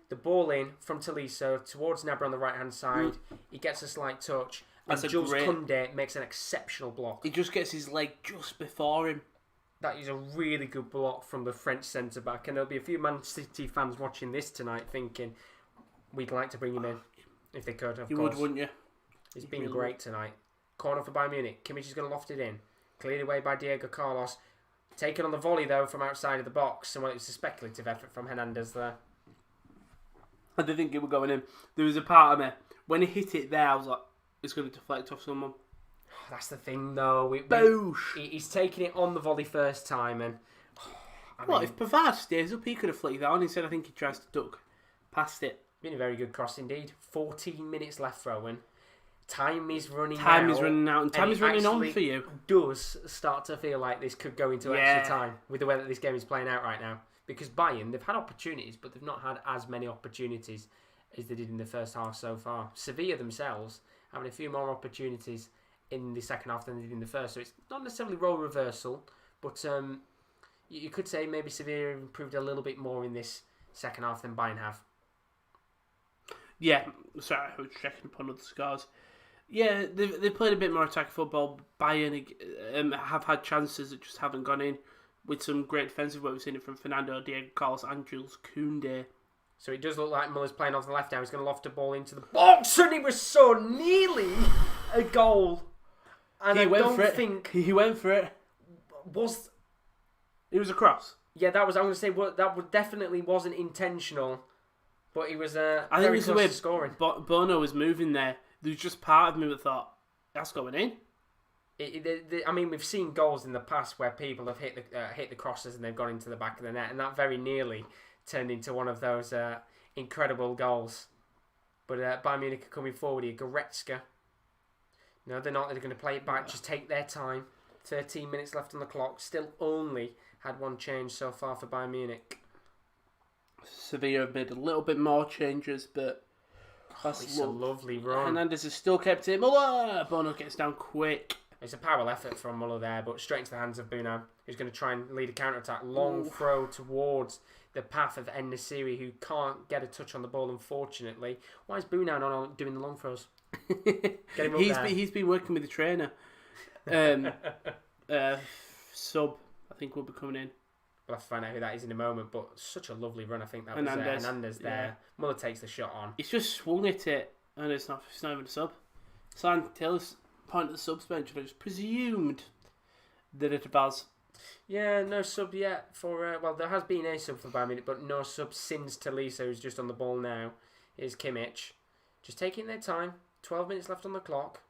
the ball in from Tolisso towards Gnabry on the right hand side. He gets a slight touch, and Jules Koundé makes an exceptional block. He just gets his leg just before him. That is a really good block from the French centre back, and there'll be a few Man City fans watching this tonight thinking, we'd like to bring him in if they could. Of course. Would, wouldn't you? He's been great tonight. Corner for Bayern Munich. Kimmich is going to loft it in. Cleared away by Diego Carlos. Taken on the volley though from outside of the box. And well, it was a speculative effort from Hernandez there. I didn't think it was going in. There was a part of me when he hit it there. I was like, it's going to deflect off someone. That's the thing though. Boosh! He's taking it on the volley first time, and if Pavard stays up, he could have flicked that on. Instead, I think he tries to duck past it. Been a very good cross indeed. 14 minutes left, Rowan. Time is running out. Time is running out, and time is running on for you. Does start to feel like this could go into extra time with the way that this game is playing out right now. Because Bayern, they've had opportunities, but they've not had as many opportunities as they did in the first half so far. Sevilla themselves having a few more opportunities in the second half than they did in the first. So it's not necessarily role reversal, but you could say maybe Sevilla improved a little bit more in this second half than Bayern have. Yeah, sorry, I was checking upon other scores. Yeah, they've played a bit more attack football. Bayern have had chances that just haven't gone in, with some great defensive work. We've seen it from Fernando, Diego Carlos and Jules Koundé. So it does look like Muller's playing off the left now. He's going to loft a ball into the box, and it was so nearly a goal. And He went for it. It was a cross. Yeah, that was. I'm going to say that definitely wasn't intentional, but he was I think very it was close to scoring. Bono was moving there. There was just part of me that thought that's going in. I mean, we've seen goals in the past where people have hit the crosses and they've gone into the back of the net, and that very nearly turned into one of those incredible goals. But Bayern Munich are coming forward here. Goretzka. No, they're not. They're going to play it back. Just take their time. 13 minutes left on the clock. Still only had one change so far for Bayern Munich. Sevilla have made a little bit more changes, but it's a lovely run. Hernandez has still kept it. Muller! Bono gets down quick. It's a powerful effort from Muller there, but straight into the hands of Bunau, who's going to try and lead a counter-attack. Long throw towards the path of En-Nesyri, who can't get a touch on the ball, unfortunately. Why is Bunau not doing the long throws? He's been working with the trainer. Sub, I think, will be coming in. We'll have to find out who that is in a moment, but such a lovely run. I think that was Hernandez there. Yeah. Muller takes the shot on. He's just swung at it, and it's not even a sub. Taylor's point at the subs bench, and I just presumed that it was. Yeah, no sub yet for... well, there has been a sub for Bayern Munich, but no sub since Tolisso, who's just on the ball now. Here's Kimmich. Just taking their time. 12 minutes left on the clock.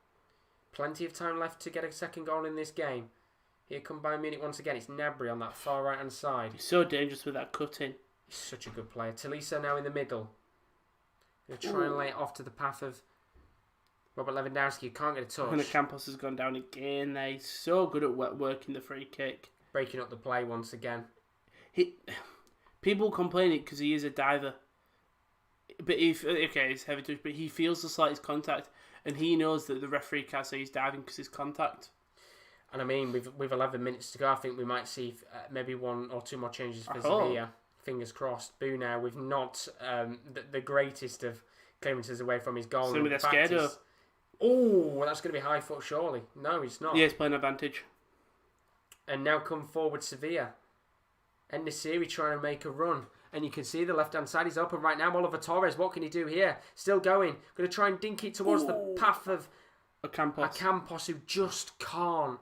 Plenty of time left to get a second goal in this game. Here come Bayern Munich once again. It's Gnabry on that far right-hand side. He's so dangerous with that cutting. He's such a good player. Tolisso now in the middle. Going to try and lay it off to the path of Robert Lewandowski. You can't get a touch. And Campos has gone down again. They're so good at working the free kick. Breaking up the play once again. People complain it because he is a diver. But it's heavy touch, but he feels the slightest contact, and he knows that the referee can't say he's diving because it's contact. And I mean, with 11 minutes to go, I think we might see maybe one or two more changes for Sevilla. Fingers crossed. Bunau with not the greatest of clearances away from his goal. Same with Esquerdo. Oh, that's going to be high foot, surely. No, he's not. Yeah, he's playing advantage. And now come forward Sevilla. En-Nesyri trying to make a run. And you can see the left-hand side is open right now. Oliver Torres, what can he do here? Still going. Going to try and dink it towards the path of Ocampos, who just can't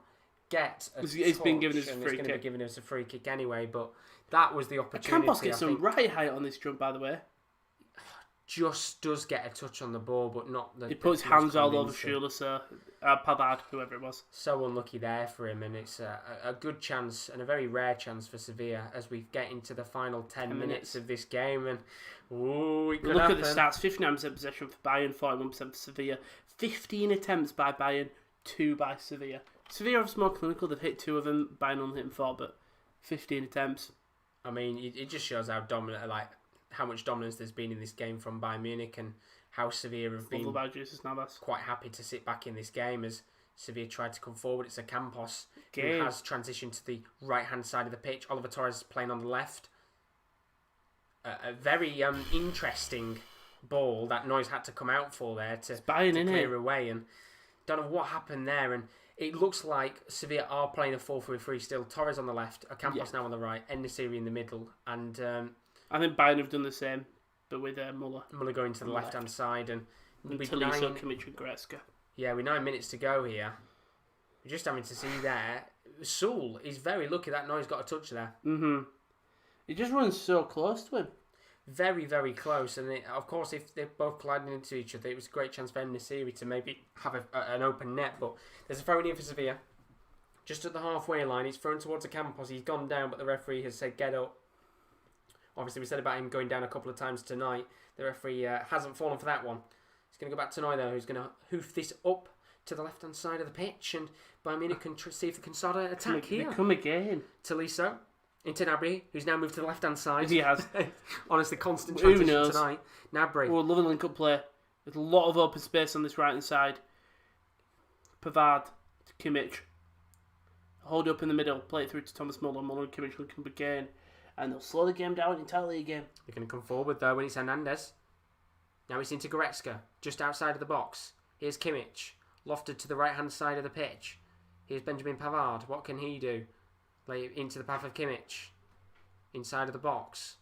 get a touch. He's been given us a free kick. He's going to be giving us a free kick anyway, but that was the opportunity. Ocampos gets some right height on this jump, by the way. just does get a touch on the ball, but not the... He puts hands all over Schuler, Pavard, whoever it was. So unlucky there for him, and it's a good chance and a very rare chance for Sevilla as we get into the final 10 minutes of this game. And it could happen. At the stats: 59% possession for Bayern, 41% for Sevilla. 15 attempts by Bayern, 2 by Sevilla. Sevilla are more clinical. They've hit 2 of them. Bayern only hit 4, but 15 attempts. I mean, it just shows how dominant, how much dominance there's been in this game from Bayern Munich, and how Sevilla have been quite happy to sit back in this game as Sevilla tried to come forward. It's a Campos who has transitioned to the right-hand side of the pitch. Oliver Torres playing on the left. A very interesting ball that Neuss had to come out for there to clear away. And don't know what happened there. And it looks like Sevilla are playing a 4-3-3 still. Torres on the left, Campos now on the right, En-Nesyri in the middle. And I think Bayern have done the same, but with Muller. Muller going to the left-hand side. And Tolisso, Kimmich and Goretzka. Yeah, with 9 minutes to go here. We're just having to see there. Sewell is very lucky that Neuss got a touch there. Mm-hmm. He just runs so close to him. Very, very close. And of course, if they're both colliding into each other, it was a great chance for En-Nesyri to maybe have an open net. But there's a throw in for Sevilla. Just at the halfway line, he's thrown towards the Campos. He's gone down, but the referee has said, get up. Obviously, we said about him going down a couple of times tonight. The referee hasn't fallen for that one. He's going to go back to Neuss, though, who's going to hoof this up to the left-hand side of the pitch. And Bayern Munich can see if they can start an attack here. They come again. Tolisso into Gnabry, who's now moved to the left-hand side. He has. Honestly, constant transition tonight. Gnabry. We're loving link-up play. There's a lot of open space on this right-hand side. Pavard to Kimmich. Hold up in the middle. Play it through to Thomas Muller. Muller and Kimmich will come again. And they'll slow the game down entirely again. They're going to come forward, though, when it's Hernandez. Now it's into Goretzka, just outside of the box. Here's Kimmich, lofted to the right-hand side of the pitch. Here's Benjamin Pavard. What can he do? Play into the path of Kimmich. Inside of the box.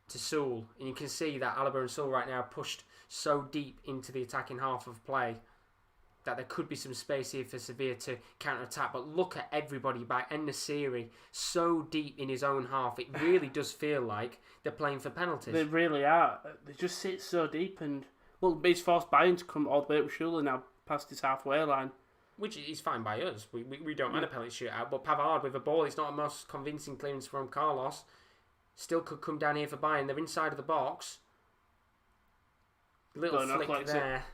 To Sewell. And you can see that Alaba and Sewell right now are pushed so deep into the attacking half of play that there could be some space here for Sevilla to counter-attack. But look at everybody by En-Nesyri so deep in his own half. It really does feel like they're playing for penalties. They really are. They just sit so deep. And well, it's forced Bayern to come all the way up with Schuler now past his halfway line. Which is fine by us. We don't mind a penalty shootout. But Pavard with a ball, it's not a most convincing clearance from Carlos. Still could come down here for Bayern. They're inside of the box. Little flick there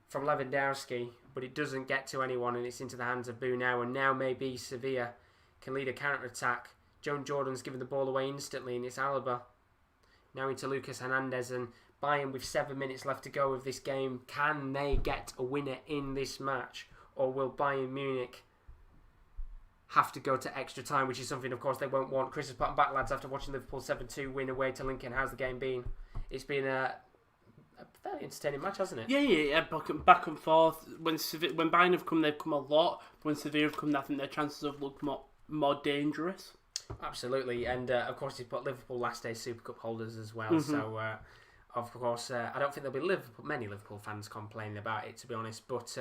from Lewandowski, but it doesn't get to anyone, and it's into the hands of Boo now. And now maybe Sevilla can lead a counter-attack. Joan Jordan's given the ball away instantly, and it's Alaba. Now into Lucas Hernandez, and Bayern with 7 minutes left to go of this game. Can they get a winner in this match? Or will Bayern Munich have to go to extra time, which is something, of course, they won't want. Chris has put them back, lads, after watching Liverpool 7-2 win away to Lincoln. How's the game been? It's been a fairly entertaining match, hasn't it? Yeah. Back and forth. When Bayern have come, they've come a lot. When Sevilla have come, I think their chances have looked more dangerous. Absolutely. And, of course, he's put Liverpool last day Super Cup holders as well. Mm-hmm. So, of course, I don't think there'll be many Liverpool fans complaining about it, to be honest. But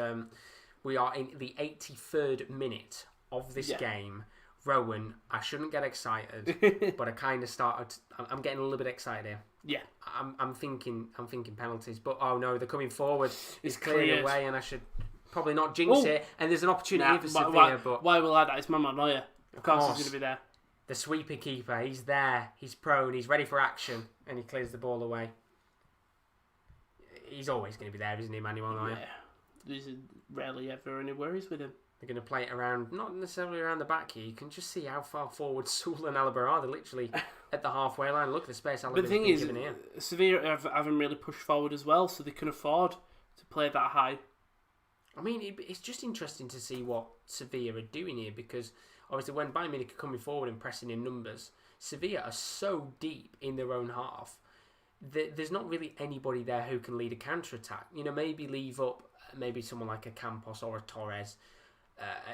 we are in the 83rd minute of this game. Rowan, I shouldn't get excited, but I kind of started. I'm getting a little bit excited here. Yeah, I'm thinking penalties, but oh no, they're coming forward. It's clearing away, and I should probably not jinx it. And there's an opportunity for Sevilla, but why will I? It's Mama Neuer. Of course, he's going to be there. The sweeper keeper, he's there. He's prone. He's ready for action, and he clears the ball away. He's always going to be there, isn't he, Manuel Neuer? Yeah. There's rarely ever any worries with him. They're going to play it around, not necessarily around the back here. You can just see how far forward Sewell and Alaba are. They're literally at the halfway line. Look at the space Alaba's been given here. But the thing is, Sevilla haven't really pushed forward as well, so they can afford to play that high. I mean, it's just interesting to see what Sevilla are doing here, because obviously when Bayern Munich are coming forward and pressing in numbers, Sevilla are so deep in their own half. There's not really anybody there who can lead a counter-attack. You know, maybe leave up maybe someone like a Campos or a Torres,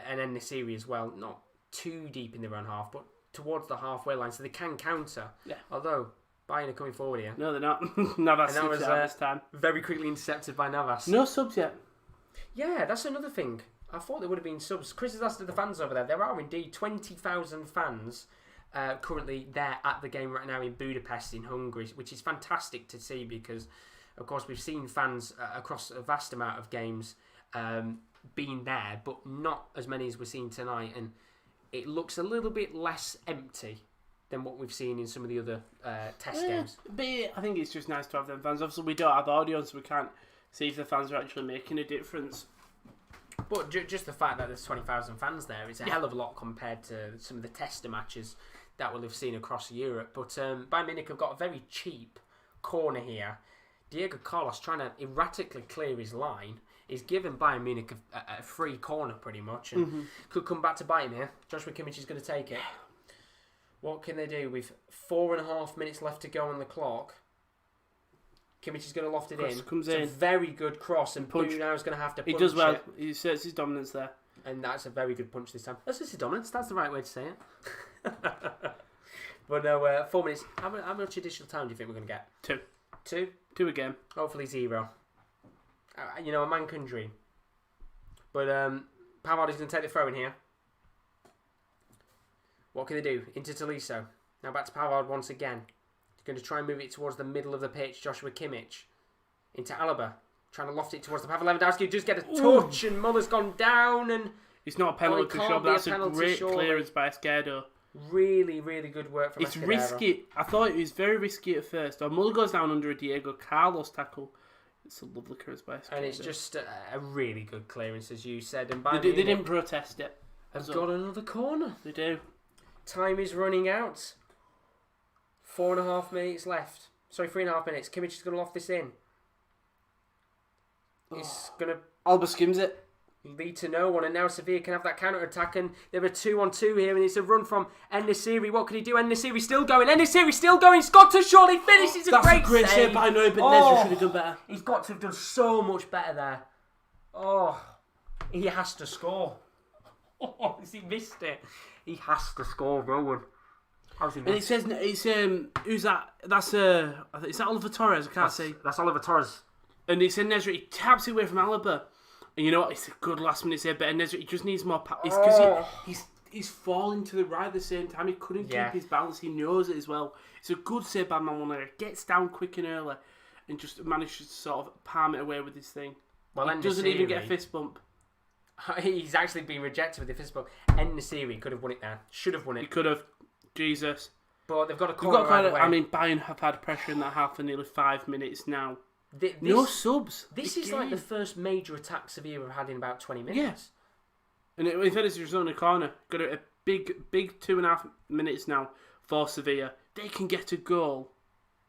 and En-Nesyri as well. Not too deep in their own half, but towards the halfway line, so they can counter. Yeah. Although Bayern are coming forward here. No, they're not. Navas was this time. Very quickly intercepted by Navas. No subs yet. Yeah, that's another thing. I thought there would have been subs. Chris has asked the fans over there. There are indeed 20,000 fans currently there at the game right now in Budapest in Hungary, which is fantastic to see because, Of course, we've seen fans across a vast amount of games being there, but not as many as we're seeing tonight, and it looks a little bit less empty than what we've seen in some of the other test games. But I think it's just nice to have them fans. Obviously, we don't have audio, so we can't see if the fans are actually making a difference. But just the fact that there's 20,000 fans there is a hell of a lot compared to some of the tester matches that we'll have seen across Europe. But Bayern Munich have got a very cheap corner here. Diego Carlos trying to erratically clear his line. He's given Bayern Munich a free corner pretty much, and could come back to bite him here. Joshua Kimmich is going to take it. What can they do with 4.5 minutes left to go on the clock? Kimmich is going to loft it in. Comes it's in. a very good cross, and Punch now is going to have to punch He does well. it. He asserts his dominance there. And that's a very good punch this time. That's just his dominance. That's the right way to say it. But no, 4 minutes. How much additional time do you think we're going to get? 2. 2? 2 again. Hopefully 0. A man can dream. But Pavard is going to take the throw in here. What can they do? Into Tolisso. Now back to Pavard once again. He's going to try and move it towards the middle of the pitch. Joshua Kimmich. Into Alaba. Trying to loft it towards the Pavel Lewandowski. Just get a touch and Muller's gone down. And it's not a penalty to show, but that's a great clearance by Esquerdo. Really, really good work from Esquerdo. It's risky. I thought it was very risky at first. Muller goes down under a Diego Carlos tackle. It's a lovely clearance by Esquerdo. And it's just a really good clearance, as you said. And they didn't protest it. Have got another corner. They do. Time is running out. 4.5 minutes left. Sorry, 3.5 minutes. Kimmich is going to loft this in. It's going to... Alba skims it. Lead to no one, and now Sevilla can have that counter-attack, and they're a 2-on-2 here, and it's a run from En-Nesyri. What can he do? En-Nesyri still going. En-Nesyri still going. Scott to surely finish. It's a great save by Neuer, but Nezra should have done better. He's got to have done so much better there. Oh, he has to score. Oh, he missed it. He has to score, Rowan. How's he missed? And it says, who's that? That's is that Oliver Torres? I can't see. That's Oliver Torres. And it's En-Nesyri. He taps it away from Alaba. And you know what? It's a good last minute save, but En-Nesyri, he just needs more power. It's because he's falling to the right at the same time. He couldn't keep his balance. He knows it as well. It's a good save by Manuel. Gets down quick and early and just manages to sort of palm it away with his thing. Well, he doesn't even get a fist bump. He's actually been rejected with the fist bump. En-Nesyri could have won it there. Should have won it. He could have. Jesus. But they've got a corner right away. I mean, Bayern have had pressure in that half for nearly 5 minutes now. No subs. This is like the first major attack Sevilla have had in about 20 minutes. Yes. And in fairness, there's on the corner. Got a big 2.5 minutes now for Sevilla. They can get a goal.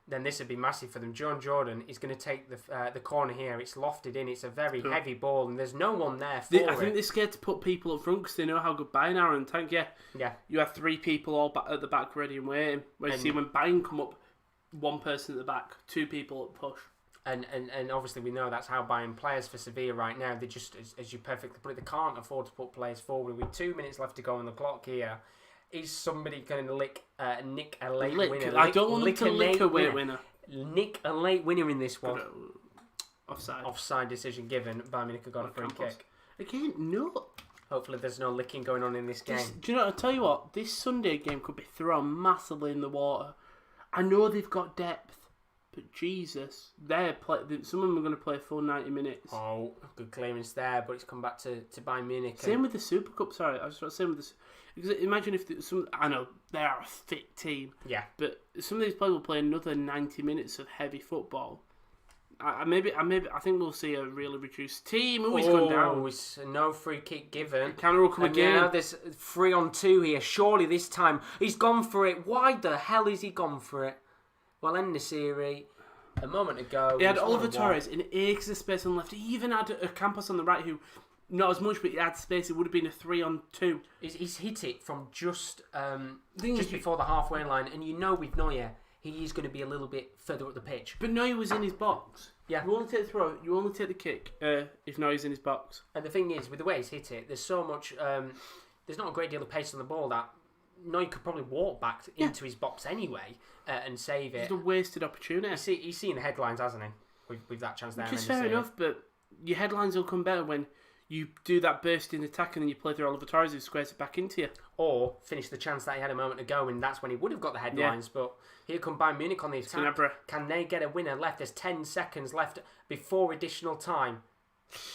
Then this would be massive for them. John Jordan is going to take the corner here. It's lofted in. It's a very heavy ball, and there's no one there for it. I think they're scared to put people up front because they know how good Bayern are. And you have 3 people all at the back ready and waiting. Where you see when Bayern come up, 1 person at the back, 2 people at push. And obviously we know that's how Bayern players for Sevilla right now. They just, as you perfectly put it, they can't afford to put players forward. With 2 minutes left to go on the clock here, is somebody going to nick a late winner? I don't want them to lick a late winner. Nick a late winner in this one. Offside decision given. Bayern Munich have got a free kick. Again, no. Hopefully there's no licking going on in this game. Do you know, I'll tell you what, this Sunday game could be thrown massively in the water. I know they've got depth. But Jesus, some of them are going to play a full 90 minutes. Oh, good clearance there, but it's come back to Bayern Munich. Same with the Super Cup, sorry. I was saying with this. Because imagine if I know, they are a fit team. Yeah. But some of these players will play another 90 minutes of heavy football. I think we'll see a really reduced team. He's gone down. It's no free kick given. Counter will come again. Now there's 3-on-2 here. Surely this time he's gone for it. Why the hell is he gone for it? Well, En-Nesyri, a moment ago... He had Oliver Torres in acres of space on the left. He even had a Campos on the right who, not as much, but he had space. It would have been a 3-on-2. He's hit it from just before the halfway line, and you know with Neuer, he is going to be a little bit further up the pitch. But Neuer was in his box. Yeah. You only take the throw, you only take the kick if Neuer's in his box. And the thing is, with the way he's hit it, there's so much... there's not a great deal of pace on the ball that Neuer could probably walk back into his box anyway and save it. It's a wasted opportunity. He's seen the headlines, hasn't he? With that chance there. Which is fair enough, but your headlines will come better when you do that bursting attack and then you play through Oliver Torres who squares it back into you. Or finish the chance that he had a moment ago, and that's when he would have got the headlines. Yeah. But here come Bayern Munich on the attack. Can they get a winner left? There's 10 seconds left before additional time.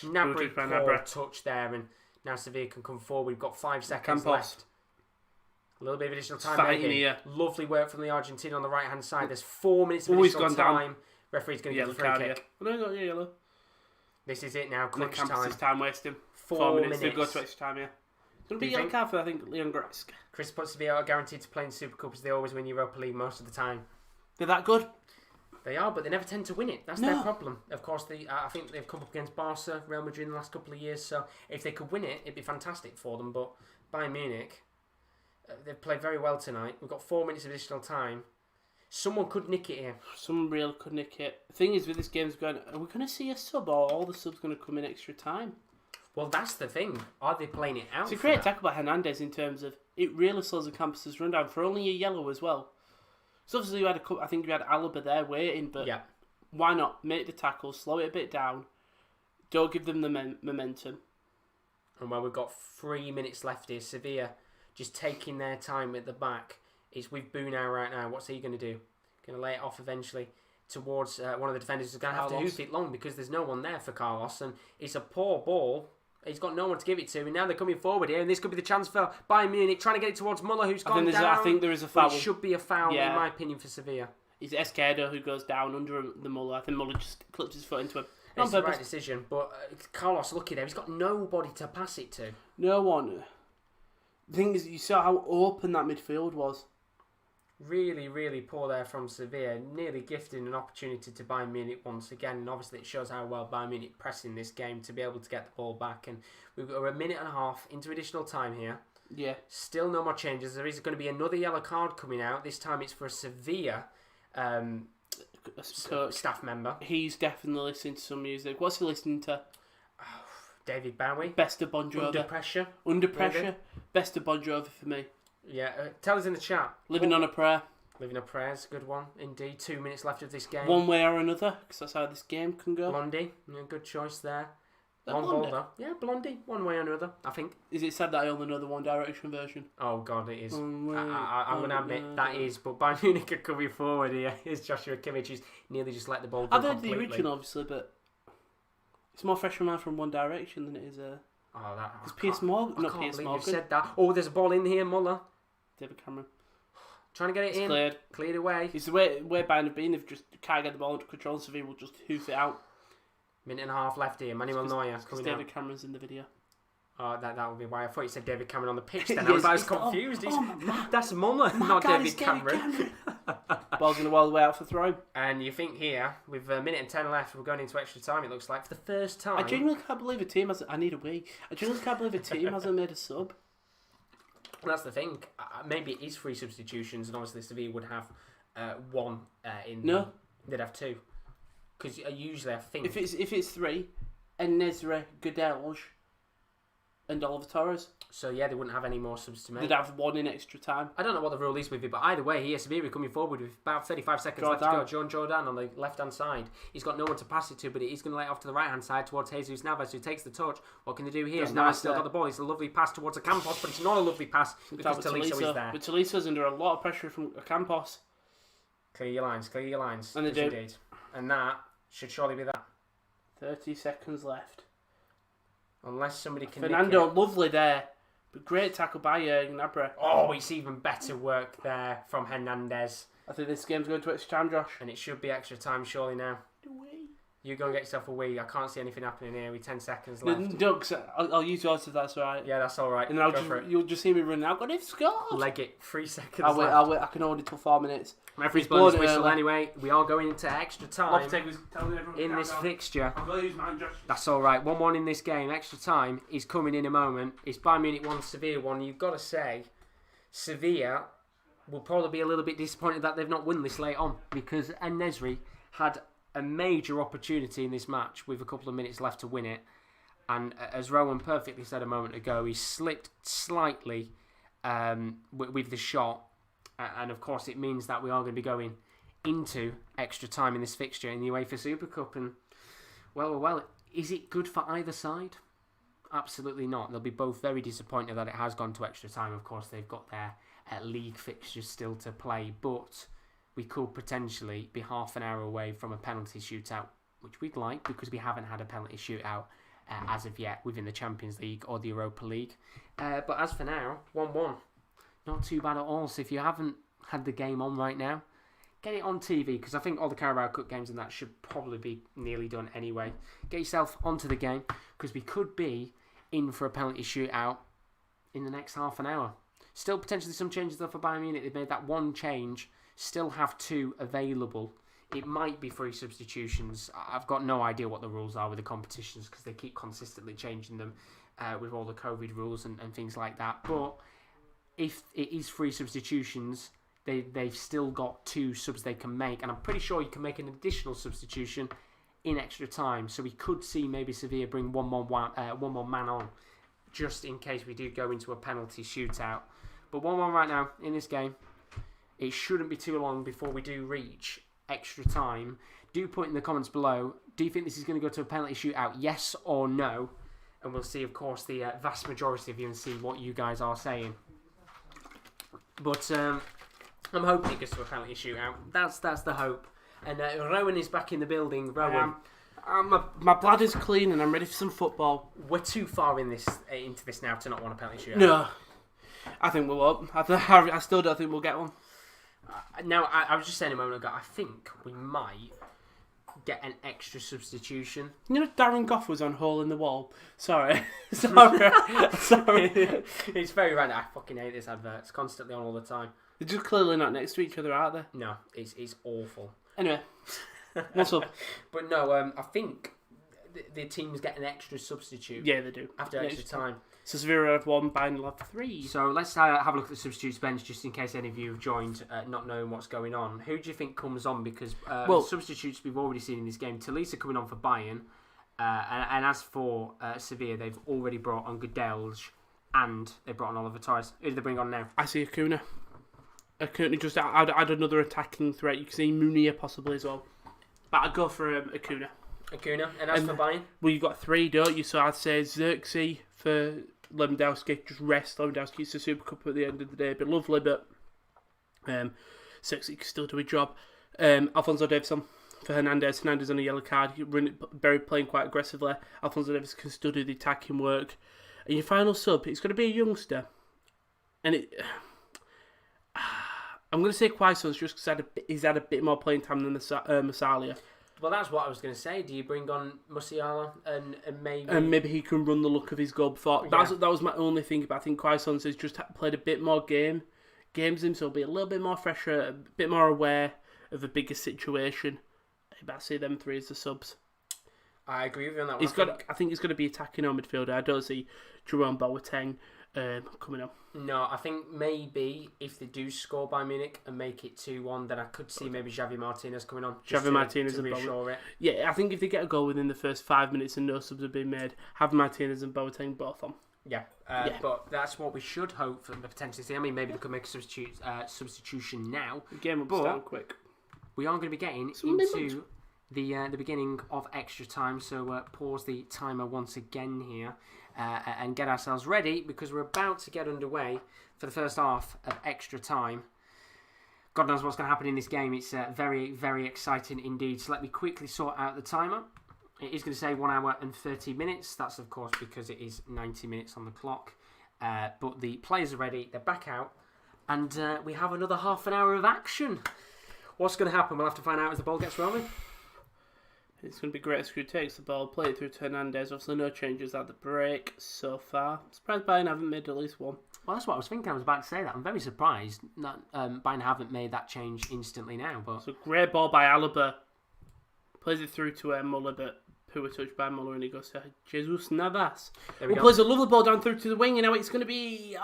Gnabry, poor touch there, and now Sevilla can come forward. We've got 5 seconds left. A little bit of additional time. Here. Lovely work from the Argentine on the right-hand side. There's 4 minutes of additional time. Down. Referee's going to get the free kick. No, not yellow. This is it now. Crunch time. Is time wasting. 4 minutes. They go to extra time, yeah. It's going to be a yellow card for, I think, Leon Goretzka. Chris puts Sevilla are guaranteed to play in Super Cup as they always win Europa League most of the time. They're that good? They are, but they never tend to win it. That's their problem. Of course, I think they've come up against Barca, Real Madrid in the last couple of years, so if they could win it, it'd be fantastic for them. But Bayern Munich, they've played very well tonight. We've got 4 minutes of additional time. Someone could nick it here. Someone real could nick it. The thing is, with this game's going, are we going to see a sub, or all the subs going to come in extra time? Well, that's the thing. Are they playing it out? It's a great tackle by Hernandez in terms of it really slows the Campus's run down for only a yellow as well. So obviously you had I think you had Alaba there waiting, but why not make the tackle, slow it a bit down, don't give them the momentum. And while we've got 3 minutes left here, Sevilla just taking their time at the back. It's with Boo now right now. What's he going to do? Going to lay it off eventually towards one of the defenders who's going to have to hoof it long because there's no one there for Carlos, and it's a poor ball. He's got no one to give it to, and now they're coming forward here, and this could be the chance for Bayern Munich trying to get it towards Muller, who's gone down. I think there is a foul. It should be a foul, in my opinion, for Sevilla. It's Esquerdo who goes down under the Muller. I think Muller just clips his foot into him. It's the right decision, but Carlos, lucky there, he's got nobody to pass it to. No one. The thing is, you saw how open that midfield was. Really, really poor there from Sevilla, nearly gifting an opportunity to Bayern Munich once again, and obviously it shows how well Bayern Munich press in this game to be able to get the ball back. And we're a minute and a half into additional time here. Yeah. Still no more changes. There is going to be another yellow card coming out. This time it's for a Sevilla staff member. He's definitely listening to some music. What's he listening to? David Bowie. Best of Bon Jovi. Under Pressure. Under Pressure. Maybe. Best of Bon Jovi for me. Yeah, tell us in the chat. Living on a Prayer. Living on a Prayer is a good one, indeed. 2 minutes left of this game. One way or another, because that's how this game can go. Blondie, good choice there. One ball though. Yeah, Blondie, one way or another, I think. Is it sad that I only know the One Direction version? Oh God, it is. I'm going to admit that is, but Bayern Munich are coming forward here. Here's Joshua Kimmich, who's nearly just let the ball go I've heard completely. the original, obviously, but it's more fresh from One Direction than it is. Because Piers Morgan, not Piers Morgan. You said that. Oh, there's a ball in here, Muller. David Cameron. Trying to get it in. Cleared away. It's the way Bayern have been. They've just can't get the ball under control, so they will just hoof it out. Minute and a half left here. Manuel Neuer coming David Cameron's in the video. Oh, that would be why. I thought you said David Cameron on the pitch then. I was confused. That's Muller, not David Cameron. Ball's going to wall the way out for throw. And you think here, with a minute and 10 left, we're going into extra time, it looks like, for the first time. I genuinely can't believe a team hasn't... I need a wee. I genuinely can't believe a team hasn't made a sub. That's the thing. Maybe it is 3 substitutions, and obviously Sevilla would have one in. No, they'd have 2. Because usually I think if it's 3, and Nezre, Godelj, and Oliver Torres. So yeah, they wouldn't have any more subs to make. They'd have 1 in extra time. I don't know what the rule is with it, but either way, here Sevilla coming forward with about 35 seconds left to go. Jordan on the left hand side. He's got no one to pass it to, but he's going to lay it off to the right hand side towards Jesus Navas, who takes the touch. What can they do here? Navas still got the ball. It's a lovely pass towards Campos, but it's not a lovely pass because Tolisso is there. But Tolisso's under a lot of pressure from Campos. Clear your lines. And they do. Indeed. And that should surely be that. 30 seconds left. Unless somebody can Fernando, lovely there. But great tackle by Gnabry. Oh, it's even better work there from Hernandez. I think this game's going to extra time, Josh. And it should be extra time surely now. You go and get yourself a wee. I can't see anything happening here with 10 seconds left. No, I'll use yours if that's alright. Yeah, that's alright. And then you'll just see me running out. But they've scored. Leg it. 3 seconds I'll left. wait. I can hold it till 4 minutes. Referee's blown his whistle anyway. We are going into extra time in this fixture. I'm going to use mine, Josh. That's alright. 1-1 in this game. Extra time is coming in a moment. It's Bayern Munich 1, Sevilla 1. You've got to say, Sevilla will probably be a little bit disappointed that they've not won this late on, because En-Nesyri had a major opportunity in this match with a couple of minutes left to win it, and as Rowan perfectly said a moment ago, he slipped slightly with the shot, and of course it means that we are going to be going into extra time in this fixture in the UEFA Super Cup. And well, is it good for either side? absolutely not. They'll be both very disappointed that it has gone to extra time. Of course, they've got their league fixtures still to play, but we could potentially be half an hour away from a penalty shootout, which we'd like because we haven't had a penalty shootout as of yet within the Champions League or the Europa League. But as for now, 1-1. Not too bad at all. So if you haven't had the game on right now, get it on TV, because I think all the Carabao Cup games and that should probably be nearly done anyway. Get yourself onto the game, because we could be in for a penalty shootout in the next half an hour. Still potentially some changes though for Bayern Munich. They've made that one change, still have 2 available. It might be 3 substitutions. I've got no idea what the rules are with the competitions, because they keep consistently changing them with all the COVID rules and things like that. But if it is 3 substitutions, they've still got 2 subs they can make, and I'm pretty sure you can make an additional substitution in extra time. So we could see maybe Sevilla bring one more man on, just in case we do go into a penalty shootout. But 1-1 right now in this game. It shouldn't be too long before we do reach extra time. Do put in the comments below, do you think this is going to go to a penalty shootout, yes or no? And we'll see, of course, the vast majority of you, and see what you guys are saying. But I'm hoping it goes to a penalty shootout. That's the hope. And Rowan is back in the building. Rowan, my bladder's clean and I'm ready for some football. we're too far into this now to not want a penalty shootout. No, I think we won't. I still don't think we'll get one. Now, I was just saying a moment ago, I think we might get an extra substitution. You know, Darren Goff was on Hole in the Wall. Sorry. Sorry. It's very random. I fucking hate this advert. It's constantly on all the time. They're just clearly not next to each other, are they? No, it's awful. Anyway, what's up? But no, I think the teams get an extra substitute. Yeah, they do. After extra time. So Sevilla have 1, Bayern will have 3. So let's have a look at the substitutes bench, just in case any of you have joined not knowing what's going on. Who do you think comes on? Because substitutes we've already seen in this game. Talisa coming on for Bayern. And as for Sevilla, they've already brought on Gudelj, and they brought on Oliver Torres. Who do they bring on now? I see Acuna. Acuna just add another attacking threat. You can see Munir possibly as well. But I'd go for Acuna. Acuna. And as for Bayern? Well, you've got 3, don't you? So I'd say Xerxes for Lewandowski. Just rest Lewandowski. It's a Super Cup at the end of the day. It'd be lovely, but Xerxes can still do a job. Alphonso Davies for Hernandez. Hernandez on a yellow card. Playing quite aggressively. Alphonso Davies can still do the attacking work. And your final sub, it's going to be a youngster. And I'm going to say Quaison's just because he's had a bit more playing time than Massalia. Well, that's what I was going to say. Do you bring on Musiala and maybe... And maybe he can run the look of his goal before. That was my only thing. But I think Quaison's has just played a bit more games him, so he'll be a little bit more fresher, a bit more aware of a bigger situation. But I see them 3 as the subs. I agree with you on that one. I think he's going to be attacking on midfielder. I don't see Jerome Boateng coming on. No, I think maybe if they do score by Munich and make it 2-1, then I could see maybe Javi Martinez coming on. Javi Martinez and reassure it. Yeah, I think if they get a goal within the first 5 minutes and no subs have been made, have Martinez and Boateng both on. Yeah, but that's what we should hope for potentially see. I mean, maybe they could make a substitution now. The game will be starting quick. We are going to be getting into the beginning of extra time, so pause the timer once again here and get ourselves ready, because we're about to get underway for the first half of extra time. God knows what's going to happen in this game. It's very, very exciting indeed. So let me quickly sort out the timer. It is going to say 1 hour and 30 minutes. That's, of course, because it is 90 minutes on the clock. But the players are ready. They're back out. And we have another half an hour of action. What's going to happen? We'll have to find out as the ball gets rolling. It's going to be great. Who takes the ball, play it through to Hernandez. Obviously, no changes at the break so far. Surprised Bayern haven't made at least one. Well, that's what I was thinking. I was about to say that. I'm very surprised that Bayern haven't made that change instantly now. But it's a great ball by Alaba. Plays it through to Muller, but who were touched by Muller, and he goes to Jesus Navas. Who plays a lovely ball down through to the wing, and now it's going to be...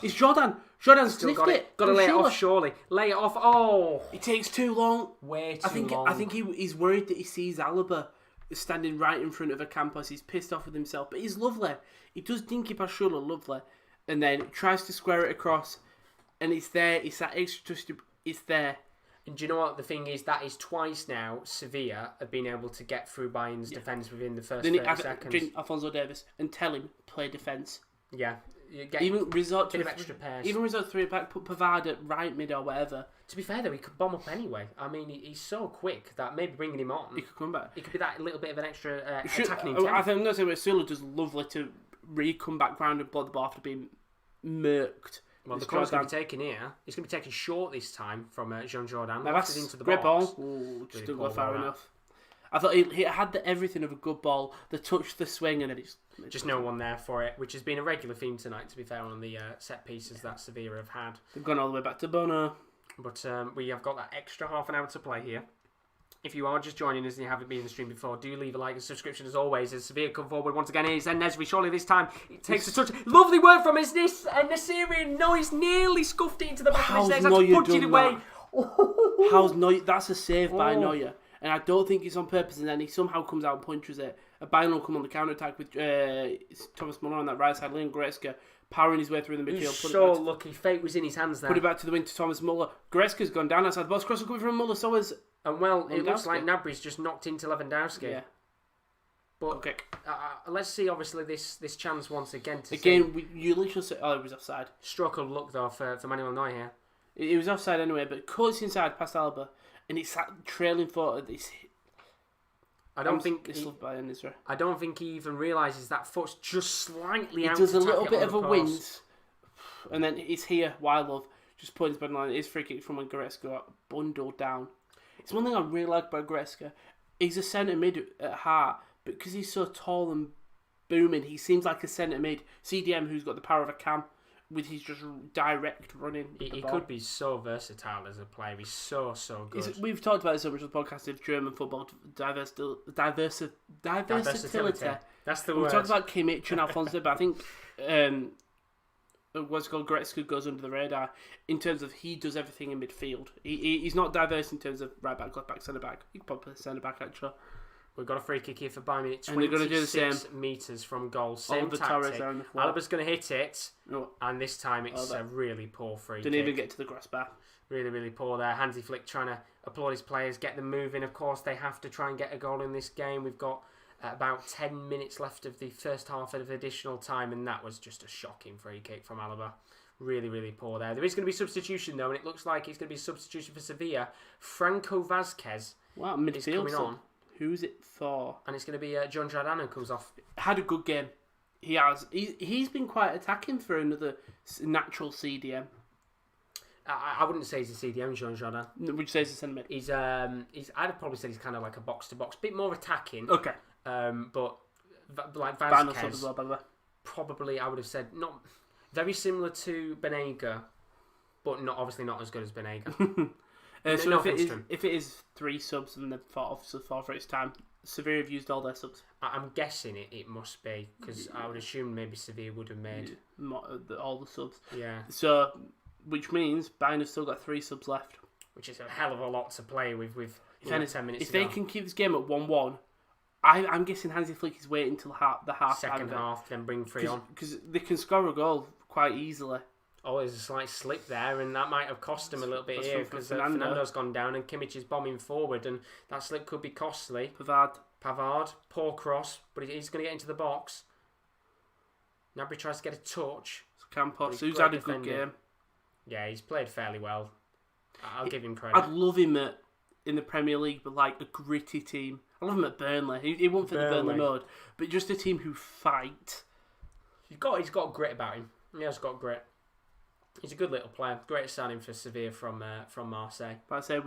it's Jordan. Jordan sniffed it. Got to lay it off, surely. Lay it off. Oh! It takes too long. Way too long. I think he's worried that he sees Alaba standing right in front of a Campos. He's pissed off with himself, but he's lovely. He does dinky past Schuller, lovely. And then tries to square it across, and it's there. It's that extra... It's there. And do you know what the thing is? That is twice now Sevilla have been able to get through Bayern's defence within the first 30 seconds. Alphonso Davies and tell him play defence. Yeah. You get even resort to extra pairs. Even resort to 3 back, put Pavard at right mid or whatever. To be fair though, he could bomb up anyway. I mean, he's so quick that maybe bringing him on, he could come back. He could be that little bit of an extra attacking intent. I think I'm going to say Sula does lovely to come back round and blow the ball after being murked. Well, the corner's going to be taken here. He's going to be taken short this time from Jean Jordan. Now that's into the great box. Ball. Ooh, just didn't go far enough. I thought he had everything of a good ball, the touch, the swing, and then just no one there for it, which has been a regular theme tonight, to be fair, on the set pieces that Sevilla have had. They've gone all the way back to Bono. But we have got that extra half an hour to play here. If you are just joining us and you haven't been in the stream before, do leave a like and subscription as always. As Sevilla come forward once again, here's Nesri. Surely this time it takes a touch. Lovely work from his Nasirian. No, he's nearly scuffed it into the back of his legs. That's punching away. How's Neuer? That's a save by Neuer. And I don't think it's on purpose, and then he somehow comes out and punches it. A Bayern will come on the counter-attack with Thomas Muller on that right side, Leon Goretzka powering his way through the midfield. He's so lucky. Fate was in his hands there. Put it back to the wing to Thomas Muller. Goretzka's gone down outside the box. Cross will come from Muller, so is... And well, it looks like Gnabry's just knocked into Lewandowski. Yeah. But let's see, obviously, this chance once again to you literally say, it was offside. Stroke of luck, though, for Manuel Neuer here. It was offside anyway, but cuts inside past Alba, and it's trailing forward. I don't think he even realises that foot's just slightly out. He does a little bit of a wince, and then it's here. Wildlove just points back line. His free kick from when Goretzka got bundled down. It's one thing I really like about Goretzka. He's a centre mid at heart, but because he's so tall and booming, he seems like a centre mid CDM who's got the power of a cam. With his just direct running. He could be so versatile as a player. He's so good. We've talked about it so much on the podcast of German football diversity. That's the word. We talked about Kimmich and Alphonso, but I think what's called Goretzka goes under the radar in terms of he does everything in midfield. He's not diverse in terms of right back, left back, centre back. He could probably play centre back actually. We've got a free kick here for Bayern Munich. 26 metres from goal. Same tactic. Alaba's going to hit it, and this time it's a really poor free Didn't kick. even get to the grass bar. Really, really poor there. Hansi Flick trying to applaud his players, get them moving. Of course, they have to try and get a goal in this game. We've got about 10 minutes left of the first half of additional time, and that was just a shocking free kick from Alaba. Really, really poor there. There is going to be substitution, though, and it looks like it's going to be a substitution for Sevilla. Franco Vazquez is coming on. Who's it for? And it's going to be John Jordan who comes off. Had a good game. He has. He's been quite attacking for another natural CDM. I wouldn't say he's a CDM, Jean Jordan. Would you say he's a centre mid? He's I'd probably say he's kind of like a box to box, bit more attacking. Okay. But like Vazquez, as well, by the way. Probably I would have said not very similar to Benega, but obviously not as good as Benega. So if it is 3 subs and they've fought for its time, Sevilla have used all their subs. I'm guessing it must be, because I would assume maybe Sevilla would have made all the subs. Yeah. So, which means Bayern have still got 3 subs left. Which is a hell of a lot to play with 10 minutes if they can keep this game at 1-1, I'm guessing Hansi Flick is waiting until the half second half, then bring 3 on. Because they can score a goal quite easily. Oh, there's a slight slip there, and that might have cost him a little bit here because Fernando's gone down and Kimmich is bombing forward, and that slip could be costly. Pavard, poor cross, but he's going to get into the box. Gnabry tries to get a touch. Campos, who's had a good game. Yeah, he's played fairly well. I'll give him credit. I'd love him in the Premier League, but like a gritty team. I love him at Burnley. He won't fit the Burnley mode, but just a team who fight. He's got grit about him. He has got grit. He's a good little player. Great signing for Sevilla from Marseille. But I said,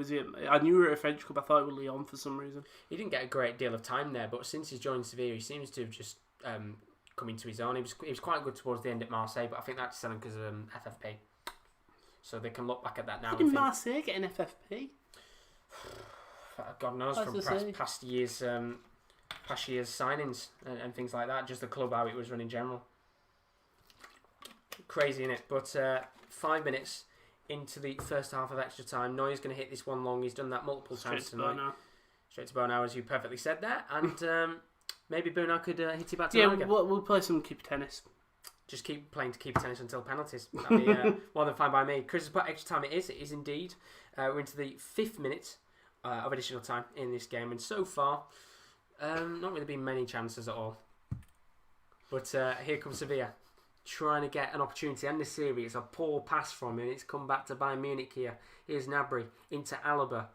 I knew we were at a French club. I thought it was Lyon for some reason. He didn't get a great deal of time there, but since he's joined Sevilla, he seems to have just come into his own. He was quite good towards the end at Marseille, but I think that's selling because of FFP. So they can look back at that now. Did Marseille get an FFP? God knows from past years' signings and things like that. Just the club how it was run in general. Crazy, innit? But 5 minutes into the first half of extra time, Neuer's going to hit this one long. He's done that multiple times tonight. Straight to Bono, as you perfectly said there. And maybe Bono could hit it back to Marga. We'll play some keep tennis. just keep playing to keep attention until penalties. That'd be more than fine by me. Chris has put extra time. It is indeed. We're into the 5th minute of additional time in this game, and so far, not really been many chances at all. But here comes Sevilla, trying to get an opportunity to end the series. A poor pass from him. It's come back to Bayern Munich here. Here's Gnabry into Alaba.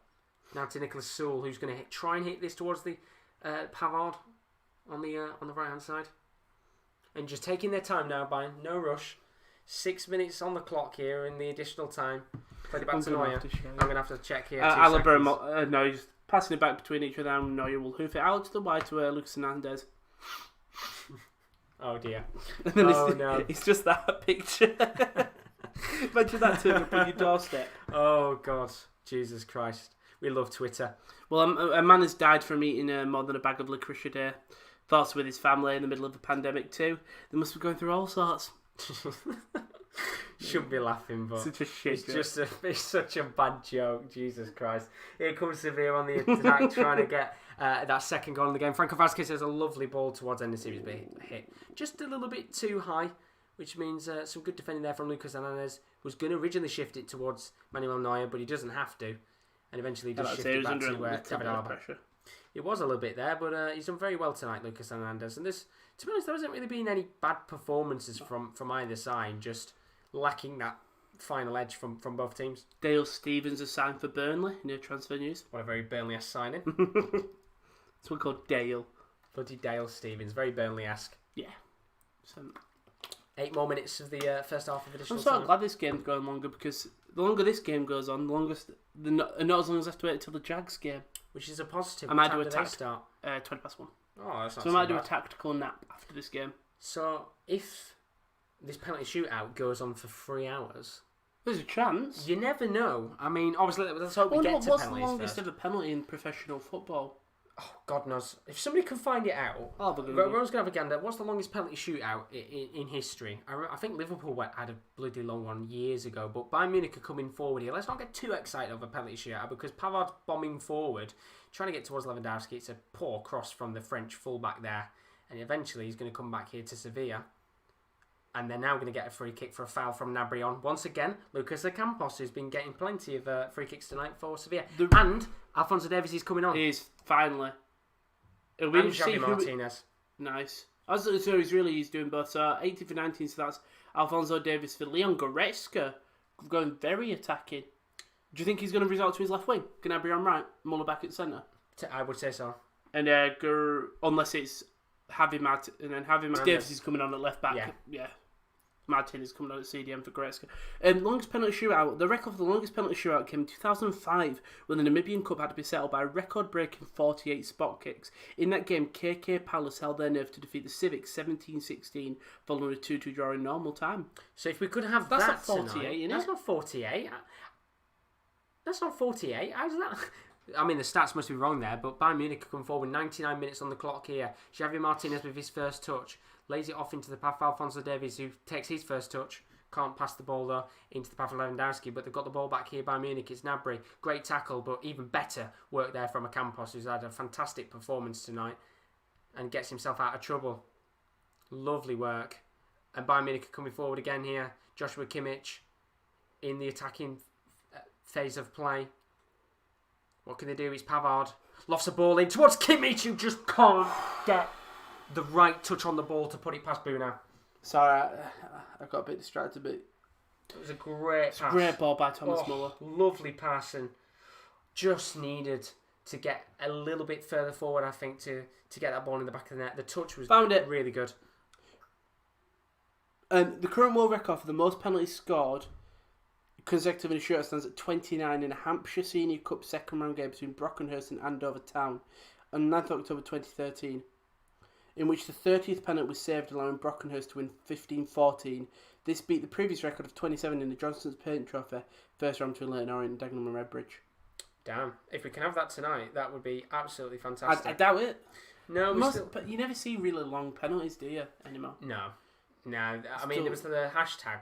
Now to Nicholas Sewell, who's going to try and hit this towards the Pavard on the right hand side. And just taking their time now, Bayern. No rush. 6 minutes on the clock here in the additional time. Played it back to Neuer. I'm going to have to check here. Alaba, no, he's passing it back between each other, and Neuer will hoof it out to the wide to Lucas Hernandez. Oh dear. And then no. It's just that picture. Imagine that turning up on your doorstep. Oh God. Jesus Christ. We love Twitter. Well, a man has died from eating more than a bag of licorice a day. Thoughts with his family in the middle of the pandemic too. They must be going through all sorts. Shouldn't be laughing, but such a shit it's such a bad joke. Jesus Christ. Here comes Sevilla on the attack, trying to get that second goal in the game. Franco Vazquez has a lovely ball towards end of the series, but hit just a little bit too high, which means some good defending there from Lucas Hernandez, who was going to originally shift it towards Manuel Neuer, but he doesn't have to, and eventually just shifted back to David Alaba. It was a little bit there, but he's done very well tonight, Lucas Hernandez. And to be honest, there hasn't really been any bad performances from either side, just lacking that final edge from both teams. Dale Stevens has signed for Burnley in their transfer news. What a very Burnley-esque signing. It's one called Dale. Bloody Dale Stevens, very Burnley-esque. Yeah. So, 8 more minutes of the first half of additional time. I'm so glad this game's going longer, because the longer this game goes on, not as long as I have to wait until the Jags game. Which is a positive. I might do a 20 past 1. Oh, that's not so I might do a tactical nap after this game. So if this penalty shootout goes on for 3 hours, there's a chance. You never know. I mean, obviously, let's hope we get to penalties. What's the longest ever penalty in professional football? Oh, God knows. If somebody can find it out, everyone's going to have a gander. What's the longest penalty shootout in history? I think Liverpool had a bloody long one years ago, but Bayern Munich are coming forward here. Let's not get too excited over a penalty shootout, because Pavard's bombing forward, trying to get towards Lewandowski. It's a poor cross from the French fullback there, and eventually he's going to come back here to Sevilla. And they're now going to get a free kick for a foul from Gnabry on. Once again, Lucas Ocampos, who's been getting plenty of free kicks tonight for Sevilla. And Alphonso Davies is coming on. He is, finally. And Javi Martinez. Nice. So he's doing both. So 18 for 19, so that's Alphonso Davies for Leon Goretzka. Going very attacking. Do you think he's going to resort to his left wing? Gnabry on right, Muller back at centre? I would say so. And unless it's Javi Martinez, and then Davies is coming on at left back. Yeah. Martinez coming on at CDM for Goretzka. Longest penalty shootout. The record for the longest penalty shootout came in 2005, when the Namibian Cup had to be settled by a record-breaking 48 spot kicks. In that game, KK Palace held their nerve to defeat the Civics 17-16, following a 2-2 draw in normal time. So if we could have that's that not 48, tonight, isn't that's it? not 48. That's not 48. How's that? I mean, the stats must be wrong there, but Bayern Munich come forward 99 minutes on the clock here. Javi Martinez with his first touch. Lays it off into the path of Alphonso Davies, who takes his first touch. Can't pass the ball, though, into the path of Lewandowski, but they've got the ball back here by Munich. It's Gnabry. Great tackle, but even better work there from Ocampos, who's had a fantastic performance tonight and gets himself out of trouble. Lovely work. And Bayern Munich are coming forward again here. Joshua Kimmich in the attacking phase of play. What can they do? It's Pavard. Lofts a ball in towards Kimmich, who just can't get the right touch on the ball to put it past Buna. Sorry, I got a bit distracted, but it was a great pass. Great ball by Thomas Muller. Lovely pass, and just needed to get a little bit further forward, I think, to get that ball in the back of the net. The touch was really good. And the current world record for the most penalties scored consecutive in a shootout stands at 29 in a Hampshire Senior Cup second round game between Brockenhurst and Andover Town on 9th October 2013, in which the 30th penalty was saved, allowing Brockenhurst to win 15-14. This beat the previous record of 27 in the Johnson's Paint Trophy, first round between Leyton Orient and Dagenham and Redbridge. Damn. If we can have that tonight, that would be absolutely fantastic. I doubt it. No, but you never see really long penalties, do you, anymore? No. I mean, there was the hashtag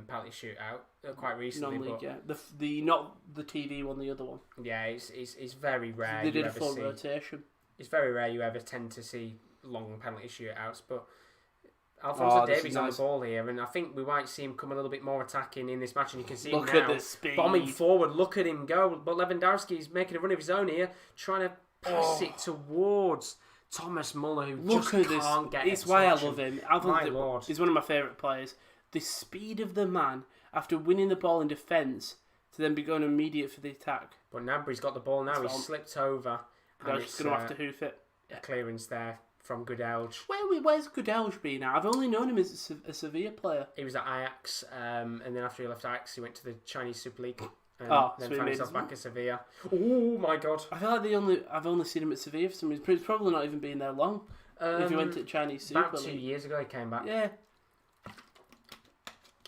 penalty shootout quite recently. Non-league, yeah. The not the TV one, the other one. Yeah, it's very rare. They did a full rotation. It's very rare you ever tend to see long penalty shootouts, but Alphonso Davies on the ball here, and I think we might see him come a little bit more attacking in this match, and you can see him now at the speed. Bombing forward. Look at him go. But Lewandowski's making a run of his own here, trying to pass it towards Thomas Muller, who can't get it. It's why I love him. Alphonso, he's one of my favourite players. The speed of the man, after winning the ball in defence, to then be going immediate for the attack. But Nabry's got the ball now. He's slipped over. They're just going to have to hoof it. A clearance there from Goodelge. Where's Goodelge been now? I've only known him as a Sevilla player. He was at Ajax, and then after he left Ajax, he went to the Chinese Super League. And then found himself back at Sevilla. Oh my God! I feel like I've only seen him at Sevilla for some reason. He's probably not even been there long. If he went to the Chinese Super League. About 2 years ago, he came back. Yeah.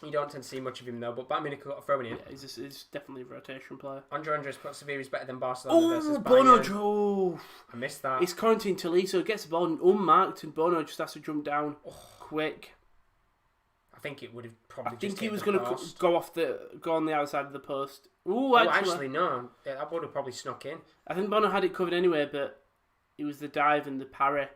You don't tend to see much of him though, but Bayern Munich got a throw in here. Yeah, he's definitely a rotation player. Andres put Sevilla is better than Barcelona versus Bayern. Bono Joe! I missed that. It's quarantine Tolisso, gets the ball unmarked, and Bono just has to jump down quick. I think it would have probably. I think he was going to go on the outside of the post. Ooh, actually no. Yeah, that would have probably snuck in. I think Bono had it covered anyway, but it was the dive and the parry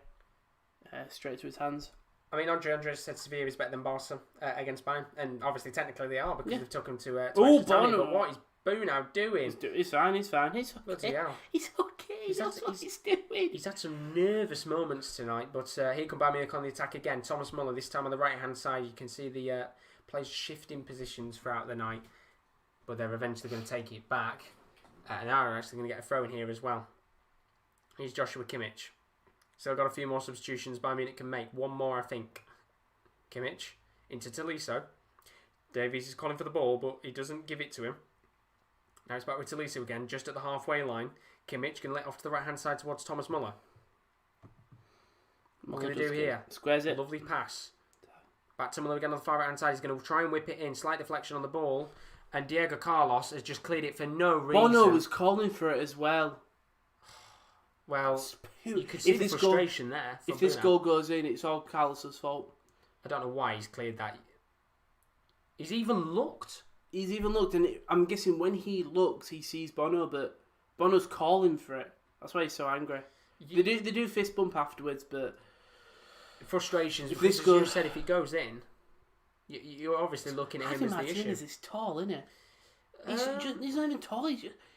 straight to his hands. I mean, Andres said Sevilla is better than Barca against Bayern, and obviously technically they are because they've took him to extra time. But what is Boo now doing? He's fine. He's okay. He's okay. He's doing. He's had some nervous moments tonight, but here come Bayern Munich on the attack again. Thomas Muller, this time on the right-hand side. You can see the players shifting positions throughout the night, but they're eventually going to take it back. And now they're actually going to get a throw in here as well. Here's Joshua Kimmich. So I've got a few more substitutions Bayern Munich can make. One more, I think. Kimmich into Tolisso. Davies is calling for the ball, but he doesn't give it to him. Now it's back with Tolisso again, just at the halfway line. Kimmich can let off to the right-hand side towards Thomas Muller. What can he do here? Squares it. Lovely pass. Back to Muller again on the far right-hand side. He's going to try and whip it in. Slight deflection on the ball. And Diego Carlos has just cleared it for no reason. Bono was calling for it as well. Well, you could see the frustration there. If this goal goes in, it's all Carlos's fault. I don't know why he's cleared that. He's even looked, and I'm guessing when he looks, he sees Bono, but Bono's calling for it. That's why he's so angry. They do fist bump afterwards, but frustrations. Because as you said, if it goes in, you're obviously looking at him as the issue. Martinez is tall, isn't he? He's not even tall.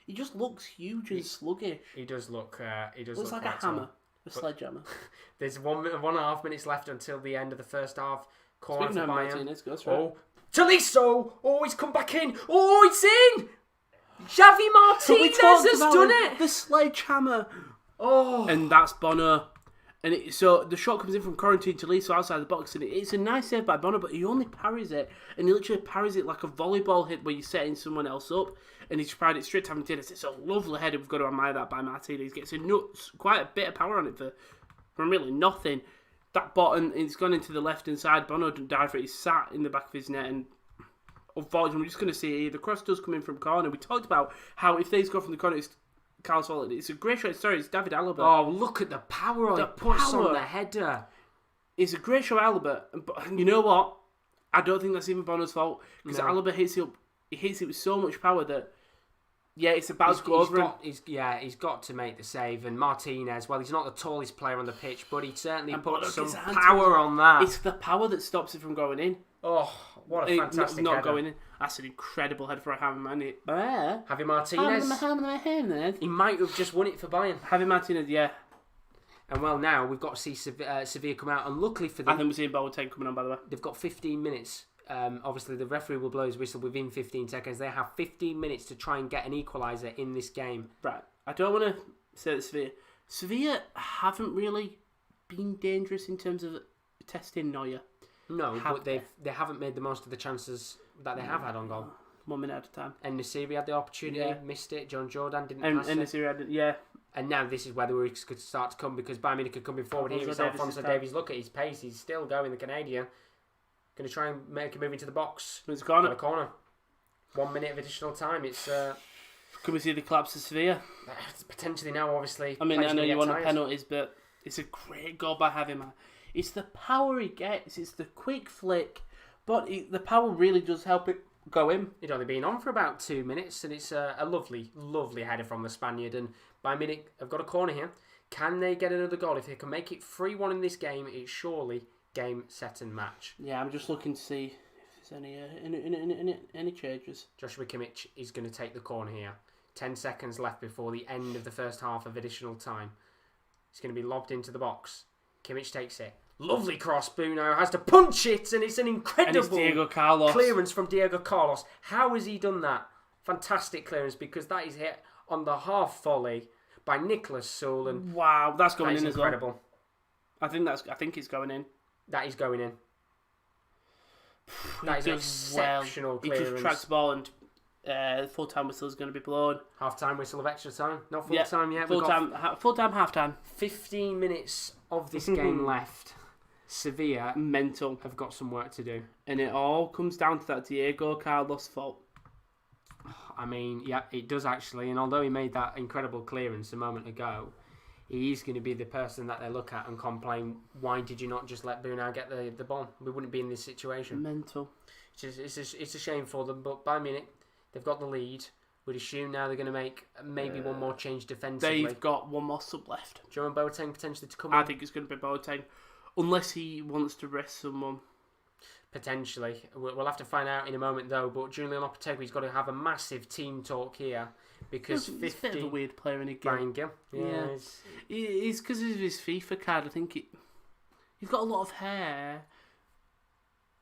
He just looks huge and sluggish. He does look. Looks like a hammer, a sledgehammer. There's 1.5 minutes left until the end of the first half. Corner for Bayern. Martinez goes for it. Tolisso! Oh, he's come back in. Oh, it's in. Xavi Martinez has done it. The sledgehammer. Oh, and that's Bono. And so the shot comes in from Quarantine Tolisso outside the box, and it's a nice save by Bono, but he only parries it, and he literally parries it like a volleyball hit where you're setting someone else up, and he's parried it straight to Martinez. It's a lovely header. We've got to admire that by Martinez. He gets quite a bit of power on it from really nothing. That bottom, it's gone into the left-hand side. Bono didn't dive for it. He's sat in the back of his net, and unfortunately, we're just going to see the cross does come in from corner. We talked about how if these go from the corner, it's Carlos Soler. It's a great shot. Sorry, it's David Alaba. Oh, look at the power he puts on the header. It's a great shot, Alaba. But you know what? I don't think that's even Bono's fault because Alaba hits it up. He hits it with so much power that it's about to go over him. He's got to make the save. And Martinez, well, he's not the tallest player on the pitch, but he certainly puts some power on that. It's the power that stops it from going in. Oh, what a fantastic not header. Going in. That's an incredible header for a Javi Martinez. Javi Martinez. He might have just won it for Bayern. Javi Martinez, yeah. And well, now we've got to see Sevilla come out, and luckily for them, I think we're seeing Boateng coming on. By the way, they've got 15 minutes. Obviously, the referee will blow his whistle within 15 seconds. They have 15 minutes to try and get an equaliser in this game. Right. I don't want to say that Sevilla haven't really been dangerous in terms of testing Neuer. No, but they haven't made the most of the chances that they have had on goal. 1 minute at a time. And Nasiri had the opportunity, missed it. John Jordan didn't pass it. And Nasiri had it, And now this is where the works could start to come because Bayern Munich are coming forward. Here is Alphonso Davies. Look at his pace. He's still going, the Canadian. Going to try and make a move into the box. It's corner. 1 minute of additional time. It's... Could we see the collapse of Sevilla? Potentially now, obviously. I mean, I know you want the penalties, but it's a great goal by Javi. It's the power he gets. It's the quick flick. But the power really does help it go in. He'd only been on for about 2 minutes, and it's a lovely, lovely header from the Spaniard. And Bayern Munich have got a corner here. Can they get another goal? If they can make it 3-1 in this game, it surely Game, set and match. Yeah, I'm just looking to see if there's any changes. Joshua Kimmich is going to take the corner here. 10 seconds left before the end of the first half of additional time. It's going to be lobbed into the box. Kimmich takes it. Lovely cross. Bruno has to punch it, and it's an incredible Diego Carlos. clearance from Diego Carlos. How has he done that? Fantastic clearance, because that is hit on the half volley by Nicholas Solan. Wow, that's going in as well. Incredible. I think it's going in. That is going in. That is an exceptional clearance. He just tracks the ball, and full-time whistle is going to be blown. Half-time whistle of extra time. Not full-time yet. Full-time, half-time. 15 minutes of this game left. Sevilla Mental. have got some work to do. And it all comes down to that Diego Carlos fault. I mean, yeah, it does actually. And although he made that incredible clearance a moment ago, he's going to be the person that they look at and complain, why did you not just let Bruno get the ball? We wouldn't be in this situation. Mental. It's a shame for them, but Bayern Munich, they've got the lead. We'd assume now they're going to make maybe one more change defensively. They've got one more sub left. Do you want Boateng potentially to come in? I think it's going to be Boateng. Unless he wants to rest someone. Potentially. We'll have to find out in a moment, though. But Julian Lopetegui's got to have a massive team talk here. Because He's a bit of a weird player in a game. Brian Gill. Yeah. It's because of his FIFA card. I think he's got a lot of hair.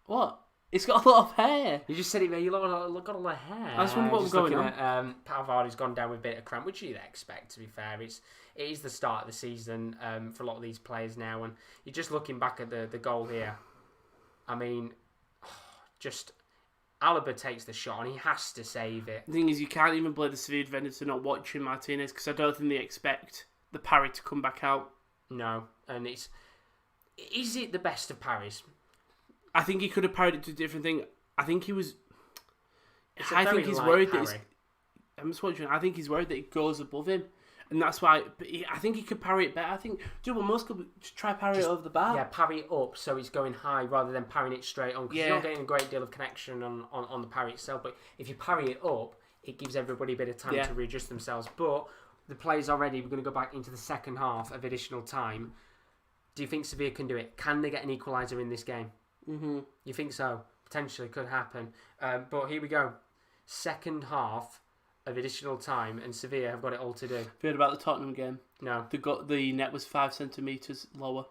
What? He's got a lot of hair. You just said it, man. You got a lot of hair. I just wonder what was going on. Pavard has gone down with a bit of cramp, which you'd expect, to be fair. It is the start of the season for a lot of these players now. And you're just looking back at the goal here. I mean, just Alaba takes the shot and he has to save it. The thing is, you can't even blame the Sevilla defenders for not watching Martinez, because I don't think they expect the parry to come back out. No. And is it the best of parries? I think he could have parried it to a different thing. I think he was... I think he's worried that I'm just watching. I think he's worried that it goes above him. And that's why... I think he could parry it better. I think... Do you know what most could just try parry it over the bar? Yeah, parry it up so it's going high rather than parrying it straight on. Because you're not getting a great deal of connection on the parry itself. But if you parry it up, it gives everybody a bit of time to readjust themselves. But the players already... We're going to go back into the second half of additional time. Do you think Sevilla can do it? Can they get an equaliser in this game? Mm-hmm. You think so? Potentially could happen. But here we go. Second half of additional time, and Sevilla have got it all to do. Have you heard about the Tottenham game? No. The net was 5 centimetres lower.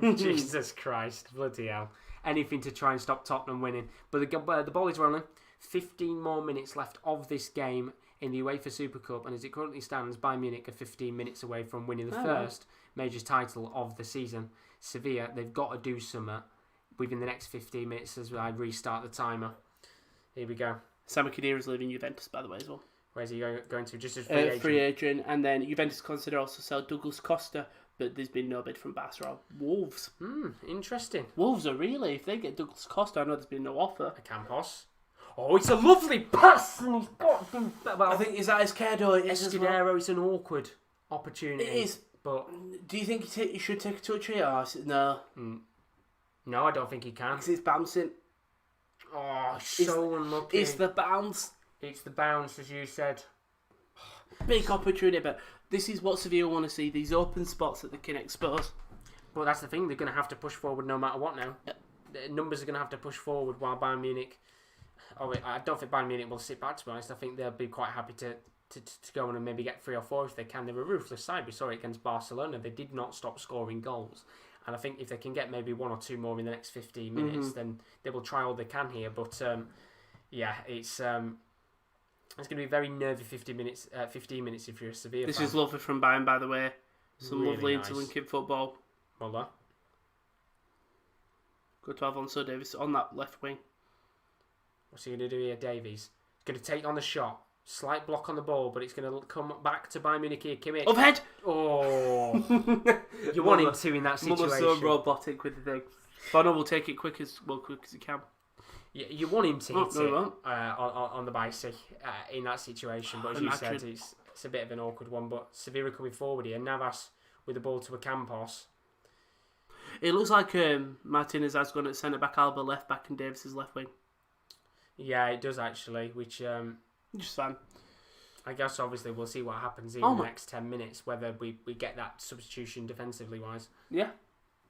Jesus Christ. Bloody hell. Anything to try and stop Tottenham winning. But the ball is rolling. 15 more minutes left of this game in the UEFA Super Cup, and as it currently stands, Bayern Munich are 15 minutes away from winning the first major title of the season. Sevilla, they've got to do something within the next 15 minutes as I restart the timer. Here we go. Sami Khedira's leaving Juventus, by the way, as well. Where's he going to? Just as free agent. And then Juventus consider also sell Douglas Costa, but there's been no bid from Barcelona. Wolves. Interesting. Wolves are really, if they get Douglas Costa, I know there's been no offer. Campos. Oh, it's a lovely pass, and he's got... I think, is that Izquierdo? Escudero, it's an awkward opportunity. It is. But do you think he should take a touch here? No. No, I don't think he can. Because it's bouncing. Oh, so unlucky. It's the bounce. It's the bounce, as you said. Big opportunity, but this is what Sevilla want to see, these open spots that they can expose. But that's the thing, they're going to have to push forward no matter what now. The numbers are going to have to push forward while Bayern Munich... I don't think Bayern Munich will sit back, to be honest. I think they'll be quite happy to go on and maybe get 3 or 4 if they can. They're a ruthless side. We saw it against Barcelona. They did not stop scoring goals. And I think if they can get maybe 1 or 2 more in the next 15 minutes, then they will try all they can here. But it's going to be a very nervy 15 minutes if you're a Sevilla This fan. is lovely from Bayern, by the way. Some Really lovely nice. interlinking football. Well done. Good to have Alonso Davies on that left wing. What's he going to do here, Davies? He's going to take on the shot. Slight block on the ball, but it's going to come back to Bayern Munich here. Kimmich. Overhead! Oh. You want him to in that situation. Mother's so robotic with the thing. Bono will take it quick as he can. You want him to hit it won't. on the bicy in that situation, but as you said, it's a bit of an awkward one. But Sevilla coming forward here. Navas with the ball to a Campos. It looks like Martinez has gone at centre back, Alba left back, and Davis is left wing. Yeah, it does actually, which... Just fun. I guess obviously we'll see what happens in the next 10 minutes, whether we get that substitution defensively wise. Yeah.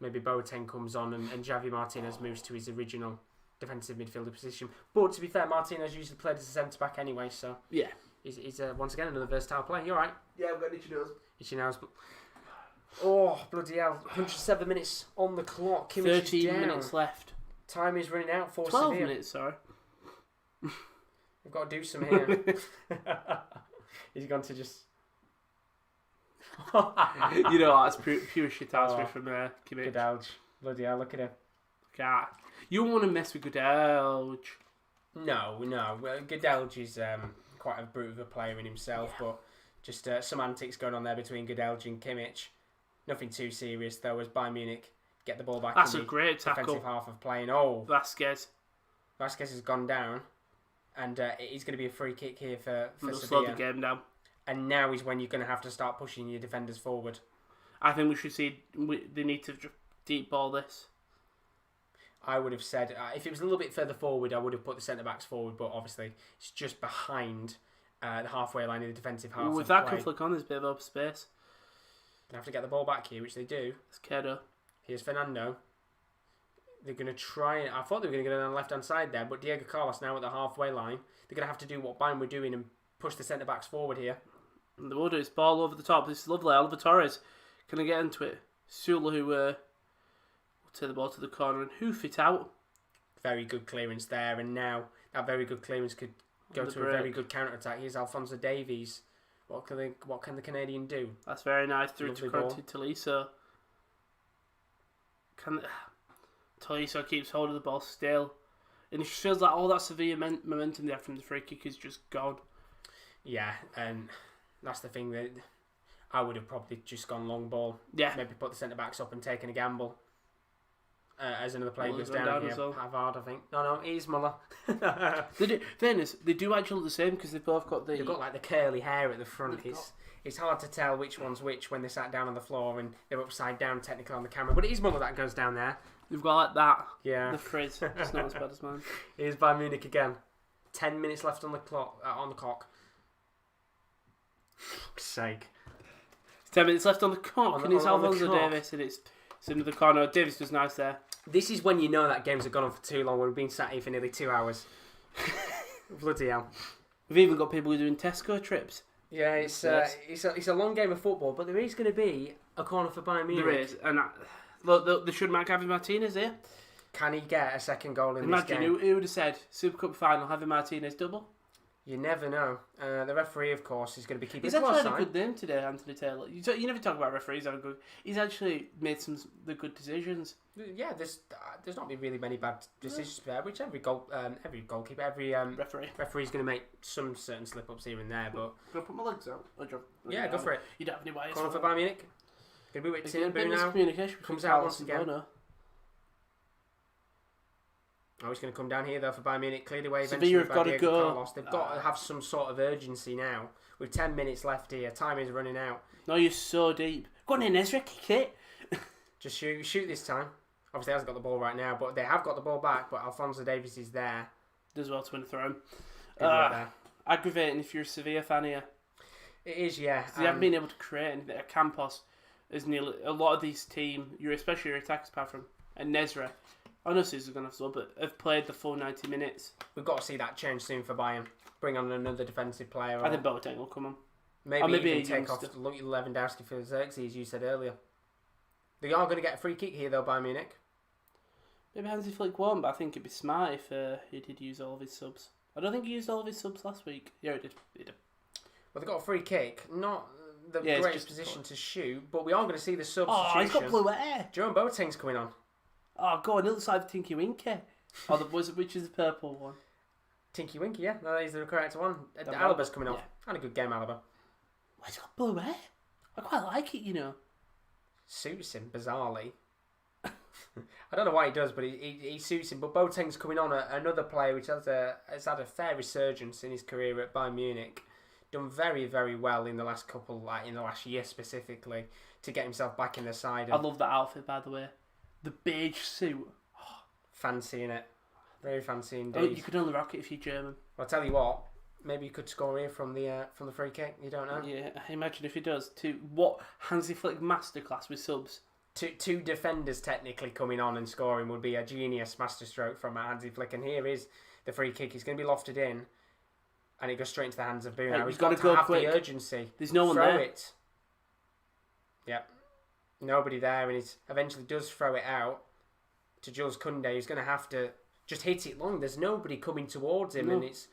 maybe Boateng comes on and Javi Martinez moves to his original defensive midfielder position. But to be fair, Martinez usually played as a centre-back anyway, so Yeah. he's once again another versatile player. You alright? Yeah, I've got itchy nose. Itchy nose. Oh, bloody hell. 107 minutes on the clock. Kimmich 13 is down. minutes left. Time is running out for 12 Sevilla. minutes, sorry. We've got to do some here. He's gone to just... You know, that's pure shit out from Kimmich. Goodalge. Bloody hell, look at him. God. You don't want to mess with Goodalge. No. Well, Goodalge is quite a brute of a player in himself, but just some antics going on there between Goodalge and Kimmich. Nothing too serious, though, as Bayern Munich get the ball back That's in a the great tackle. defensive half of playing. Oh, Vasquez has gone down, and it's going to be a free kick here for slow the Sevilla. game down. And now is when you're going to have to start pushing your defenders forward. I think we should see they need to deep ball this. I would have said, if it was a little bit further forward, I would have put the centre-backs forward, but obviously it's just behind the halfway line in the defensive half. With that can flick on, there's a bit of open space. They have to get the ball back here, which they do. It's Kedo. Here's Fernando. They're going to try... I thought they were going to get it on the left-hand side there, but Diego Carlos now at the halfway line. They're going to have to do what Bayern were doing and push the centre-backs forward here. And the order is ball over the top. This is lovely. Oliver Torres. Can I get into it? Sula, who will take the ball to the corner and hoof it out. Very good clearance there, and now that very good clearance could go to a very good counter-attack. Here's Alphonso Davies. What can the Canadian do? That's very nice. Through Lovely to Conti Tolisso. Tolisso keeps hold of the ball still. And it feels like all that Sevilla momentum there from the free kick is just gone. Yeah, and that's the thing that I would have probably just gone long ball. Yeah. Maybe put the centre-backs up and taken a gamble. As another player Muller's goes gone down down here. as well. Pavard, I think. No, it is Muller. Fairness, they do actually look the same because they've both got They've got like the curly hair at the front. It's hard to tell which one's which when they sat down on the floor and they're upside down technically on the camera. But it is Muller that goes down there. They've got like that. Yeah. The frizz. It's not as bad as mine. Here's Bayern Munich again. 10 minutes left on the clock. Fuck's sake. 10 minutes left on the clock, and it's Alphonso Davies, and it's into the corner. Davies was nice there. This is when you know that games have gone on for too long. We've been sat here for nearly 2 hours. Bloody hell. We've even got people who are doing Tesco trips. Yeah, it's a long game of football, but there is going to be a corner for Bayern Munich. There is, and look, they should mark Javi Martinez here. Can he get a second goal in this game? Imagine who would have said Super Cup final, Javi Martinez double. You never know. The referee, of course, is going to be keeping He's a close actually eye. had a good name today, Anthony Taylor. You never talk about referees having good. He's actually made the good decisions. Yeah, there's not been really many bad decisions there. Which every goalkeeper, every referee's going to make some certain slip ups here and there. But can I put my legs out? Yeah, go for it. You don't have any wires. Corner for Bayern Munich. Going to be with Tim now. Communication comes out once again. Oh, he's going to come down here though for Bayern Munich. Cleared away eventually. Sevilla have got to go. Carlos. They've got to have some sort of urgency now. With 10 minutes left here, time is running out. No, you're so deep. Go on in, Ezra, kick it. Just shoot this time. Obviously, he hasn't got the ball right now, but they have got the ball back. But Alphonso Davies is there. Does well to win the throw. There. Aggravating if you're a Sevilla fan here. It is, yeah. They haven't been able to create anything. Campos is nearly a lot of these team. Especially your attackers, apart from and Nezra. I know Caesar's going to have to, but have played the full 90 minutes. We've got to see that change soon for Bayern. Bring on another defensive player. I think Boateng will come on. Maybe even take off Lewandowski for Xerxes, as you said earlier. They are going to get a free kick here, though, Bayern Munich. Maybe Hansi Flick won't, but I think it'd be smart if he did use all of his subs. I don't think he used all of his subs last week. Yeah, he did. Well, they got a free kick. Not the greatest position to shoot, but we are going to see the substitution. Oh, he's got blue hair. Jerome Boateng's coming on. Oh, go on, the other side of Tinky Winky. Which is the purple one? Tinky Winky, yeah. No, he's the correct one. Alaba's coming off. Had a good game, Alaba. Why has he got blue hair? I quite like it, you know. Suits him, bizarrely. I don't know why he does, but he suits him. But Boateng's coming on, another player which has had a fair resurgence in his career at Bayern Munich. Done very, very well in the last in the last year specifically, to get himself back in the side. I love that outfit, by the way. The beige suit. Oh, fancying it. Very fancy indeed. Oh, you could only rock it if you're German. Well, I'll tell you what. Maybe you could score here from the free kick. You don't know. Yeah, imagine if he does. What Hansi Flick masterclass with subs. two defenders technically coming on and scoring would be a genius masterstroke from Hansi Flick. And here is the free kick. It's going to be lofted in, and it goes straight into the hands of Boone. He's got to go have quick. The urgency. There's no one there. It. Yep. Nobody there, and he eventually does throw it out to Jules Koundé, who's going to have to just hit it long. There's nobody coming towards him, and it's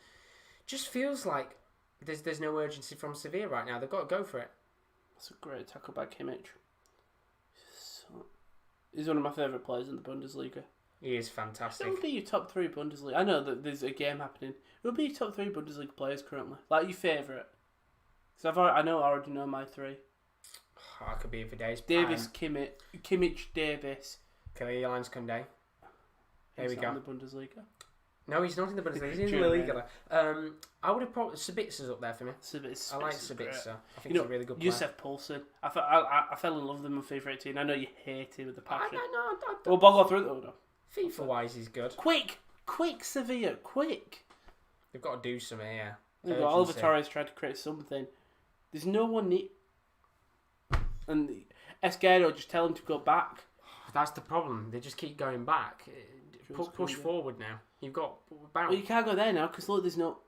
just feels like there's no urgency from Sevilla right now. They've got to go for it. That's a great tackle by Kimmich. He's one of my favourite players in the Bundesliga. He is fantastic. Who would be your top 3 Bundesliga? I know that there's a game happening. Who would be your top 3 Bundesliga players currently? Like your favourite? Because I already know my 3. Oh, I could be here for days. Davis, Kimmich, Davis. Julian Koundé. Here we go. In the Bundesliga. No, he's not in the Bundesliga. He's in the La Liga. I would have probably Sabitza's up there for me. Sabitza. I like Sabitza. I think he's a really good player. Yusuf Poulsen. I fell in love with him on FIFA 18. I know you hate him with the passion. No. Well, boggle through it though. FIFA wise, he's good. Quick, Sevilla, quick. They've got to do something here. They've got Oliver Torres trying to create something. There's no one and Esquerdo just tell him to go back. That's the problem. They just keep going back. Push forward now. You've got about... Well, you can't go there now because look, there's no...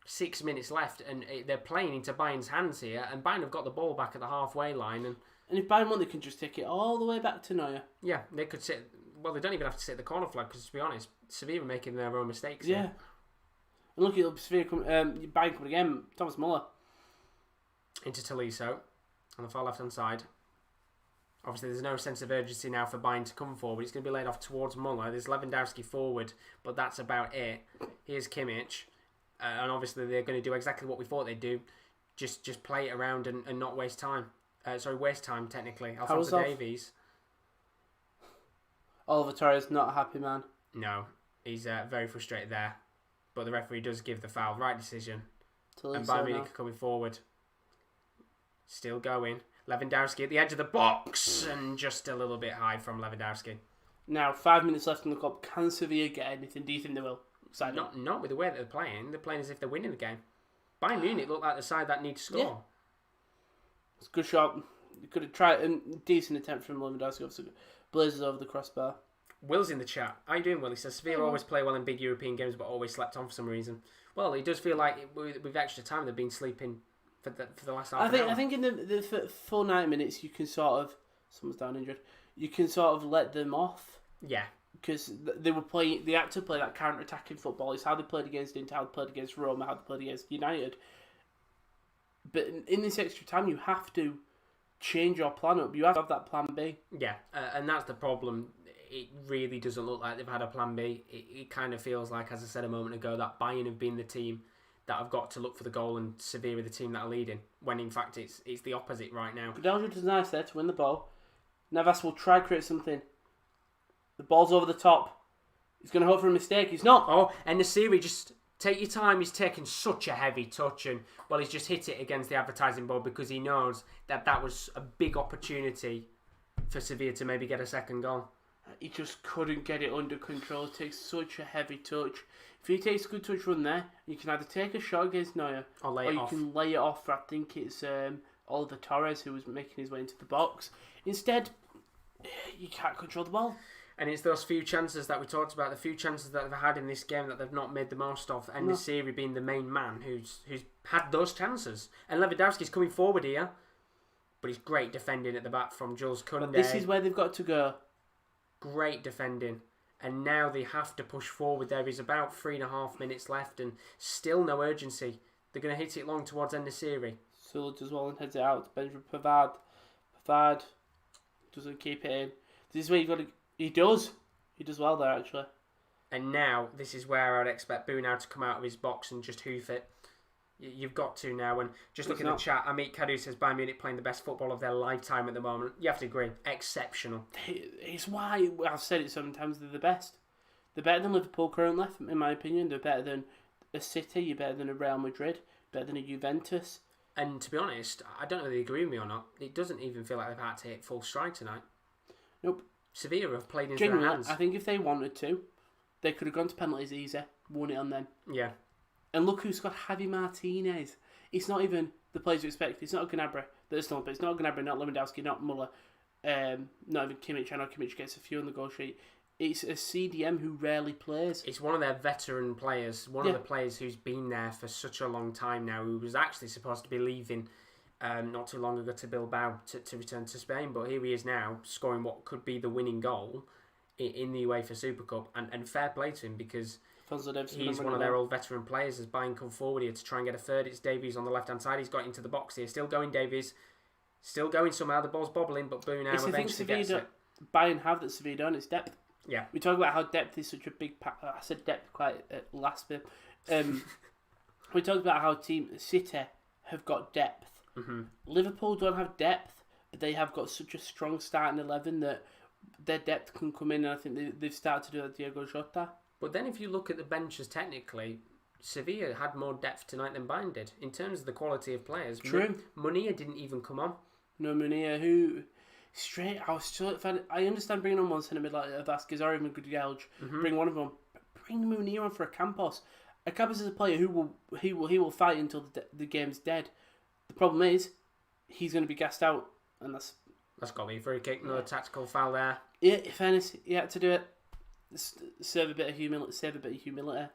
6 minutes left, and they're playing into Bayern's hands here, and Bayern have got the ball back at the halfway line. And if Bayern want, they can just take it all the way back to Neuer. Yeah, they could sit... Well, they don't even have to sit at the corner flag, because to be honest, Sevilla are making their own mistakes. Yeah. Here. And look at Sevilla Bayern coming again. Thomas Muller. Into Tolisso, on the far left-hand side. Obviously, there's no sense of urgency now for Bayern to come forward. It's going to be laid off towards Muller. There's Lewandowski forward, but that's about it. Here's Kimmich. And obviously, they're going to do exactly what we thought they'd do. Just play it around and not waste time. Waste time, technically. Alphonso Davies. Oliver Torres, not a happy man. No, he's very frustrated there. But the referee does give the foul. Right decision. And Bayern Munich coming forward. Still going. Lewandowski at the edge of the box, and just a little bit high from Lewandowski. Now, 5 minutes left in the club. Can Sevilla get anything? Do you think they will? Not with the way that they're playing. They're playing as if they're winning the game. Bayern Munich look like the side that need to score. Yeah. It's a good shot. You could have tried a decent attempt from Lewandowski. Obviously, blazes over the crossbar. Will's in the chat. How you doing, Will? He says Sevilla always play well in big European games, but always slept on for some reason. Well, it does feel like with extra time they've been sleeping for the last half an hour. I think in the full 90 minutes you can sort of... Someone's down injured. You can sort of let them off. Yeah. Because they had to play that counter-attacking football. It's how they played against Inter, how they played against Roma, how they played against United. But in this extra time, you have to change your plan up. You have to have that plan B. Yeah, and that's the problem. It really doesn't look like they've had a plan B. It kind of feels like, as I said a moment ago, that Bayern have been the team that have got to look for the goal and Sevilla the team that are leading, when in fact it's the opposite right now. Gudelj does nice there to win the ball. Navas will try to create something. The ball's over the top. He's going to hope for a mistake. He's not. Oh, and the Nesiri, just take your time. He's taken such a heavy touch, and well, he's just hit it against the advertising board because he knows that was a big opportunity for Sevilla to maybe get a second goal. He just couldn't get it under control. It takes such a heavy touch. If he takes a good touch run there, you can either take a shot against Neuer, or you can lay it off for, I think it's Oliver Torres, who was making his way into the box. Instead, you can't control the ball. And it's those few chances that we talked about, the few chances that they've had in this game that they've not made the most of, and Nesiri being the main man who's had those chances. And Lewandowski's coming forward here, but he's great defending at the back from Jules Koundé. But this is where they've got to go. Great defending. And now they have to push forward. There is about 3.5 minutes left and still no urgency. They're going to hit it long towards En-Nesyri. Sula does well and heads it out. Benjamin Pavard. Pavard doesn't keep it in. This is where you've got to... He does. He does well there, actually. And now, this is where I would expect Boone to come out of his box and just hoof it. You've got to now. And just looking at the chat, Amit Kadu says Bayern Munich playing the best football of their lifetime at the moment. You have to agree. Exceptional. It's why I've said it sometimes, they're the best. They're better than Liverpool currently, in my opinion. They're better than a City. You're better than a Real Madrid. Better than a Juventus. And to be honest, I don't know if they agree with me or not. It doesn't even feel like they've had to hit full stride tonight. Nope. Sevilla have played into their hands. I think if they wanted to, they could have gone to penalties easy, won it on them. Yeah. And look who's got Javi Martinez. It's not even the players you expect. It's not Gnabry. It's not Gnabry, not Lewandowski, not Muller. not even Kimmich. I know Kimmich gets a few on the goal sheet. It's a CDM who rarely plays. It's one of their veteran players, one of the players who's been there for such a long time now, who was actually supposed to be leaving not too long ago to Bilbao to return to Spain, but here he is now, scoring what could be the winning goal in the UEFA Super Cup, and fair play to him, because he's one of their old veteran players. As Bayern come forward here to try and get a third, it's Davies on the left-hand side. He's got into the box here, still going Davies, still going somehow, the ball's bobbling, but Boo now eventually gets it. Bayern have that Sevilla don't, it's depth. Yeah. We talk about how depth is such a big... I said depth quite at last bit. We talked about how Team City have got depth. Mm-hmm. Liverpool don't have depth, but they have got such a strong starting 11 that their depth can come in, and I think they've started to do that. Diego Jota. But then if you look at the benches technically, Sevilla had more depth tonight than Bayern did in terms of the quality of players. True. Munir didn't even come on. No, Munir, who... Straight, I was so fan. I understand bringing on one centre mid like Vasquez or even Gudjelj. Bring one of them. Bring Munir on for a Campos. A Campos is a player who will fight until the game's dead. The problem is he's going to be gassed out, and that's got to be a free kick. Another tactical foul there. Yeah, in fairness, he had to do it. Save a bit of humility.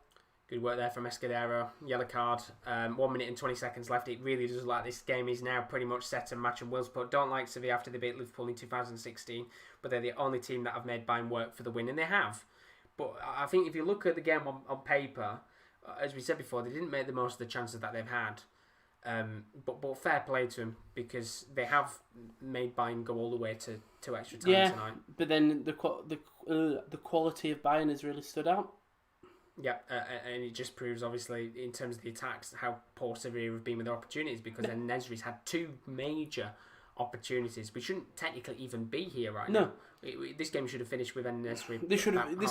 Good work there from Escudero. Yellow card. 1 minute and 20 seconds left. It really does look like this game is now pretty much set and match and wills. But don't like Sevilla after they beat Liverpool in 2016. But they're the only team that have made Bayern work for the win, and they have. But I think if you look at the game on paper, as we said before, they didn't make the most of the chances that they've had. But fair play to them, because they have made Bayern go all the way to extra time tonight. But then the quality of Bayern has really stood out. Yeah, and it just proves, obviously, in terms of the attacks, how poor Sevilla have been with their opportunities, because then Nesri's had two major opportunities. We shouldn't technically even be here right now. This game should have finished with Nesri. This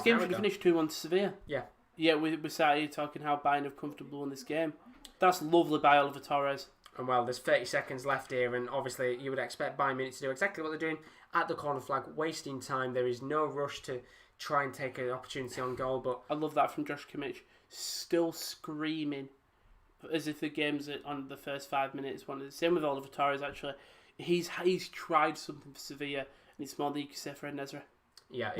game should have finished 2-1 to Sevilla. Yeah. Yeah, we sat here talking how Bayern have comfortably won this game. That's lovely by Oliver Torres. And well, there's 30 seconds left here, and obviously you would expect Bayern Munich to do exactly what they're doing at the corner flag, wasting time. There is no rush to try and take an opportunity on goal, but I love that from Josh Kimmich, still screaming as if the game's on the first 5 minutes. Same with Oliver Torres, actually. He's tried something for Sevilla, and it's more than you can say for Nesri. Yeah,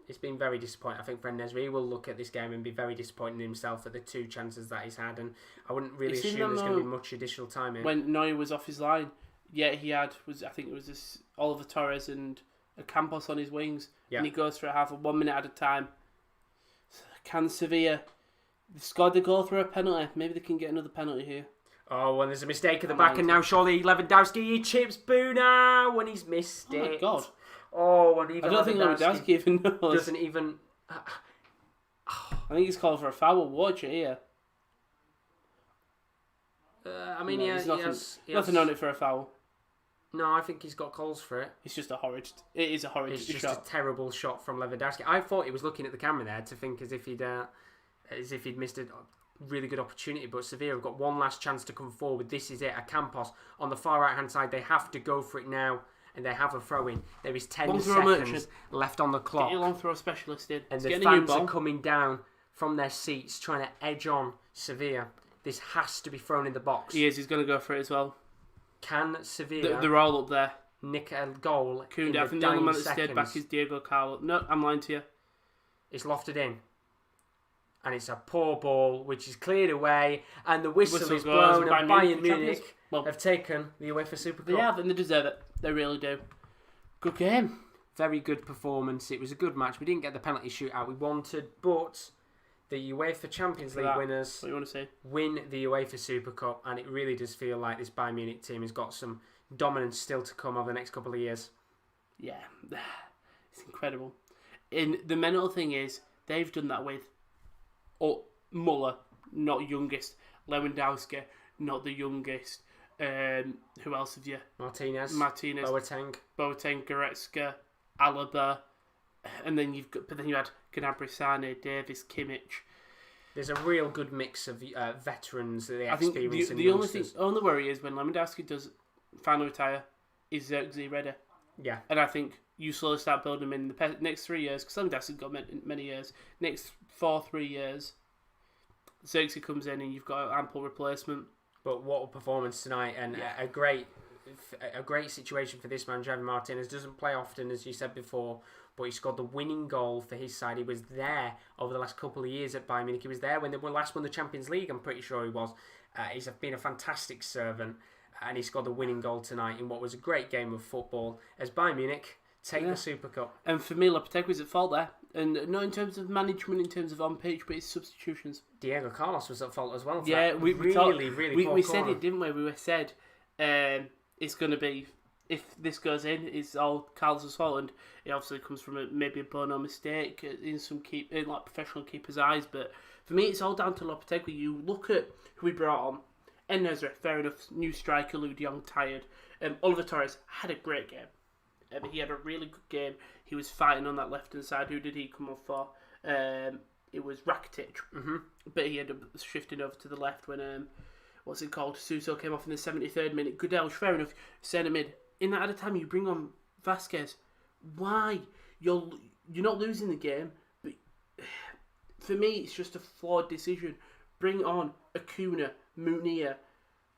it's been very disappointing. I think for Nesri will look at this game and be very disappointed in himself at the two chances that he's had, and I wouldn't really assume there's going to be much additional time here. When Neuer was off his line, he had this Oliver Torres and a Campos on his wings, and he goes for a half of 1 minute at a time. Can Sevilla? They've scored the goal through a penalty. Maybe they can get another penalty here. Oh, well, there's a mistake at the back, and now surely Lewandowski, he chips Boo now when he's missed it. Oh my God. Oh, and even I don't think Lewandowski even knows. Doesn't even... I think he's called for a foul. Watch it here. I mean, he has nothing on it for a foul. No, I think he's got calls for it. It's just a horrid. It is a horrid shot. It's just a terrible shot from Lewandowski. I thought he was looking at the camera there to think as if he'd missed a really good opportunity. But Sevilla have got one last chance to come forward. This is it. A Campos on the far right hand side. They have to go for it now, and they have a throw in. There is 10 seconds left on the clock. Get your long throw specialist in. And the fans are coming down from their seats trying to edge on Sevilla. This has to be thrown in the box. He is. He's going to go for it as well. Can Sevilla... They're all up there. Nick a goal in the I think the only man that seconds. stayed back is Diego Carlo. No, I'm lying to you. It's lofted in. And it's a poor ball, which is cleared away. And the whistle is blown. And Bayern Munich have taken the UEFA Super Cup. They have, and they deserve it. They really do. Good game. Very good performance. It was a good match. We didn't get the penalty shootout we wanted, but... the UEFA Champions League winners what you want to say? Win the UEFA Super Cup, and it really does feel like this Bayern Munich team has got some dominance still to come over the next couple of years. Yeah, it's incredible. And the mental thing is, they've done that with Muller, not youngest, Lewandowski, not the youngest. Who else have you? Martinez, Boateng, Goretzka, Alaba. And then you had Gnabry, Sane, Davis, Kimmich. There's a real good mix of veterans, the I think experience, and the only worry is when Lewandowski does finally retire, is Xerxes ready? Yeah. And I think you slowly start building him in the next 3 years, because Lewandowski's got many years. Next 3 years, Xerxes comes in and you've got an ample replacement. But what a performance tonight, and a great a great situation for this man, Javi Martinez. Doesn't play often, as you said before, but he scored the winning goal for his side. He was there over the last couple of years at Bayern Munich. He was there when they last won the Champions League, I'm pretty sure he was. He's been a fantastic servant, and he scored the winning goal tonight in what was a great game of football as Bayern Munich take the Super Cup. And for me, Lopetegui was at fault there. And not in terms of management, in terms of on pitch, but his substitutions. Diego Carlos was at fault as well. Yeah, we said it, didn't we? We said it's going to be, if this goes in, it's all Carlos' fault, and it obviously comes from maybe a Bono mistake in some professional keepers' eyes. But for me, it's all down to Lopetegui. You look at who we brought on. En-Nesyri, fair enough, new striker, Luke de Jong, tired. Oliver Torres had a great game. He had a really good game. He was fighting on that left-hand side. Who did he come off for? It was Rakitic. Mm-hmm. But he ended up shifting over to the left when, what's it called? Suso came off in the 73rd minute. Goodell, fair enough, centre mid. In that other time, you bring on Vasquez. Why? You're not losing the game, but for me, it's just a flawed decision. Bring on Acuna, Munir,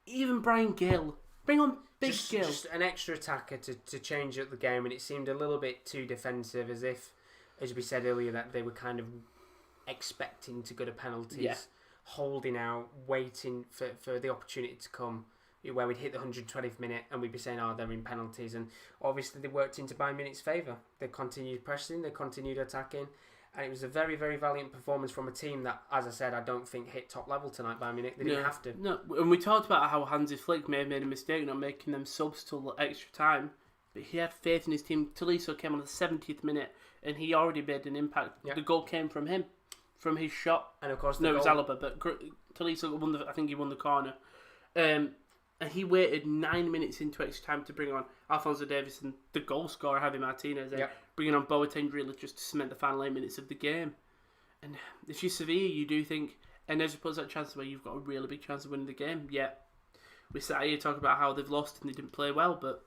even Brian Gill. Bring on Big Gill. Just an extra attacker to change up the game, and it seemed a little bit too defensive, as if, as we said earlier, that they were kind of expecting to go to penalties, holding out, waiting for the opportunity to come, where we'd hit the 120th minute and we'd be saying, oh, they're in penalties. And obviously they worked into Bayern Munich's favour. They continued pressing, they continued attacking, and it was a very, very valiant performance from a team that, as I said, I don't think hit top level tonight, Bayern Munich. They didn't have to. No, and we talked about how Hansi Flick may have made a mistake not making them subs till extra time, but he had faith in his team. Tolisso came on the 70th minute, and he already made an impact. Yep. The goal came from him, from his shot. And of course, it was Alaba, but Tolisso won I think he won the corner. And he waited 9 minutes into extra time to bring on Alphonso Davies and the goal scorer, Javi Martinez, and bringing on Boateng really just to cement the final 8 minutes of the game. And if you're Sevilla, you do think, and there's puts that chance where you've got a really big chance of winning the game. Yeah, we sat here talking about how they've lost and they didn't play well, but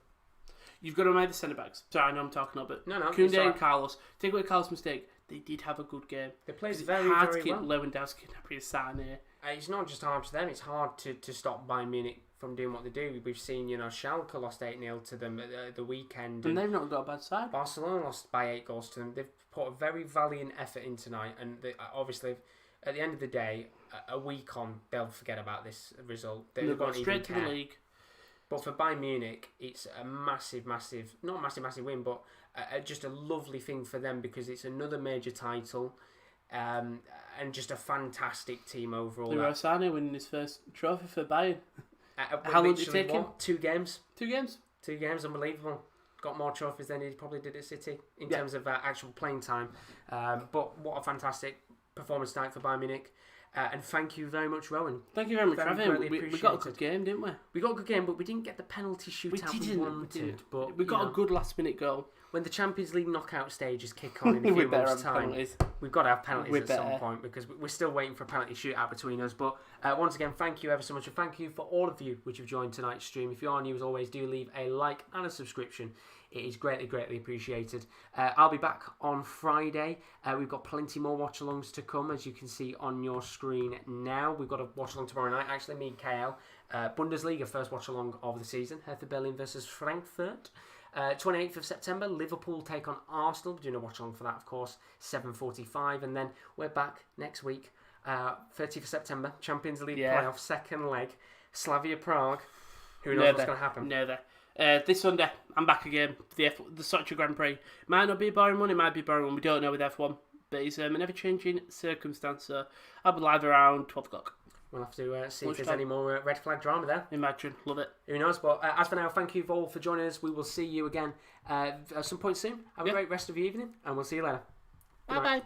you've got to remind the centre backs. Sorry, I know I'm talking a bit. No, Koundé and Carlos. Take away Carlos' mistake. They did have a good game. They played very, hard very to keep well. Lewandowski and Sané. It's not just hard to them, it's hard to stop Bayern Munich from doing what they do. We've seen, Schalke lost 8-0 to them at the weekend. And they've not got a bad side. Barcelona lost by 8 goals to them. They've put a very valiant effort in tonight, and obviously, at the end of the day, a week on, they'll forget about this result. They'll go straight to the league. But for Bayern Munich, it's a massive, not massive win, but just a lovely thing for them because it's another major title. And just a fantastic team overall. Leroy Sané winning his first trophy for Bayern. How long did it take him? 2 games. 2 games? 2 games, unbelievable. Got more trophies than he probably did at City in terms of actual playing time. But what a fantastic performance tonight for Bayern Munich. And thank you very much, Rowan. Thank you very much, Rafael. We got a good game, didn't we? We got a good game, but we didn't get the penalty shootout we wanted. But we got a good last-minute goal. When the Champions League knockout stages kick on in a few months' time, we've got to have penalties at some point because we're still waiting for a penalty shootout between us. But once again, thank you ever so much, and thank you for all of you which have joined tonight's stream. If you are new, as always, do leave a like and a subscription. It is greatly, greatly appreciated. I'll be back on Friday. We've got plenty more watch-alongs to come, as you can see on your screen now. We've got a watch-along tomorrow night, actually, me and KL. Bundesliga, first watch-along of the season. Hertha Berlin versus Frankfurt. 28th of September, Liverpool take on Arsenal. We're doing a watch-along for that, of course, 7:45. And then we're back next week, 30th of September, Champions League playoff, second leg, Slavia Prague. Who knows what's going to happen? Never. This Sunday, I'm back again for the Sochi Grand Prix. Might not be a boring one, it might be a boring one. We don't know with F1, but it's an ever-changing circumstance. So I'll be live around 12 o'clock. We'll have to see if there's any more red flag drama there. Imagine, love it. Who knows? But as for now, thank you all for joining us. We will see you again at some point soon. Have a great rest of your evening, and we'll see you later. Bye-bye.